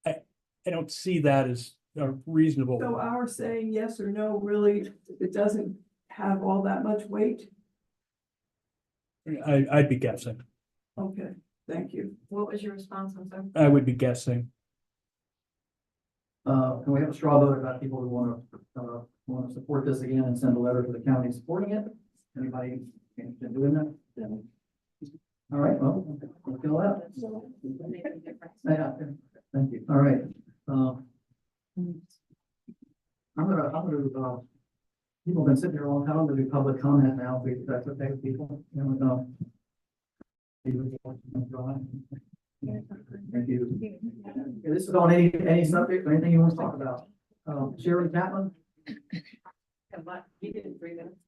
I don't see that as a reasonable. So our saying yes or no, really, it doesn't have all that much weight? I'd be guessing. Okay, thank you. What was your response? I'm sorry. I would be guessing. Can we have a straw vote about people who want to support this again and send a letter to the county supporting it? Anybody interested in doing that? All right, well, we'll fill out. Yeah, thank you. All right. People have been sitting here a long time. I'm gonna do public comment now, if that's okay with people. Thank you. Okay, this is on any subject or anything you want to talk about. Sherry Tapman? You did 3 minutes.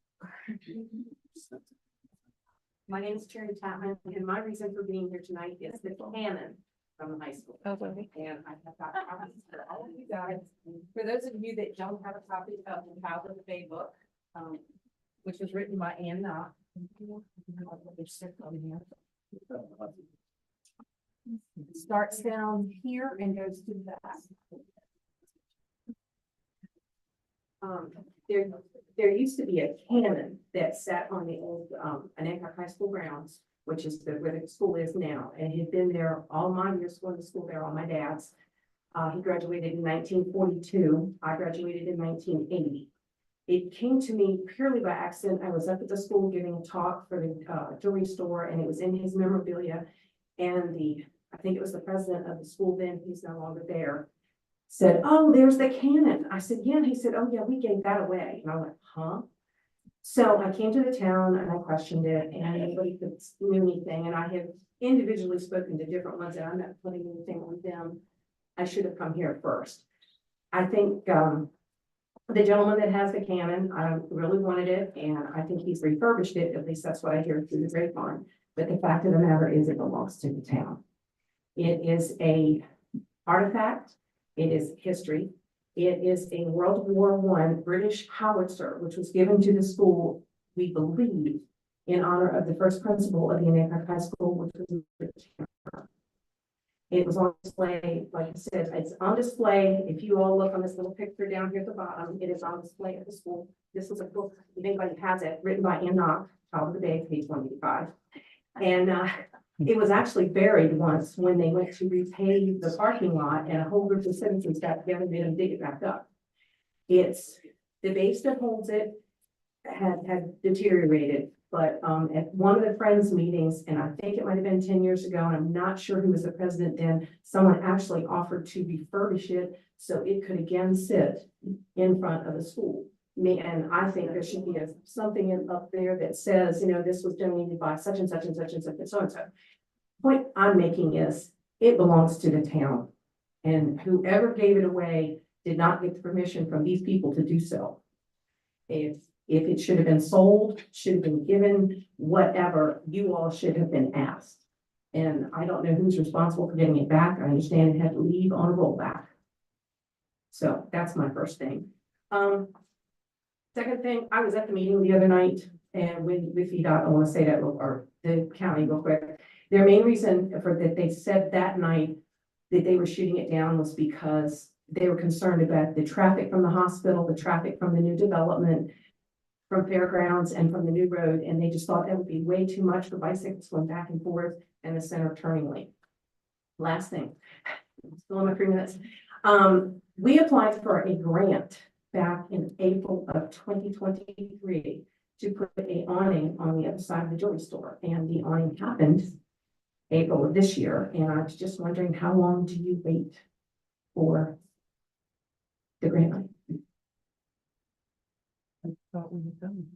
My name is Terry Tapman, and my reason for being here tonight is the cannon from the high school. Oh, really? And I have got copies for all of you guys. For those of you that don't have a copy of the Child of the Bay book, which was written by Ann Knott. It starts down here and goes to the back. There used to be a cannon that sat on the old, Anacog High School grounds which is where the school is now, and he'd been there all my years going to school there, all my dad's. He graduated in 1942. I graduated in 1980. It came to me purely by accident. I was up at the school giving a talk for the jewelry store, and it was in his memorabilia. And I think it was the president of the school then, he's no longer there, said, "Oh, there's the cannon." I said, "Yeah." He said, "Oh, yeah, we gave that away." And I went, "Huh?" So I came to the town and I questioned it, and nobody knew anything. And I have individually spoken to different ones, and I'm not putting anything on them. I should have come here first. I think the gentleman that has the cannon, I really wanted it, and I think he's refurbished it. At least that's what I hear through the grapevine. But the fact of the matter is, it belongs to the town. It is a artifact. It is history. It is a World War I British howitzer, which was given to the school, we believe, in honor of the first principal of the Anacostia High School, which was it was on display, like I said, it's on display. If you all look on this little picture down here at the bottom, it is on display at the school. This is a book, if anybody has it, written by Ann Knock, Child of the Day, page 185. And it was actually buried once when they went to repave the parking lot, and a whole group of citizens got together and made them dig it back up. It's the base that holds it had deteriorated, but at one of the Friends meetings, and I think it might have been 10 years ago, and I'm not sure who was the president then, someone actually offered to refurbish it so it could again sit in front of the school. And I think there should be something up there that says, you know, this was donated by such and such and such and such and so and so. Point I'm making is, it belongs to the town, and whoever gave it away did not get the permission from these people to do so. If it should have been sold, should have been given, whatever, you all should have been asked. And I don't know who's responsible for getting it back. I understand it had to leave on a rollback. So that's my first thing. Second thing, I was at the meeting the other night, and with VDOT, I want to say that, or the county real quick. Their main reason for that they said that night that they were shooting it down was because they were concerned about the traffic from the hospital, the traffic from the new development, from Fairgrounds and from the new road, and they just thought that would be way too much for bicycles going back and forth and the center turning lane. Last thing, still in my 3 minutes. We applied for a grant back in April of 2023 to put an awning on the other side of the jewelry store, and the awning happened April of this year, and I was just wondering, how long do you wait for the grant money? I thought we had done.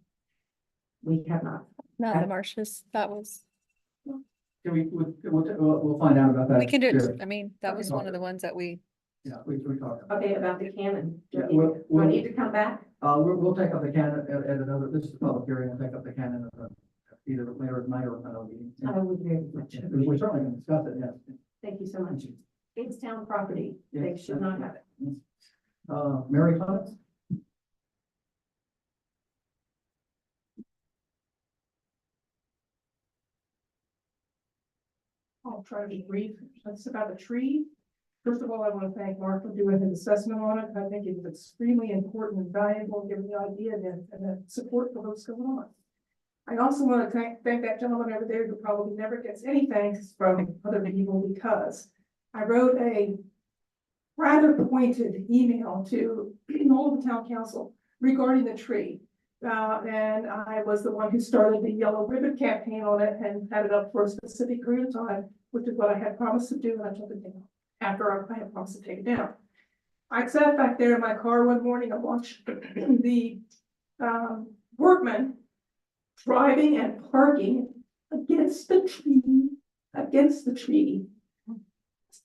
We have not. Not the marshes, that was, Can we'll find out about that. we can do Sure. it. I mean, that was one of the ones that we, Yeah, we talked about. Okay, about the cannon. Yeah, Do I need to come back? We'll take up the canon at another, this is a public hearing, we'll take up the canon either later tonight or another meeting. I would very much. We certainly can discuss it, yes. Thank you so much. It's town property. They Yes, should not have it. Mary Clements? I'll try to be brief. That's about the tree. First of all, I want to thank Mark for doing his assessment on it. I think it was extremely important and valuable, given the idea and the support for what's going on. I also want to thank that gentleman over there who probably never gets any thanks from other people, because I wrote a rather pointed email to all of the town council regarding the tree. And I was the one who started the yellow ribbon campaign on it and had it up for a specific period of time, which is what I had promised to do, and I took it down after I had promised to take it down. I sat back there in my car one morning and watched the workmen driving and parking against the tree,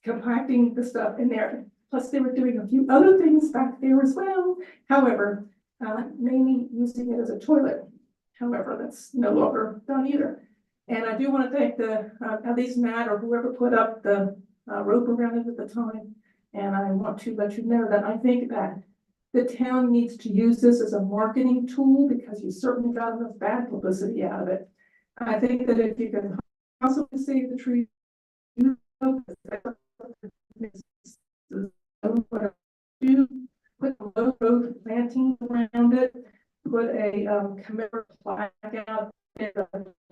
compacting the stuff in there. Plus, they were doing a few other things back there as well. However, mainly using it as a toilet. However, that's no longer done either. And I do want to thank at least Matt or whoever put up the rope around it at the time. And I want to let you know that I think that the town needs to use this as a marketing tool, because you certainly got enough bad publicity out of it. I think that if you can possibly save the tree, put a logo planting around it, put a commemorative plaque out that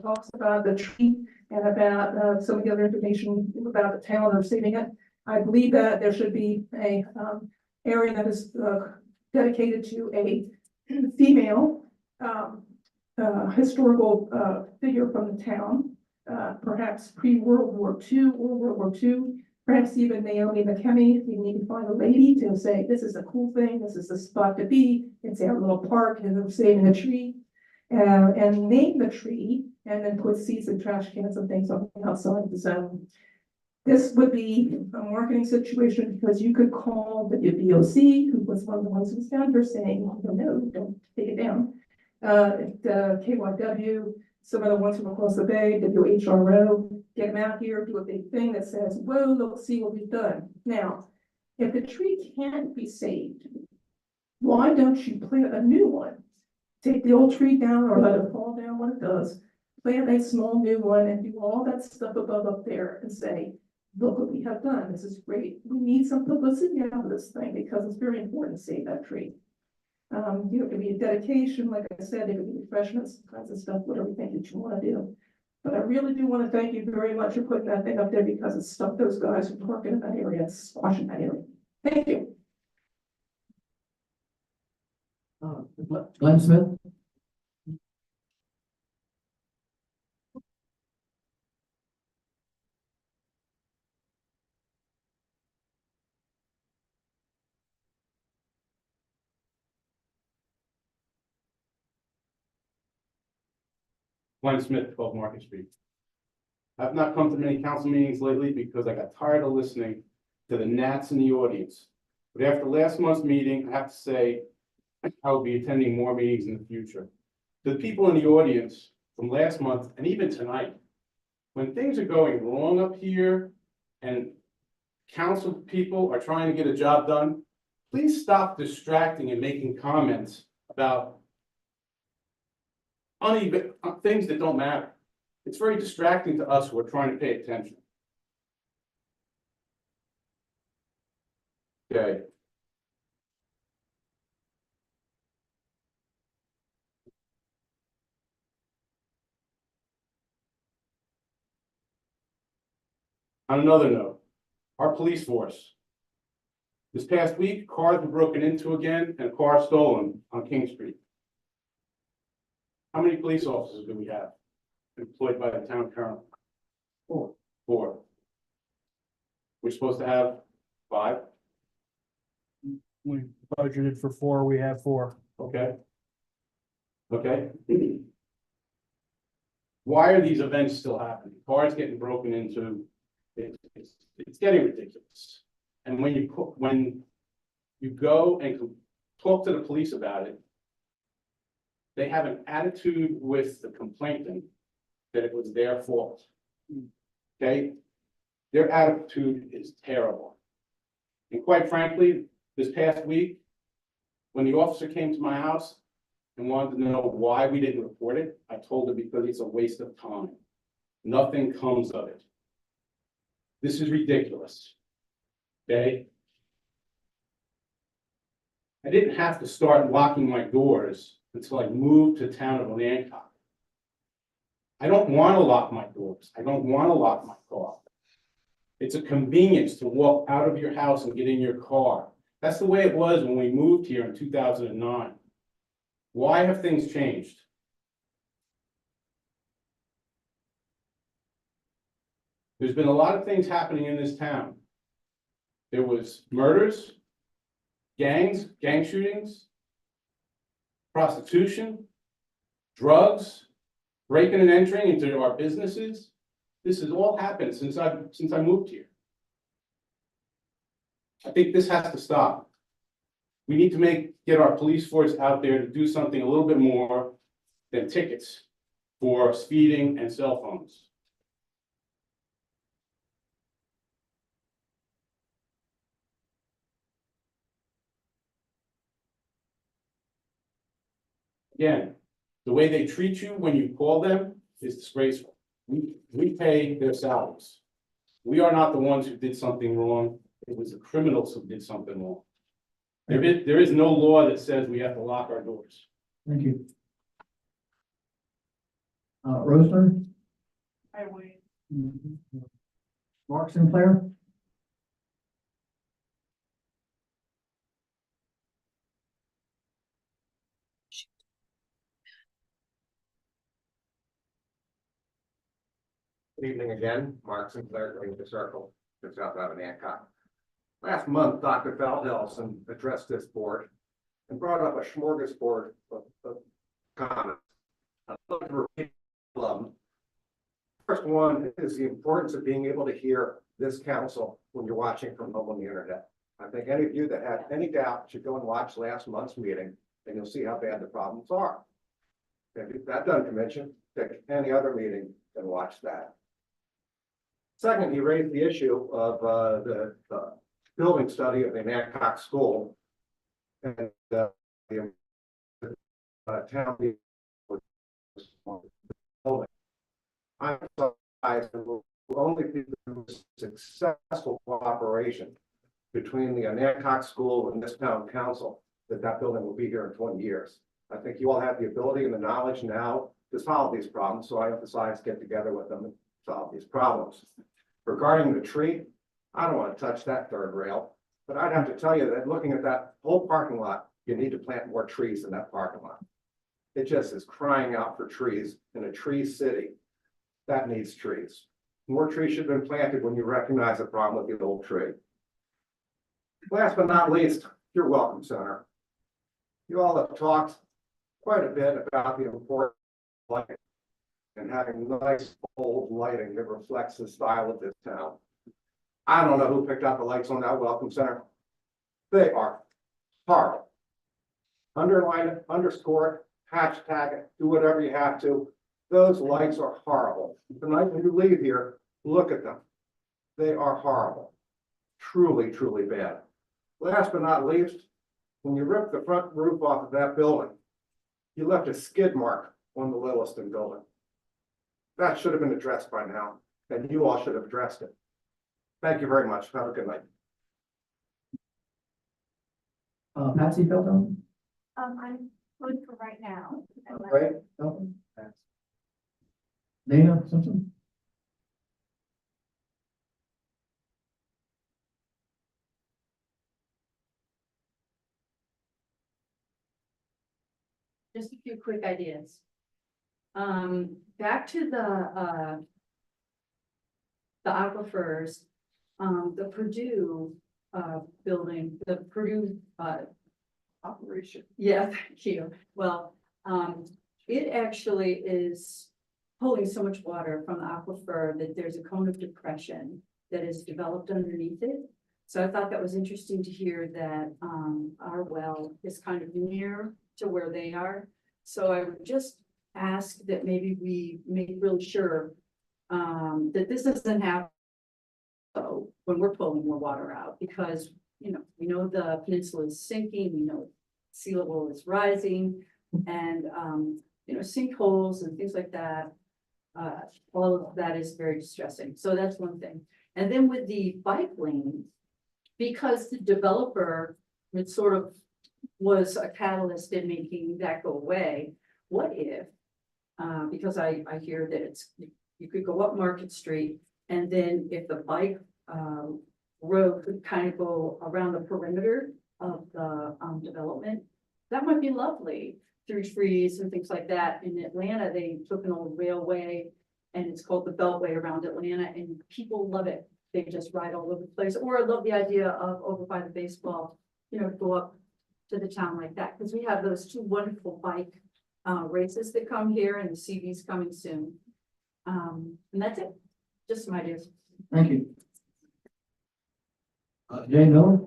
talks about the tree and about, some of the other information about the town or receiving it. I believe that there should be a, area that is, dedicated to a female, historical, figure from the town. Perhaps pre-World War II or World War II, perhaps even Naomi McKemmy. We need to find a lady to say, this is a cool thing, this is the spot to be, it's our little park, and they're saving a tree. And name the tree, and then put seeds and trash cans and things on the outside of the zone. This would be a marketing situation because you could call the WBOC, who was one of the ones who was down here saying, oh, no, don't take it down. KYW, some of the ones from across the bay, WHRO, get them out here, do a big thing that says, whoa, look, see what we've done. Now, if the tree can't be saved, why don't you plant a new one? Take the old tree down or let it fall down when it does, plant a small new one and do all that stuff above up there and say, look what we have done, this is great. We need some publicity out of this thing because it's very important to save that tree. It could be a dedication, like I said, it could be refreshments, kinds of stuff, whatever you think that you want to do. But I really do want to thank you very much for putting that thing up there because it stumped those guys from parking in that area and squashing that area. Thank you. Glenn Smith? Glenn Smith, 12 Market Street. I've not come to many council meetings lately because I got tired of listening to the gnats in the audience. But after last month's meeting, I have to say, I will be attending more meetings in the future. The people in the audience from last month and even tonight, when things are going wrong up here and council people are trying to get a job done, please stop distracting and making comments about uneven things that don't matter. It's very distracting to us who are trying to pay attention. Okay. On another note, our police force. This past week, cars were broken into again and a car stolen on King Street. How many police officers do we have employed by the town currently? Four. We're supposed to have 5. We budgeted for 4, we have 4. Okay. Okay. Why are these events still happening? Cars getting broken into. It's getting ridiculous. And when you go and talk to the police about it, they have an attitude with the complainant that it was their fault. Okay? Their attitude is terrible. And quite frankly, this past week, when the officer came to my house and wanted to know why we didn't report it, I told him because it's a waste of time. Nothing comes of it. This is ridiculous. Okay? I didn't have to start locking my doors until I moved to town of Hancock. I don't want to lock my doors. I don't want to lock my car. It's a convenience to walk out of your house and get in your car. That's the way it was when we moved here in 2009. Why have things changed? There's been a lot of things happening in this town. There was murders, gang shootings, prostitution, drugs, breaking and entering into our businesses. This has all happened since I moved here. I think this has to stop. We need to get our police force out there to do something a little bit more than tickets for speeding and cell phones. Again, the way they treat you when you call them is disgraceful. We pay their salaries. We are not the ones who did something wrong. It was the criminals who did something wrong. There is no law that says we have to lock our doors. Thank you. Rosemary? Highway. Mark Sinclair? Good evening again, Mark Sinclair, Ranger Circle, just outside of Hancock. Last month, Dr. Feldhelsen addressed this board and brought up a smorgasbord of comments. I'd like to repeat them. First one is the importance of being able to hear this council when you're watching from home on the internet. I think any of you that have any doubt should go and watch last month's meeting, and you'll see how bad the problems are. If that doesn't convince you, pick any other meeting and watch that. Second, he raised the issue of the building study of the Hancock School and the town building. I'm surprised it will only be through successful cooperation between the Hancock School and this town council that building will be here in 20 years. I think you all have the ability and the knowledge now to solve these problems, so I emphasize get together with them and solve these problems. Regarding the tree, I don't want to touch that third rail, but I'd have to tell you that looking at that whole parking lot, you need to plant more trees in that parking lot. It just is crying out for trees in a tree city. That needs trees. More trees should have been planted when you recognize the problem with the old tree. Last but not least, your Welcome Center. You all have talked quite a bit about the importance of lighting and having nice bold lighting that reflects the style of this town. I don't know who picked out the lights on that Welcome Center. They are horrible. Underline it, underscore it, hashtag it, do whatever you have to. Those lights are horrible. Tonight when you leave here, look at them. They are horrible. Truly, truly bad. Last but not least, when you ripped the front roof off of that building, you left a skid mark on the Williston building. That should have been addressed by now, and you all should have addressed it. Thank you very much. Have a good night. Patsy Feldhelsen? I'm good for right now. Right? Dana Simpson? Just a few quick ideas. Back to the aquifers, the Purdue, building, the Purdue, operation. Yeah, thank you. Well, it actually is pulling so much water from the aquifer that there's a cone of depression that is developed underneath it. So I thought that was interesting to hear that, our well is kind of near to where they are. So I would just ask that maybe we make really sure that this doesn't happen when we're pulling more water out, because, you know, we know the peninsula is sinking, we know sea level is rising, and, you know, sinkholes and things like that. All of that is very distressing. So that's one thing. And then with the bike lane, because the developer, it sort of was a catalyst in making that go away. What if, because I hear that it's, you could go up Market Street, and then if the bike road could kind of go around the perimeter of the development, that might be lovely through trees and things like that. In Atlanta, they took an old railway and it's called the Beltway around Atlanta, and people love it. They just ride all over the place. Or I love the idea of over by the baseball, you know, go up to the town like that, because we have those two wonderful bike races that come here, and the CV's coming soon. And that's it. Just some ideas. Thank you. Jay Miller?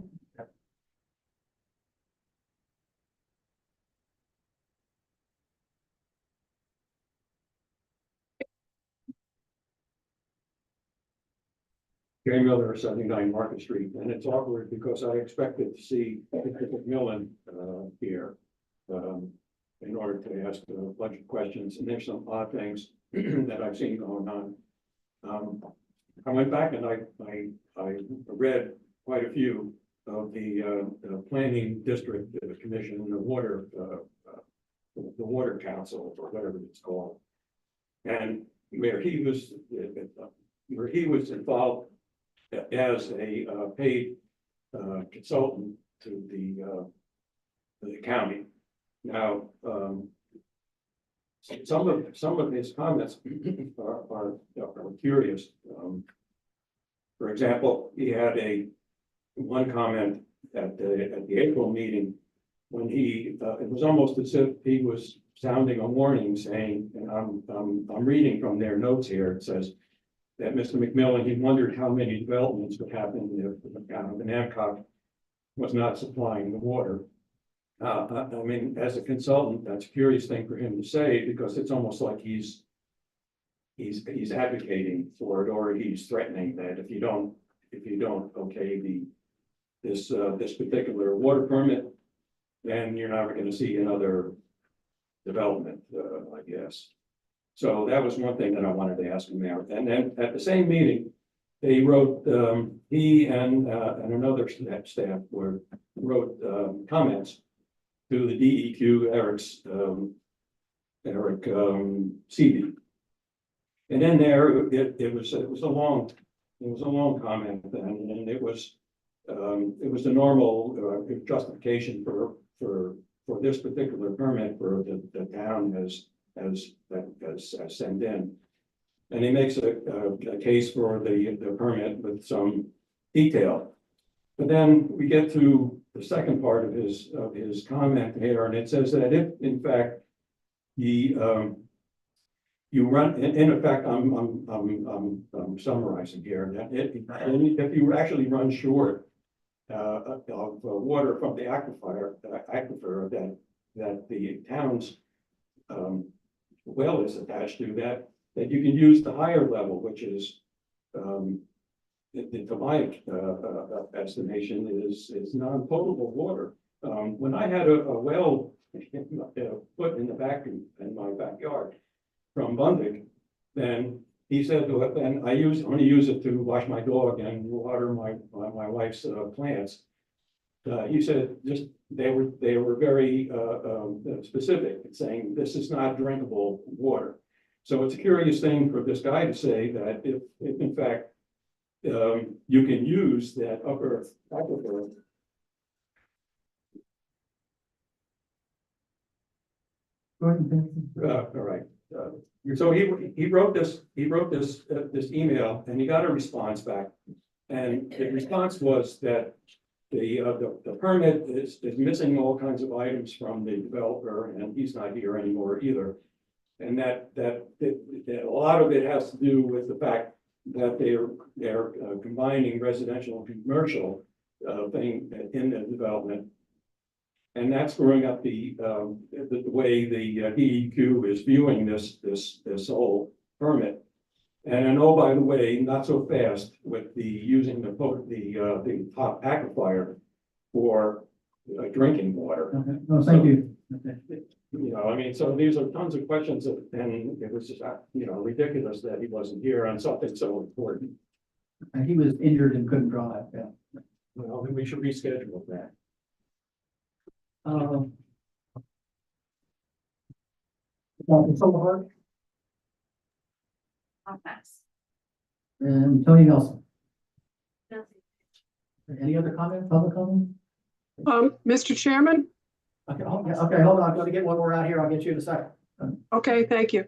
Jay Miller, 79 Market Street, and it's awkward because I expected to see Mr. McMillan here in order to ask a bunch of questions, and there's some odd things that I've seen going on. I went back and I read quite a few of the planning district commission, the water council, or whatever it's called, and where he was where he was involved as a paid consultant to the county. Now, some of his comments are curious. For example, he had one comment at the April meeting when it was almost as if he was sounding a warning, saying, and I'm reading from their notes here. It says that Mr. McMillan, he wondered how many developments would happen if the town of Hancock was not supplying the water. I mean, as a consultant, that's a curious thing for him to say, because it's almost like he's advocating for it, or he's threatening that if you don't okay this particular water permit, then you're never going to see another development, I guess. So that was one thing that I wanted to ask him there. And then at the same meeting, they wrote, he and another staff wrote comments to the DEQ, Eric Seavey. And in there, it was a long comment, and it was the normal justification for this particular permit for the town has sent in. And he makes a case for the permit with some detail. But then we get to the second part of his comment here, and it says that if in fact you run, in effect, I'm summarizing here, that if you actually run short of water from the aquifer that the town's well is attached to, that you can use the higher level, which is to my estimation is non-potable water. When I had a well put in my backyard from Bundig, then he said, then I only use it to wash my dog and water my wife's plants. He said they were very specific, saying this is not drinkable water. So it's a curious thing for this guy to say that if in fact you can use that upper aquifer. Go ahead and finish. All right. So he wrote this email, and he got a response back, and the response was that the permit is missing all kinds of items from the developer, and he's not here anymore either, and that a lot of it has to do with the fact that they're combining residential and commercial thing in the development. And that's screwing up the way the DEQ is viewing this whole permit. And oh, by the way, not so fast with using the top aquifer for drinking water. Okay. No, thank you. Okay. You know, I mean, so these are tons of questions, and it was just, ridiculous that he wasn't here on something so important. And he was injured and couldn't drive. Yeah. Well, then we should reschedule that. I'll pass. And Tony Nelson. Any other comment, public comment? Mr. Chairman? Okay, okay, hold on, I'm gonna get one more out here, I'll get you in a second. Okay, thank you.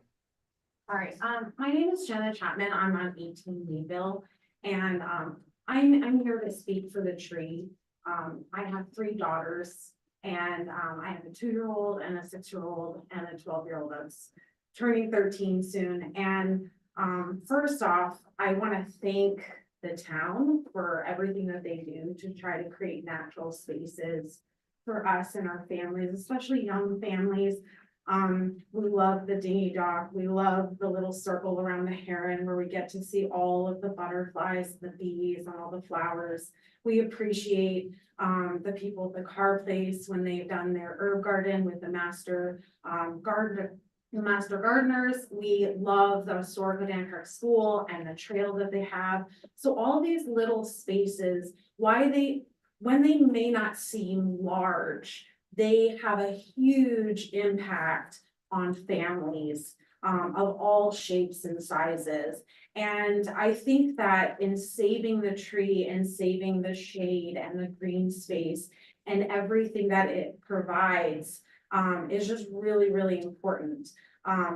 All right, my name is Jenna Chapman. I'm on 18 Leeville, and I'm here to speak for the tree. I have 3 daughters, and I have a 2-year-old and a 6-year-old and a 12-year-old that's turning 13 soon. And first off, I want to thank the town for everything that they do to try to create natural spaces for us and our families, especially young families. We love the dinghy dock. We love the little circle around the heron where we get to see all of the butterflies, the bees, and all the flowers. We appreciate the people at the Carr Place when they've done their herb garden with the master gardeners. We love the historic Hancock School and the trail that they have. So all these little spaces, when they may not seem large, they have a huge impact on families. of all shapes and sizes. And I think that in saving the tree and saving the shade and the green space and everything that it provides, is just really, really important.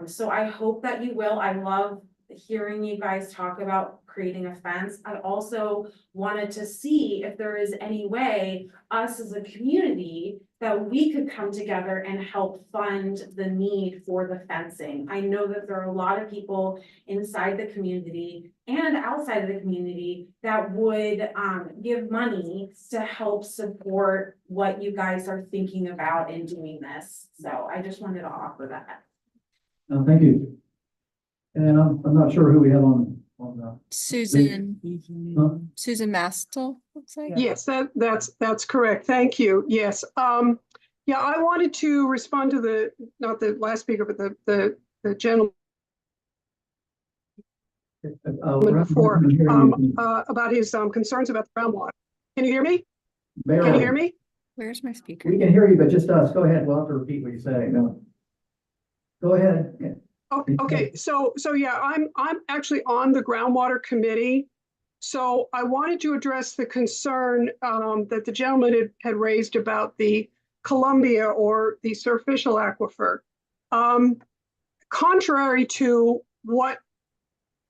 So I hope that you will. I love hearing you guys talk about creating a fence. I also wanted to see if there is any way us as a community that we could come together and help fund the need for the fencing. I know that there are a lot of people inside the community and outside of the community that would give money to help support what you guys are thinking about in doing this. So I just wanted to offer that. Thank you. And I'm not sure who we have on the. Susan, Huh? Susan Mastel, looks like. Yes, that's correct. Thank you. Yes. Yeah, I wanted to respond to not the last speaker, but the gentleman before, about his concerns about the groundwater. Can you hear me? Can you hear me? Where's my speaker? We can hear you, but just us. Go ahead. We'll have to repeat what you say. No. Go ahead. Yeah. Oh, okay, so yeah, I'm actually on the groundwater committee. So I wanted to address the concern that the gentleman had raised about the Columbia or the surficial aquifer. Contrary to what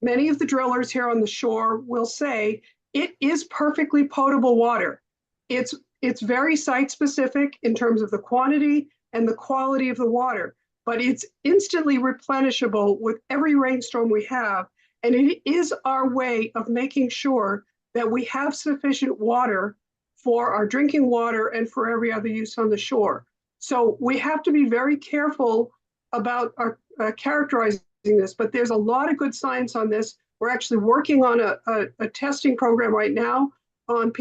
many of the drillers here on the shore will say, it is perfectly potable water. It's very site specific in terms of the quantity and the quality of the water, but it's instantly replenishable with every rainstorm we have. And it is our way of making sure that we have sufficient water for our drinking water and for every other use on the shore. So we have to be very careful about our characterizing this, but there's a lot of good science on this. We're actually working on a testing program right now on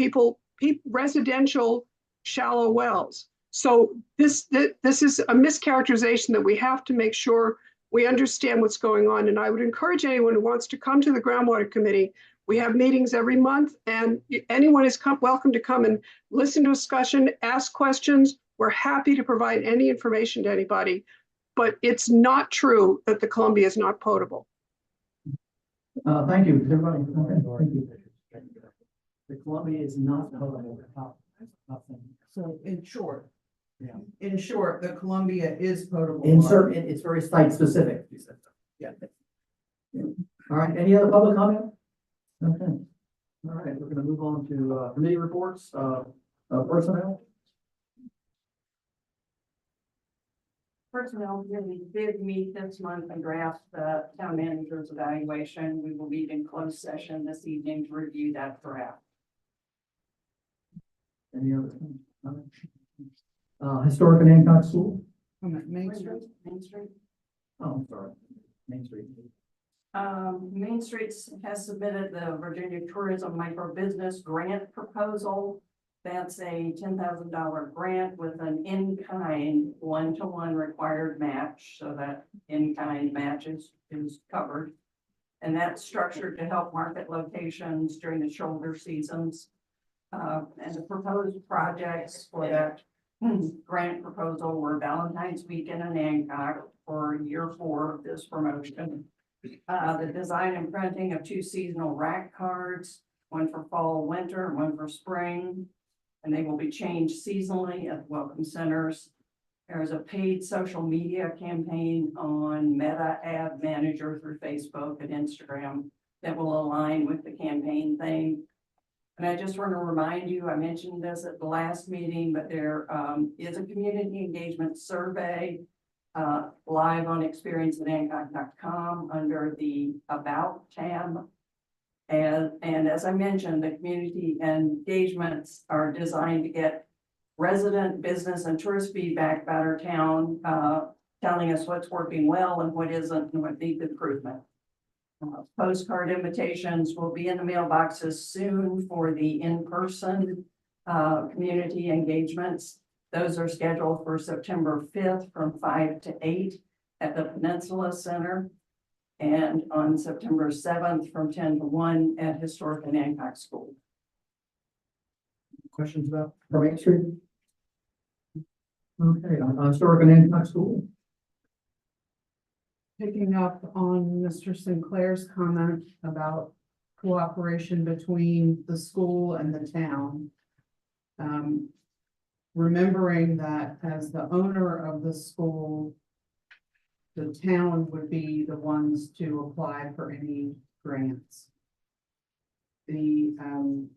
residential shallow wells. So this is a mischaracterization that we have to make sure we understand what's going on. And I would encourage anyone who wants to come to the groundwater committee. We have meetings every month, and anyone is welcome to come and listen to discussion, ask questions. We're happy to provide any information to anybody, but it's not true that the Columbia is not potable. Thank you, everybody. Okay, thank you. The Columbia is not potable. So in short, the Columbia is potable. It's very site specific. Yeah. All right, any other public comment? Okay. All right, we're gonna move on to committee reports, personnel. Personnel really did meet this month and draft the town manager's evaluation. We will meet in closed session this evening to review that draft. Any other? Historic and Hancock School. Main Street. Main Street. Oh, I'm sorry. Main Street. Main Street has submitted the Virginia Tourism Micro Business Grant Proposal. That's a $10,000 grant with an in-kind 1-to-1 required match, so that in-kind match is covered. And that's structured to help market locations during the shoulder seasons. And the proposed projects for that grant proposal were Valentine's Weekend in Hancock for year 4 of this promotion. The design and printing of 2 seasonal rack cards, one for fall, winter, and one for spring. And they will be changed seasonally at welcome centers. There's a paid social media campaign on Meta Ad Manager through Facebook and Instagram that will align with the campaign theme. And I just want to remind you, I mentioned this at the last meeting, but there is a community engagement survey live on experienceathancock.com under the About tab. And as I mentioned, the community engagements are designed to get resident, business, and tourist feedback about our town, telling us what's working well and what isn't and what needs improvement. Postcard invitations will be in the mailboxes soon for the in-person community engagements. Those are scheduled for September 5th from 5 to 8 at the Peninsula Center, and on September 7th from 10 to 1 at Historic and Hancock School. Questions about Main Street? Okay, on Historic and Hancock School. picking up on Mr. Sinclair's comment about cooperation between the school and the town. Remembering that as the owner of the school, the town would be the ones to apply for any grants. The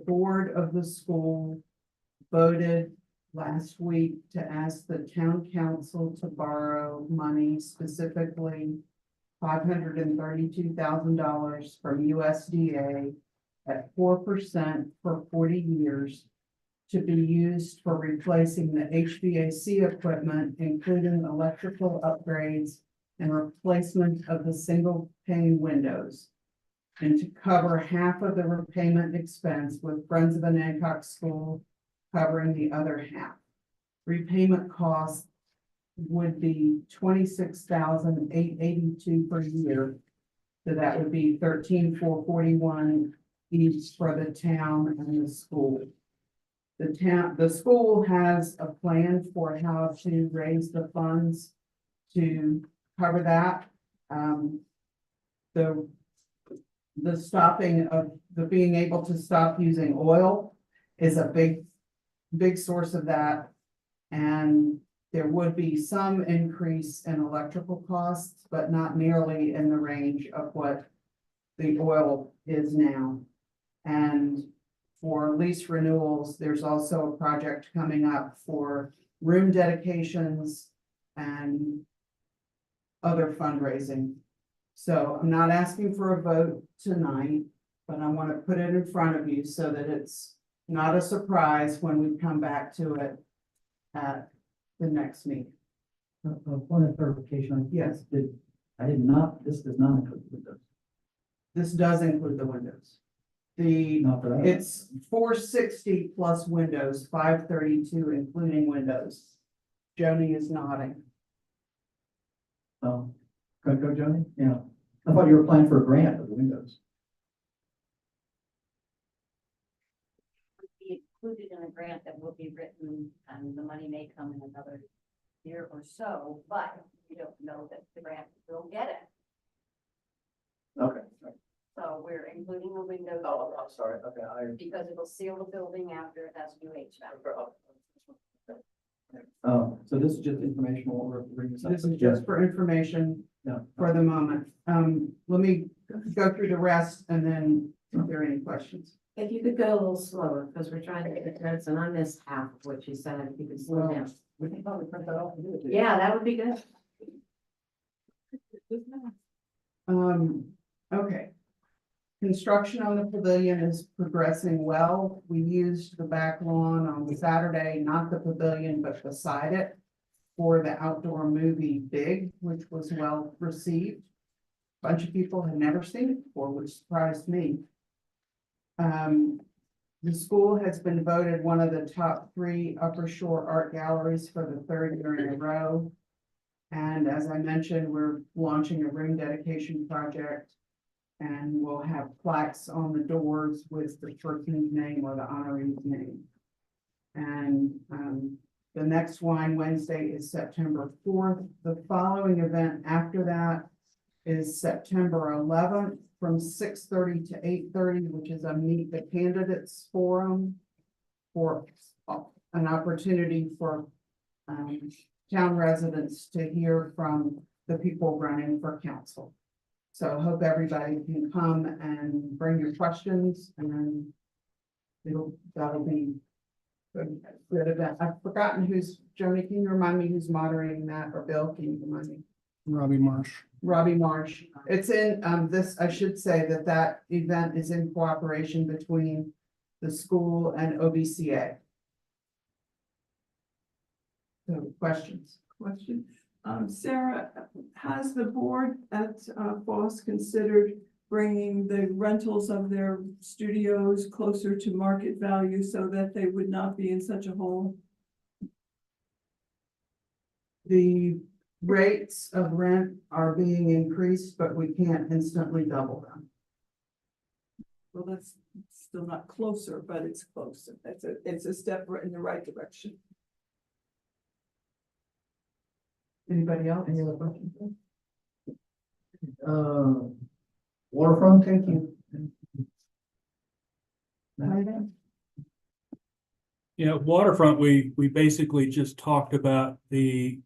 board of the school voted last week to ask the town council to borrow money, specifically $532,000 from USDA at 4% for 40 years to be used for replacing the HVAC equipment, including electrical upgrades and replacement of the single pane windows, and to cover half of the repayment expense, with Friends of Anacog School covering the other half. Repayment cost would be $26,882 per year. So that would be $13,441 each for the town and the school. The school has a plan for how to raise the funds to cover that. The stopping of being able to stop using oil is a big source of that. And there would be some increase in electrical costs, but not nearly in the range of what the oil is now. And for lease renewals, there's also a project coming up for room dedications and other fundraising. So I'm not asking for a vote tonight, but I want to put it in front of you so that it's not a surprise when we come back to it at the next meeting. Point of clarification. Yes. This does not include the windows. This does include the windows. Not that I- It's 460 plus windows, 532 including windows. Joni is nodding. Go, Joni? Yeah. I thought you were applying for a grant for the windows. Be included in a grant that will be written, and the money may come in another year or so, but we don't know that the grant will get it. Okay. So we're including the windows. Oh, I'm sorry. Okay, Because it'll seal the building after it has new HVAC. so this is just informational or bring this up? This is just for information Yeah. for the moment. Let me go through the rest and then if there are any questions. If you could go a little slower, because we're trying to get the notes, and I missed half of what you said, if you could slow down. We can probably print that off and do it. Yeah, that would be good. Okay. Construction on the pavilion is progressing well. We used the back lawn on Saturday, not the pavilion, but beside it, for the outdoor movie Big, which was well received. Bunch of people had never seen it before, which surprised me. The school has been voted one of the top 3 Upper Shore art galleries for the 3rd year in a row. And as I mentioned, we're launching a room dedication project. And we'll have plaques on the doors with the person's name or the honoree's name. And the next Wine Wednesday is September 4th. The following event after that is September 11th from 6:30 to 8:30, which is a Meet the Candidates Forum for an opportunity for town residents to hear from the people running for council. So I hope everybody can come and bring your questions and that'll be good event. I've forgotten Joni, can you remind me who's moderating that, or Bill, can you remind me? Robbie Marsh. Robbie Marsh. It's in, I should say that event is in cooperation between the school and OBCA. So questions? Question. Sarah, has the board at Foss considered bringing the rentals of their studios closer to market value so that they would not be in such a hole? The rates of rent are being increased, but we can't instantly double them. Well, that's still not closer, but it's closer. It's a step in the right direction. Anybody else? Any other questions? Waterfront, thank you. Yeah, waterfront, we basically just talked about the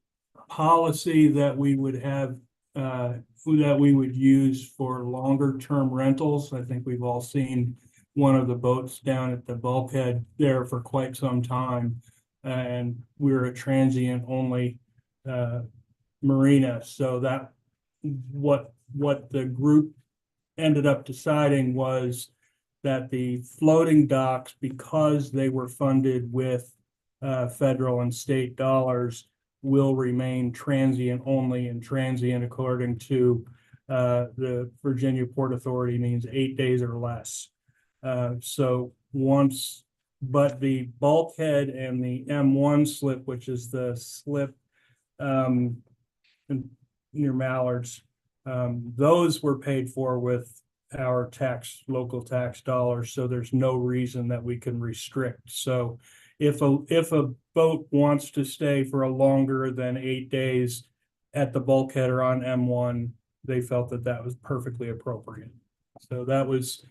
policy that we would have, that we would use for longer term rentals. I think we've all seen one of the boats down at the bulkhead there for quite some time. And we're a transient only, marina, so that what the group ended up deciding was that the floating docks, because they were funded with federal and state dollars, will remain transient only, and transient according to the Virginia Port Authority means 8 days or less. So once, but the bulkhead and the M1 slip, which is the slip near Mallards, those were paid for with our local tax dollars, so there's no reason that we can restrict. So if a boat wants to stay for a longer than 8 days at the bulkhead or on M1, they felt that that was perfectly appropriate. So that was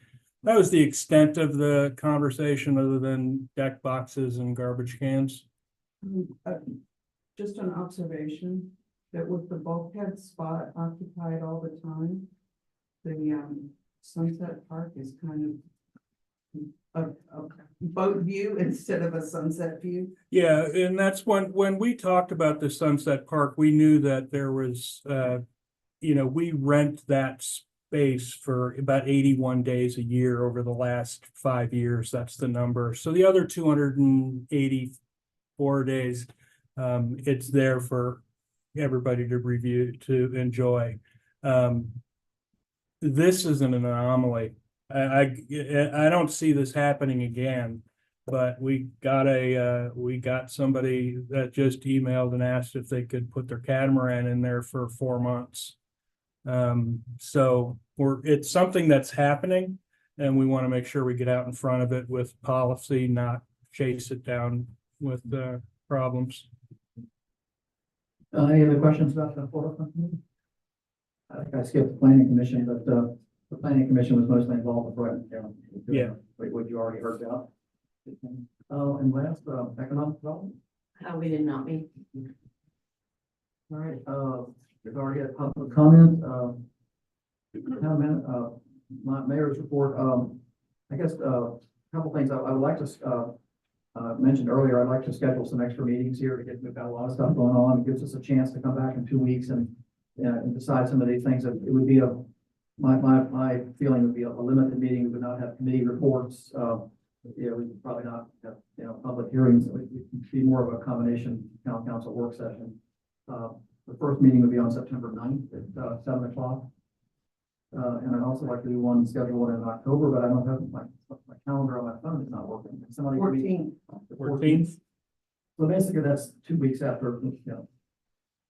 the extent of the conversation, other than deck boxes and garbage cans. Just an observation, that with the bulkhead spot occupied all the time, the Sunset Park is kind of a boat view instead of a sunset view. Yeah, and that's when we talked about the Sunset Park, we knew that there was, we rent that space for about 81 days a year over the last 5 years. That's the number. So the other 284 days, it's there for everybody to review, to enjoy. This is an anomaly. I don't see this happening again, but we got somebody that just emailed and asked if they could put their catamaran in there for 4 months. So it's something that's happening, and we want to make sure we get out in front of it with policy, not chase it down with the problems. Any other questions about the waterfront committee? I think I skipped the planning commission, but the planning commission was mostly involved with right. Yeah. What you already heard about. And last, economic development. How we did not meet. All right, we've already had public comment, my mayor's report, I guess, a couple things I would like to, mentioned earlier, I'd like to schedule some extra meetings here to we've got a lot of stuff going on. It gives us a chance to come back in 2 weeks and decide some of these things. That it would be my feeling would be a limited meeting. We would not have committee reports. We would probably not have, public hearings. It would be more of a combination town council work session. The first meeting would be on September 9th at 7 o'clock. And I'd also like to do one scheduled in October, but I don't have my calendar on my phone is not working. Somebody 14th. So basically that's 2 weeks after,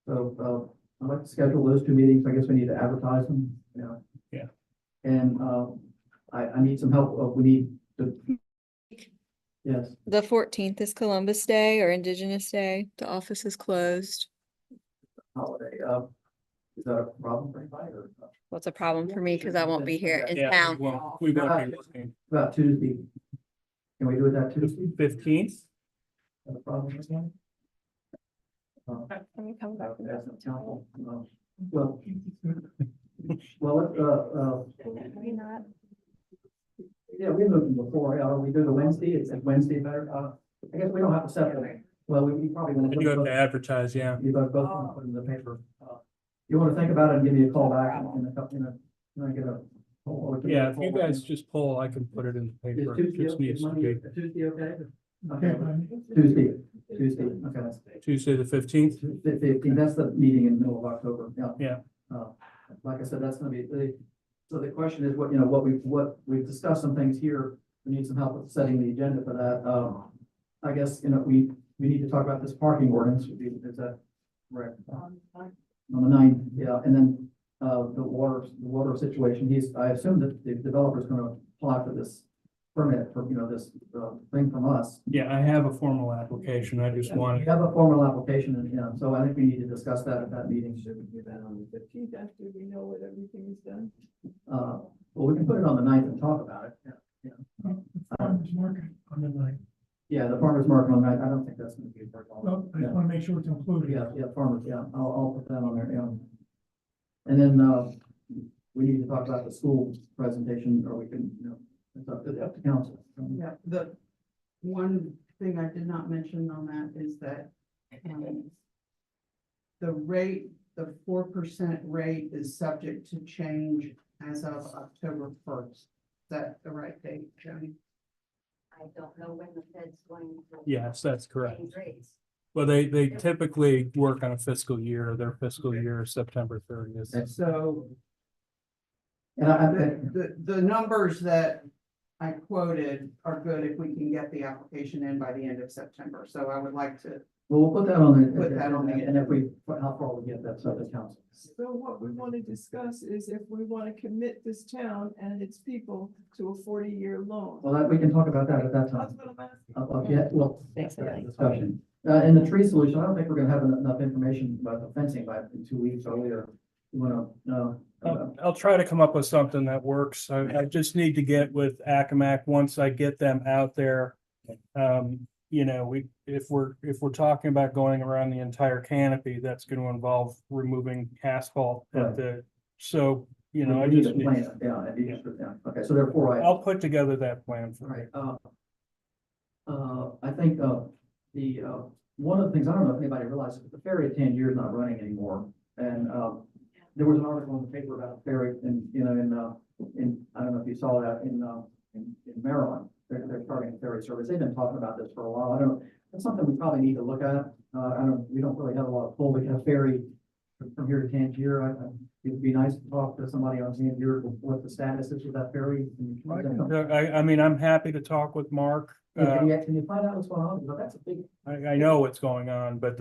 So I'd like to schedule those 2 meetings. I guess we need to advertise them. Yeah. And I need some help. We need to. Yes. The 14th is Columbus Day or Indigenous Day. The office is closed. Holiday. Is that a problem for anybody or? What's a problem for me because I won't be here in Yeah, town. we won't be listening. About Tuesday. Can we do it that Tuesday? 15th? Have a problem with that? Can we come back? That's the council. Well, yeah, we moved them before. We do the Wednesday. It's Wednesday better. I guess we don't have to set it. Well, we probably want to. You have to advertise, yeah. You both want to put in the paper. You want to think about it and give me a call back in a couple, get a. Yeah, if you guys just pull, I can put it in the paper. It just needs to be Tuesday, okay? Okay. Tuesday, okay. Tuesday, the 15th. 15th, that's the meeting in the middle of October, yeah. Yeah. Like I said, that's gonna be, so the question is what we've discussed some things here. We need some help with setting the agenda for that. I guess, we need to talk about this parking ordinance. Is that correct? On the 9th, yeah, and then the water situation. I assume that the developer is going to apply for this permit for, this, thing from us. Yeah, I have a formal application. I just We wanted, have a formal application and, so I think we need to discuss that at that meeting. Should we do that on the 15th after we know what everything is done? Well, we can put it on the 9th and talk about it. Farmers market on the night. Yeah, the farmer's market on the 9th, I don't think that's gonna be a problem. Well, I just want to make sure it's included. Yeah, farmers, I'll put that on there, And then, we need to talk about the school presentation, or we can, it's up to council. Yeah, the one thing I did not mention on that is that the rate, the 4% rate is subject to change as of October 1st. Is that the right date, Jody? I don't know when the Fed's going to. yes, that's correct. change rates. Well, they typically work on a fiscal year. Their fiscal year is September 30th. So And I, the numbers that I quoted are good if we can get the application in by the end of September. So I would like to, well, we'll put that on the. Put that on the- And if we, how far we get, that's up to council. So what we want to discuss is if we want to commit this town and its people to a 40-year loan. Well, we can talk about that at that That's time. what I'm asking. Okay, well, discussion. In the tree solution, I don't think we're gonna have enough information about the fencing in 2 weeks earlier. You wanna, no. I'll try to come up with something that works. I just need to get with Accomack once I get them out there. If we're talking about going around the entire canopy, that's going to involve removing asphalt at the, so, I We need just a need, plan, okay, so there are 4 items. I'll put together that plan for you. Right, I think, one of the things, I don't know if anybody realizes, but the ferry at Tangier is not running anymore. And, there was an article in the paper about the ferry in, I don't know if you saw that in Maryland. They're starting a ferry service. They've been talking about this for a while. I don't know. That's something we probably need to look at. We don't really have a lot of pull to get a ferry from here to Tangier. It'd be nice to talk to somebody on Tangier, what the status is with that ferry. I mean, I'm happy to talk with Mark. Can you find out what's going on? Because that's a big. I know what's going on, but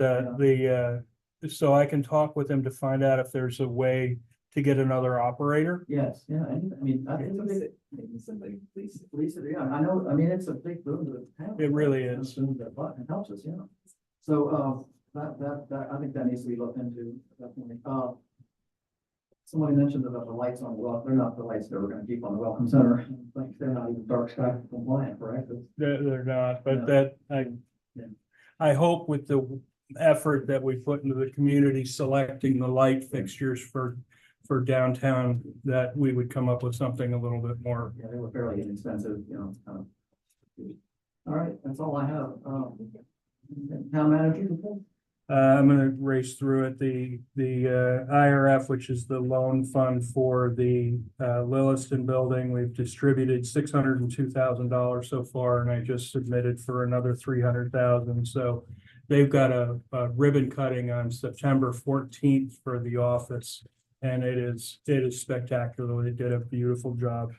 so I can talk with him to find out if there's a way to get another operator. Yes, yeah, I mean, I think it's a big. Maybe somebody please. Lisa, yeah, I know, I mean, it's a big boom to the town. It really is. It helps us, yeah. So, I think that needs to be looked into, definitely. Somebody mentioned about the lights on the well, they're not the lights that we're gonna keep on the Welcome Center, like, they're not even dark sky compliant, correct? They're not, but Yeah. I hope with the effort that we put into the community selecting the light fixtures for downtown, that we would come up with something a little bit more. Yeah, they were fairly inexpensive, All right, that's all I have. Town manager report? I'm gonna race through it. The IRF, which is the loan fund for the Lilliston building, we've distributed $602,000 so far, and I just submitted for another 300,000. So they've got a ribbon cutting on September 14th for the office, and it is spectacular. They did a beautiful job.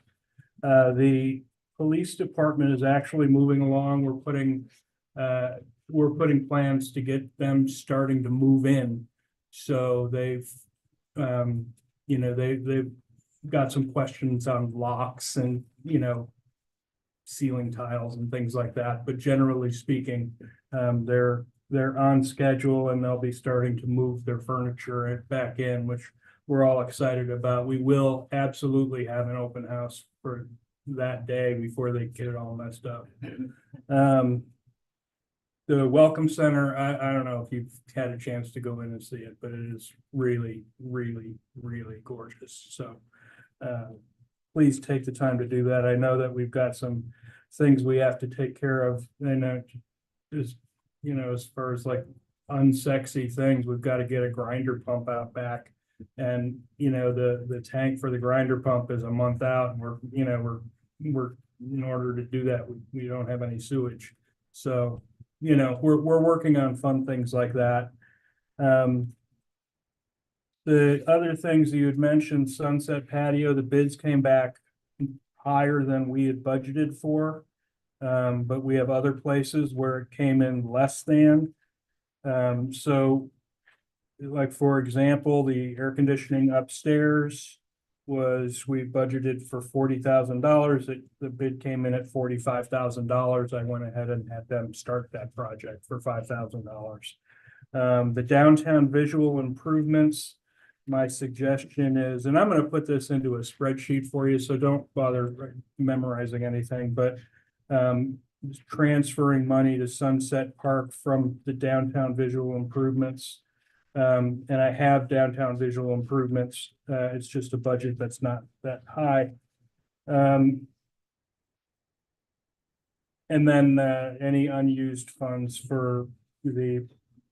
The police department is actually moving along. We're putting plans to get them starting to move in. So they've got some questions on locks and, ceiling tiles and things like that. But generally speaking, they're on schedule, and they'll be starting to move their furniture back in, which we're all excited about. We will absolutely have an open house for that day before they get it all messed up. The Welcome Center, I don't know if you've had a chance to go in and see it, but it is really, really, really gorgeous. So please take the time to do that. I know that we've got some things we have to take care of. And as far as like unsexy things, we've got to get a grinder pump out back. And the tank for the grinder pump is a month out, and we're in order to do that, we don't have any sewage. So we're working on fun things like that. The other things that you had mentioned, Sunset Patio, the bids came back higher than we had budgeted for. But we have other places where it came in less than. So like, for example, the air conditioning upstairs was we budgeted for $40,000. The bid came in at $45,000. I went ahead and had them start that project for $5,000. The downtown visual improvements, my suggestion is, and I'm gonna put this into a spreadsheet for you, so don't bother memorizing anything, but transferring money to Sunset Park from the downtown visual improvements. And I have downtown visual improvements. It's just a budget that's not that high. And then any unused funds for the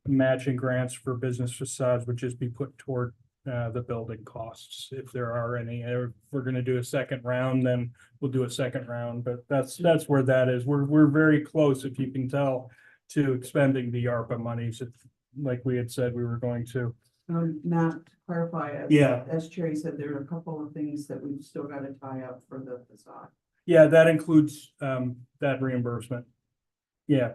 matching grants for business facades would just be put toward the building costs, if there are any. If we're gonna do a second round, then we'll do a second round, but that's where that is. We're very close, if you can tell, to expending the ARPA monies, like we had said we were going to. Matt, to clarify, as Cherry said, there are a couple of things that we've still got to tie up for the facade. Yeah, that includes that reimbursement. Yeah.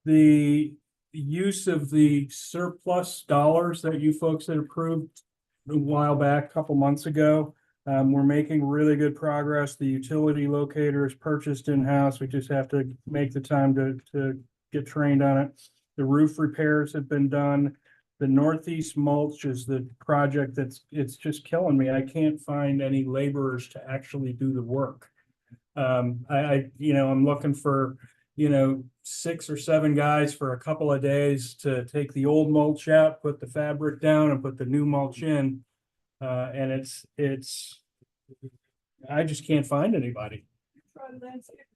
The use of the surplus dollars that you folks had approved a while back, a couple months ago. We're making really good progress. The utility locator is purchased in-house. We just have to make the time to get trained on it. The roof repairs have been done. The northeast mulch is the project it's just killing me. I can't find any laborers to actually do the work. I'm looking for, 6 or 7 guys for a couple of days to take the old mulch out, put the fabric down and put the new mulch in. And it's, I just can't find anybody. Try landscape,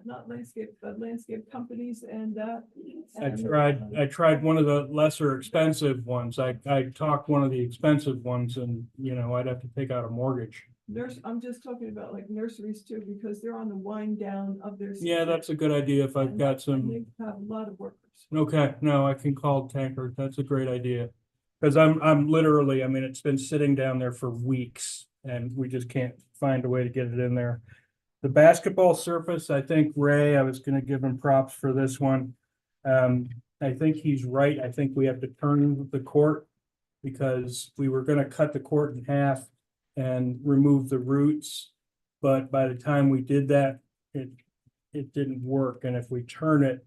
not landscape, but landscape companies and that. I tried one of the lesser expensive ones. I talked one of the expensive ones and, I'd have to take out a mortgage. I'm just talking about like nurseries too, because they're on the wind down of their. Yeah, that's a good idea if I've got some. They have a lot of workers. Okay, no, I can call Tankard. That's a great idea. Cause I'm literally, it's been sitting down there for weeks and we just can't find a way to get it in there. The basketball surface, I think Ray, I was gonna give him props for this one. I think he's right. I think we have to turn the court because we were gonna cut the court in half and remove the roots. But by the time we did that, it didn't work. And if we turn it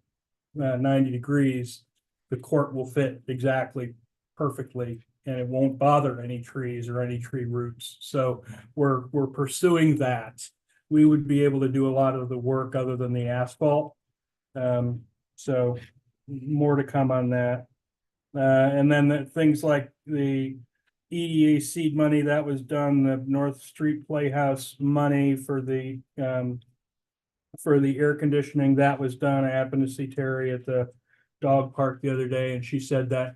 90 degrees, the court will fit exactly perfectly and it won't bother any trees or any tree roots. So we're pursuing that. We would be able to do a lot of the work other than the asphalt. So more to come on that. And then things like the EDA seed money that was done, the North Street Playhouse money for the air conditioning that was done. I happened to see Terry at the dog park the other day and she said that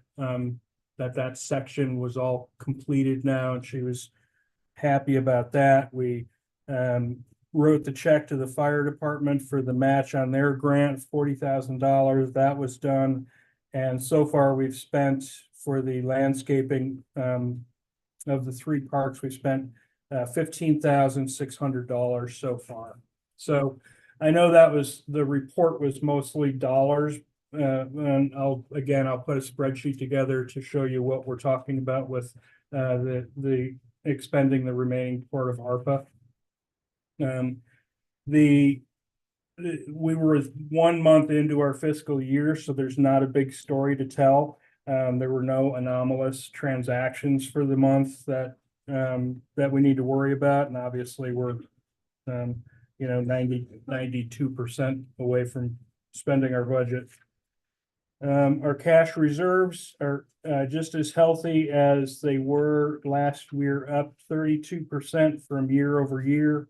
that section was all completed now and she was happy about that. We wrote the check to the fire department for the match on their grant, $40,000. That was done. And so far we've spent for the landscaping of the 3 parks, we spent $15,600 so far. So I know the report was mostly dollars. And I'll put a spreadsheet together to show you what we're talking about with the expending the remaining part of ARPA. We were 1 month into our fiscal year, so there's not a big story to tell. There were no anomalous transactions for the month that we need to worry about. And obviously we're, 92% away from spending our budget. Our cash reserves are just as healthy as they were last year, up 32% from year over year.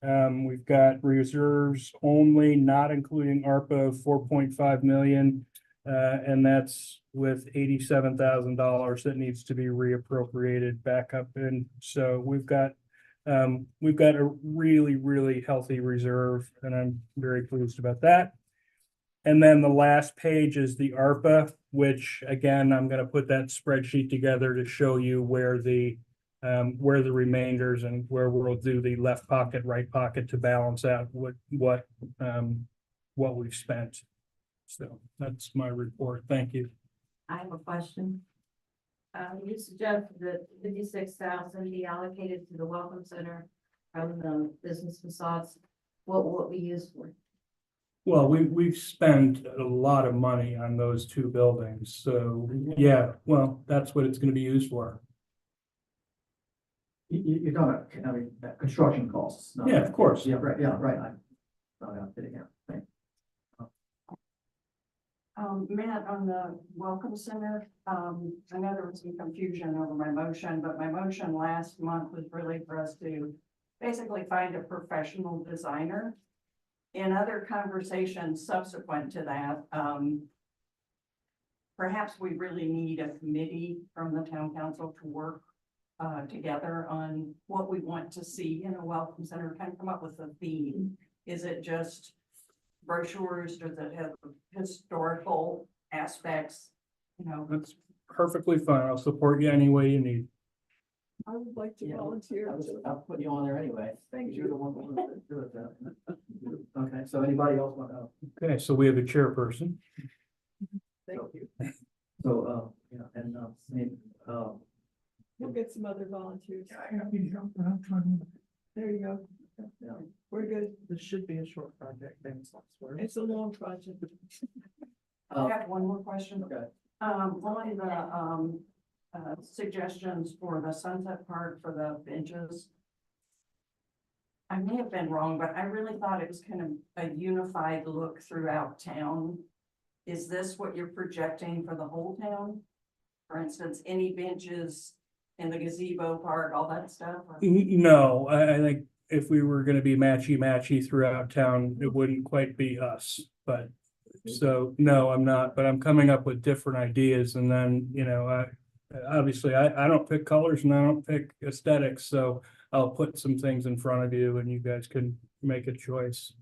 We've got reserves only, not including ARPA, of 4.5 million. And that's with $87,000 that needs to be reappropriated back up. And so we've got a really, really healthy reserve, and I'm very pleased about that. And then the last page is the ARPA, which again, I'm going to put that spreadsheet together to show you where the remainders and where we'll do the left pocket, right pocket to balance out what we've spent. So that's my report. Thank you. I have a question. You suggest that 56,000 be allocated to the Welcome Center from the business facades. What we use for? Well, we've spent a lot of money on those two buildings, so, yeah, well, that's what it's gonna be used for. You're talking about, I mean, construction costs. not- Yeah, of course. Yeah, right, I'm kidding, yeah, thanks. Matt, on the Welcome Center, I know there was some confusion over my motion, but my motion last month was really for us to basically find a professional designer. In other conversations subsequent to that, perhaps we really need a committee from the town council to work together on what we want to see in a Welcome Center, kind of come up with a theme. Is it just brochures? Does it have historical aspects? You know, That's perfectly fine. I'll support you any way you need. I would like to Yeah, volunteer. I'll put you on there anyway. Thank You're the one who wants to do it. Okay, so anybody else want to? Okay, so we have a chairperson. Thank you. So, and, We'll get some other volunteers. I need help, but I'm trying to. There you go. yeah. We're good. This should be a short project, thanks. It's a long project. I have one more question. Okay. One of the, suggestions for the Sunset Park for the benches. I may have been wrong, but I really thought it was kind of a unified look throughout town. Is this what you're projecting for the whole town? For instance, any benches in the gazebo part, all that stuff? or- No, I think if we were gonna be matchy throughout town, it wouldn't quite be us, but. So, no, I'm not, but I'm coming up with different ideas and then, obviously, I don't pick colors and I don't pick aesthetics, so I'll put some things in front of you and you guys can make a choice.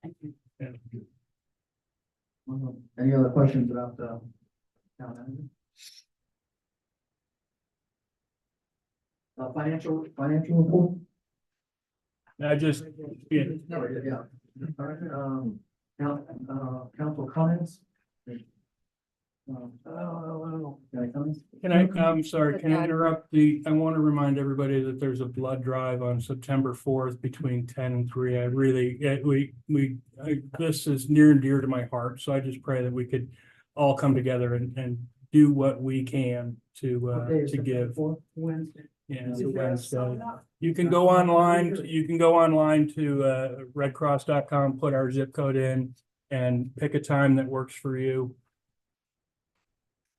Thank you. Yeah. Any other questions about the town manager? Financial report? I just, yeah, No, yeah. All right, council comments? Any comments? I'm sorry, can I interrupt I want to remind everybody that there's a blood drive on September 4th between 10 and 3. I really, this is near and dear to my heart, so I just pray that we could all come together and do what we can What day is to it? give. Wednesday. Yeah, it's Is a there a Wednesday. sign up? You can go online to redcross.com, put our zip code in and pick a time that works for you.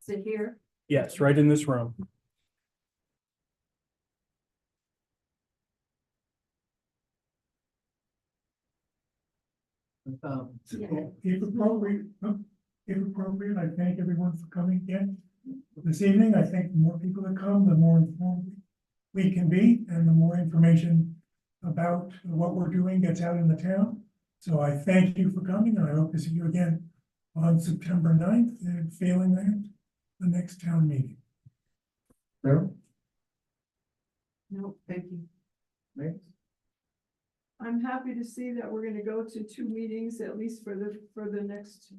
Is it here? Yes, right in this room. If appropriate, I thank everyone for coming again this evening. I think the more people that come, the more informed we can be and the more information about what we're doing gets out in the town. So I thank you for coming and I hope to see you again on September 9th and failing that, the next town meeting. Sarah? No, thank you. Nate? I'm happy to see that we're gonna go to 2 meetings, at least for the next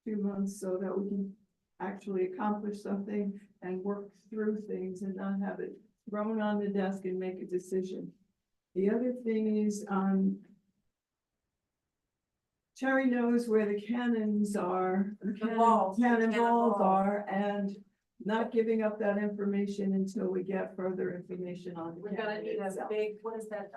2 months, so that we can actually accomplish something and work through things and not have it thrown on the desk and make a decision. The other thing is, Terry knows where the cannons are, balls. cannon Cannon balls balls. are, and not giving up that information until we get further information on. the We're gonna cannon need a itself. big, what is that,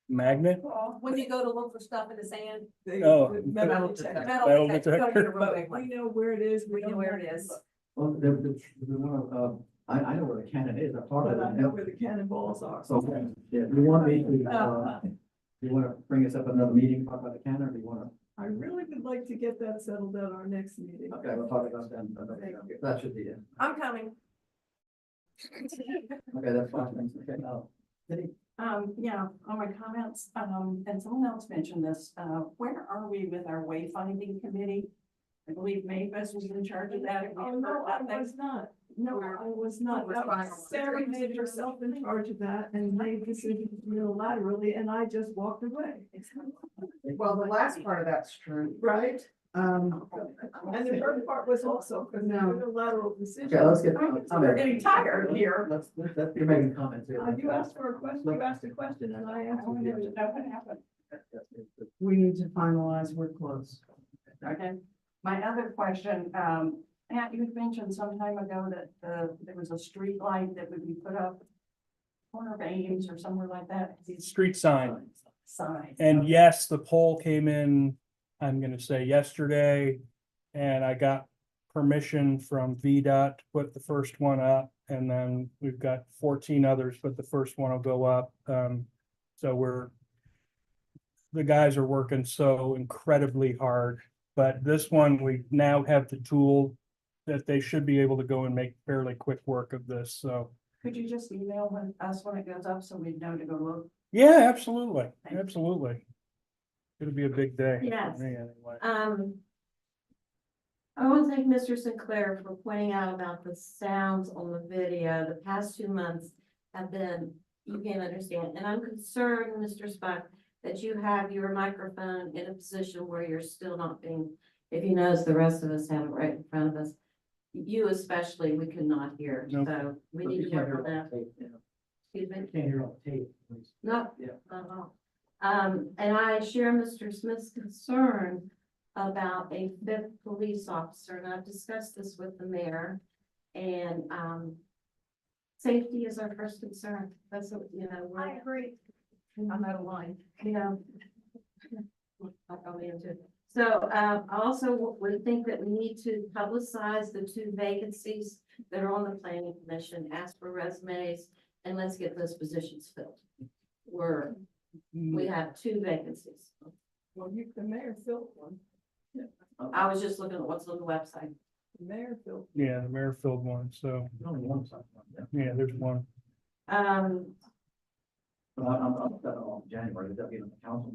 Magnet? when you go to look for stuff in the sand? Oh. The metal detector. Metal Go to detector. the real big We one. know where it is. We know don't where have it to is. look. Well, we want I know where the cannon is. I've talked But I about know it. where the cannonballs are. So, yeah, do you want me to, do you want to bring us up another meeting, talk about the cannon, or do you want to? I really would like to get that settled at our next meeting. Okay, we'll talk about that. Thank you. That should be it. I'm coming. Okay, that's fine. Thanks. Okay, now, Kitty? Yeah, on my comments, and someone else mentioned this, where are we with our wayfinding committee? I believe Mavis was in charge of that. Have you Oh, heard no, I about that? was not. No, I was not. Was That was fine. Sarah made herself in charge of that and made decisions unilaterally, and I just walked away. Well, the last part of that's true. Right? And the third part was also, because No. a lateral decision. Okay, let's get. We're getting tired here. You're making comments here. You asked for a question, you asked a question and I answered it. That would happen. We need to finalize, we're close. Okay, my other question, Pat, you had mentioned some time ago that, there was a street light that would be put up. Corner of Ames or somewhere like that. Street sign. Sign. And yes, the poll came in, I'm gonna say yesterday, and I got permission from VDOT to put the first one up, and then we've got 14 others, but the first one will go up. So the guys are working so incredibly hard, but this one, we now have the tool that they should be able to go and make fairly quick work of this, so. Could you just email us when it goes up so we know to go look? Yeah, absolutely, absolutely. It'll be a big day. for Yes. me anyway. I want to thank Mr. Sinclair for pointing out about the sounds on the video. The past 2 months have been, you can't understand, and I'm concerned, Mr. Spock, that you have your microphone in a position where you're still not being, if you notice, the rest of us have it right in front of us. You especially, we could not hear, Nope. so we need to work on that. Excuse me? Can't hear on tape, please. No. Yeah. Not at all. And I share Mr. Smith's concern about a fifth police officer, and I've discussed this with the mayor. And, safety is our first concern. That's what, you know. I agree. I'm out of line, you know. I'll go into it. So, I also would think that we need to publicize the 2 vacancies that are on the planning commission, ask for resumes, and let's get those positions filled. We have 2 vacancies. Well, the mayor filled one. I was just looking at what's on the website. The mayor filled. Yeah, the mayor filled one, so, Only one side. yeah, there's one. But I'm set on January, that'll be on the council.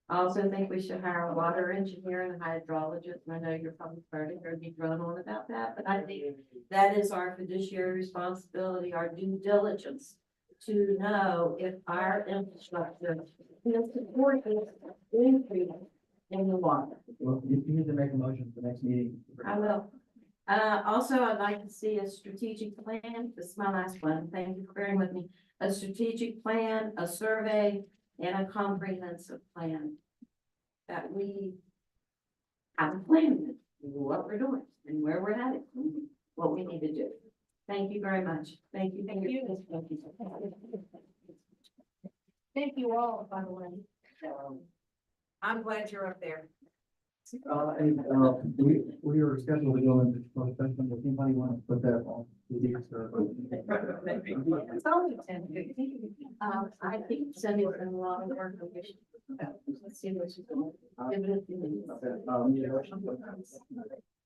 I also think we should hire a water engineer and a hydrologist, and I know you're probably starting to be thrown on about that, but I think that is our fiduciary responsibility, our due diligence to know if our infrastructure is supporting increase in the water. Well, you need to make a motion for the next meeting. I will. Also, I'd like to see a strategic plan. This is my last one. Thank you for bearing with me. A strategic plan, a survey, and a comprehensive plan. That we have a plan, what we're doing and where we're headed, what we need to do. Thank you very much. Thank you. Thank you. Thank you all, by the way. I'm glad you're up there. We are scheduled to go into closed session. If anybody want to put that on the deeds or. It's only 10:50. I think Cindy was in a lot of work. Let's see what she's doing. Give it a few minutes.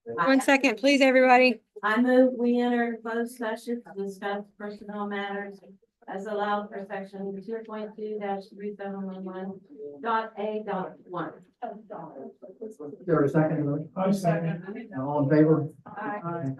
1 second, please, everybody. I move we enter closed session to discuss personnel matters as allowed for section 2.2-3711.A.1. Is there a second? I second. All in favor? Aye. Aye.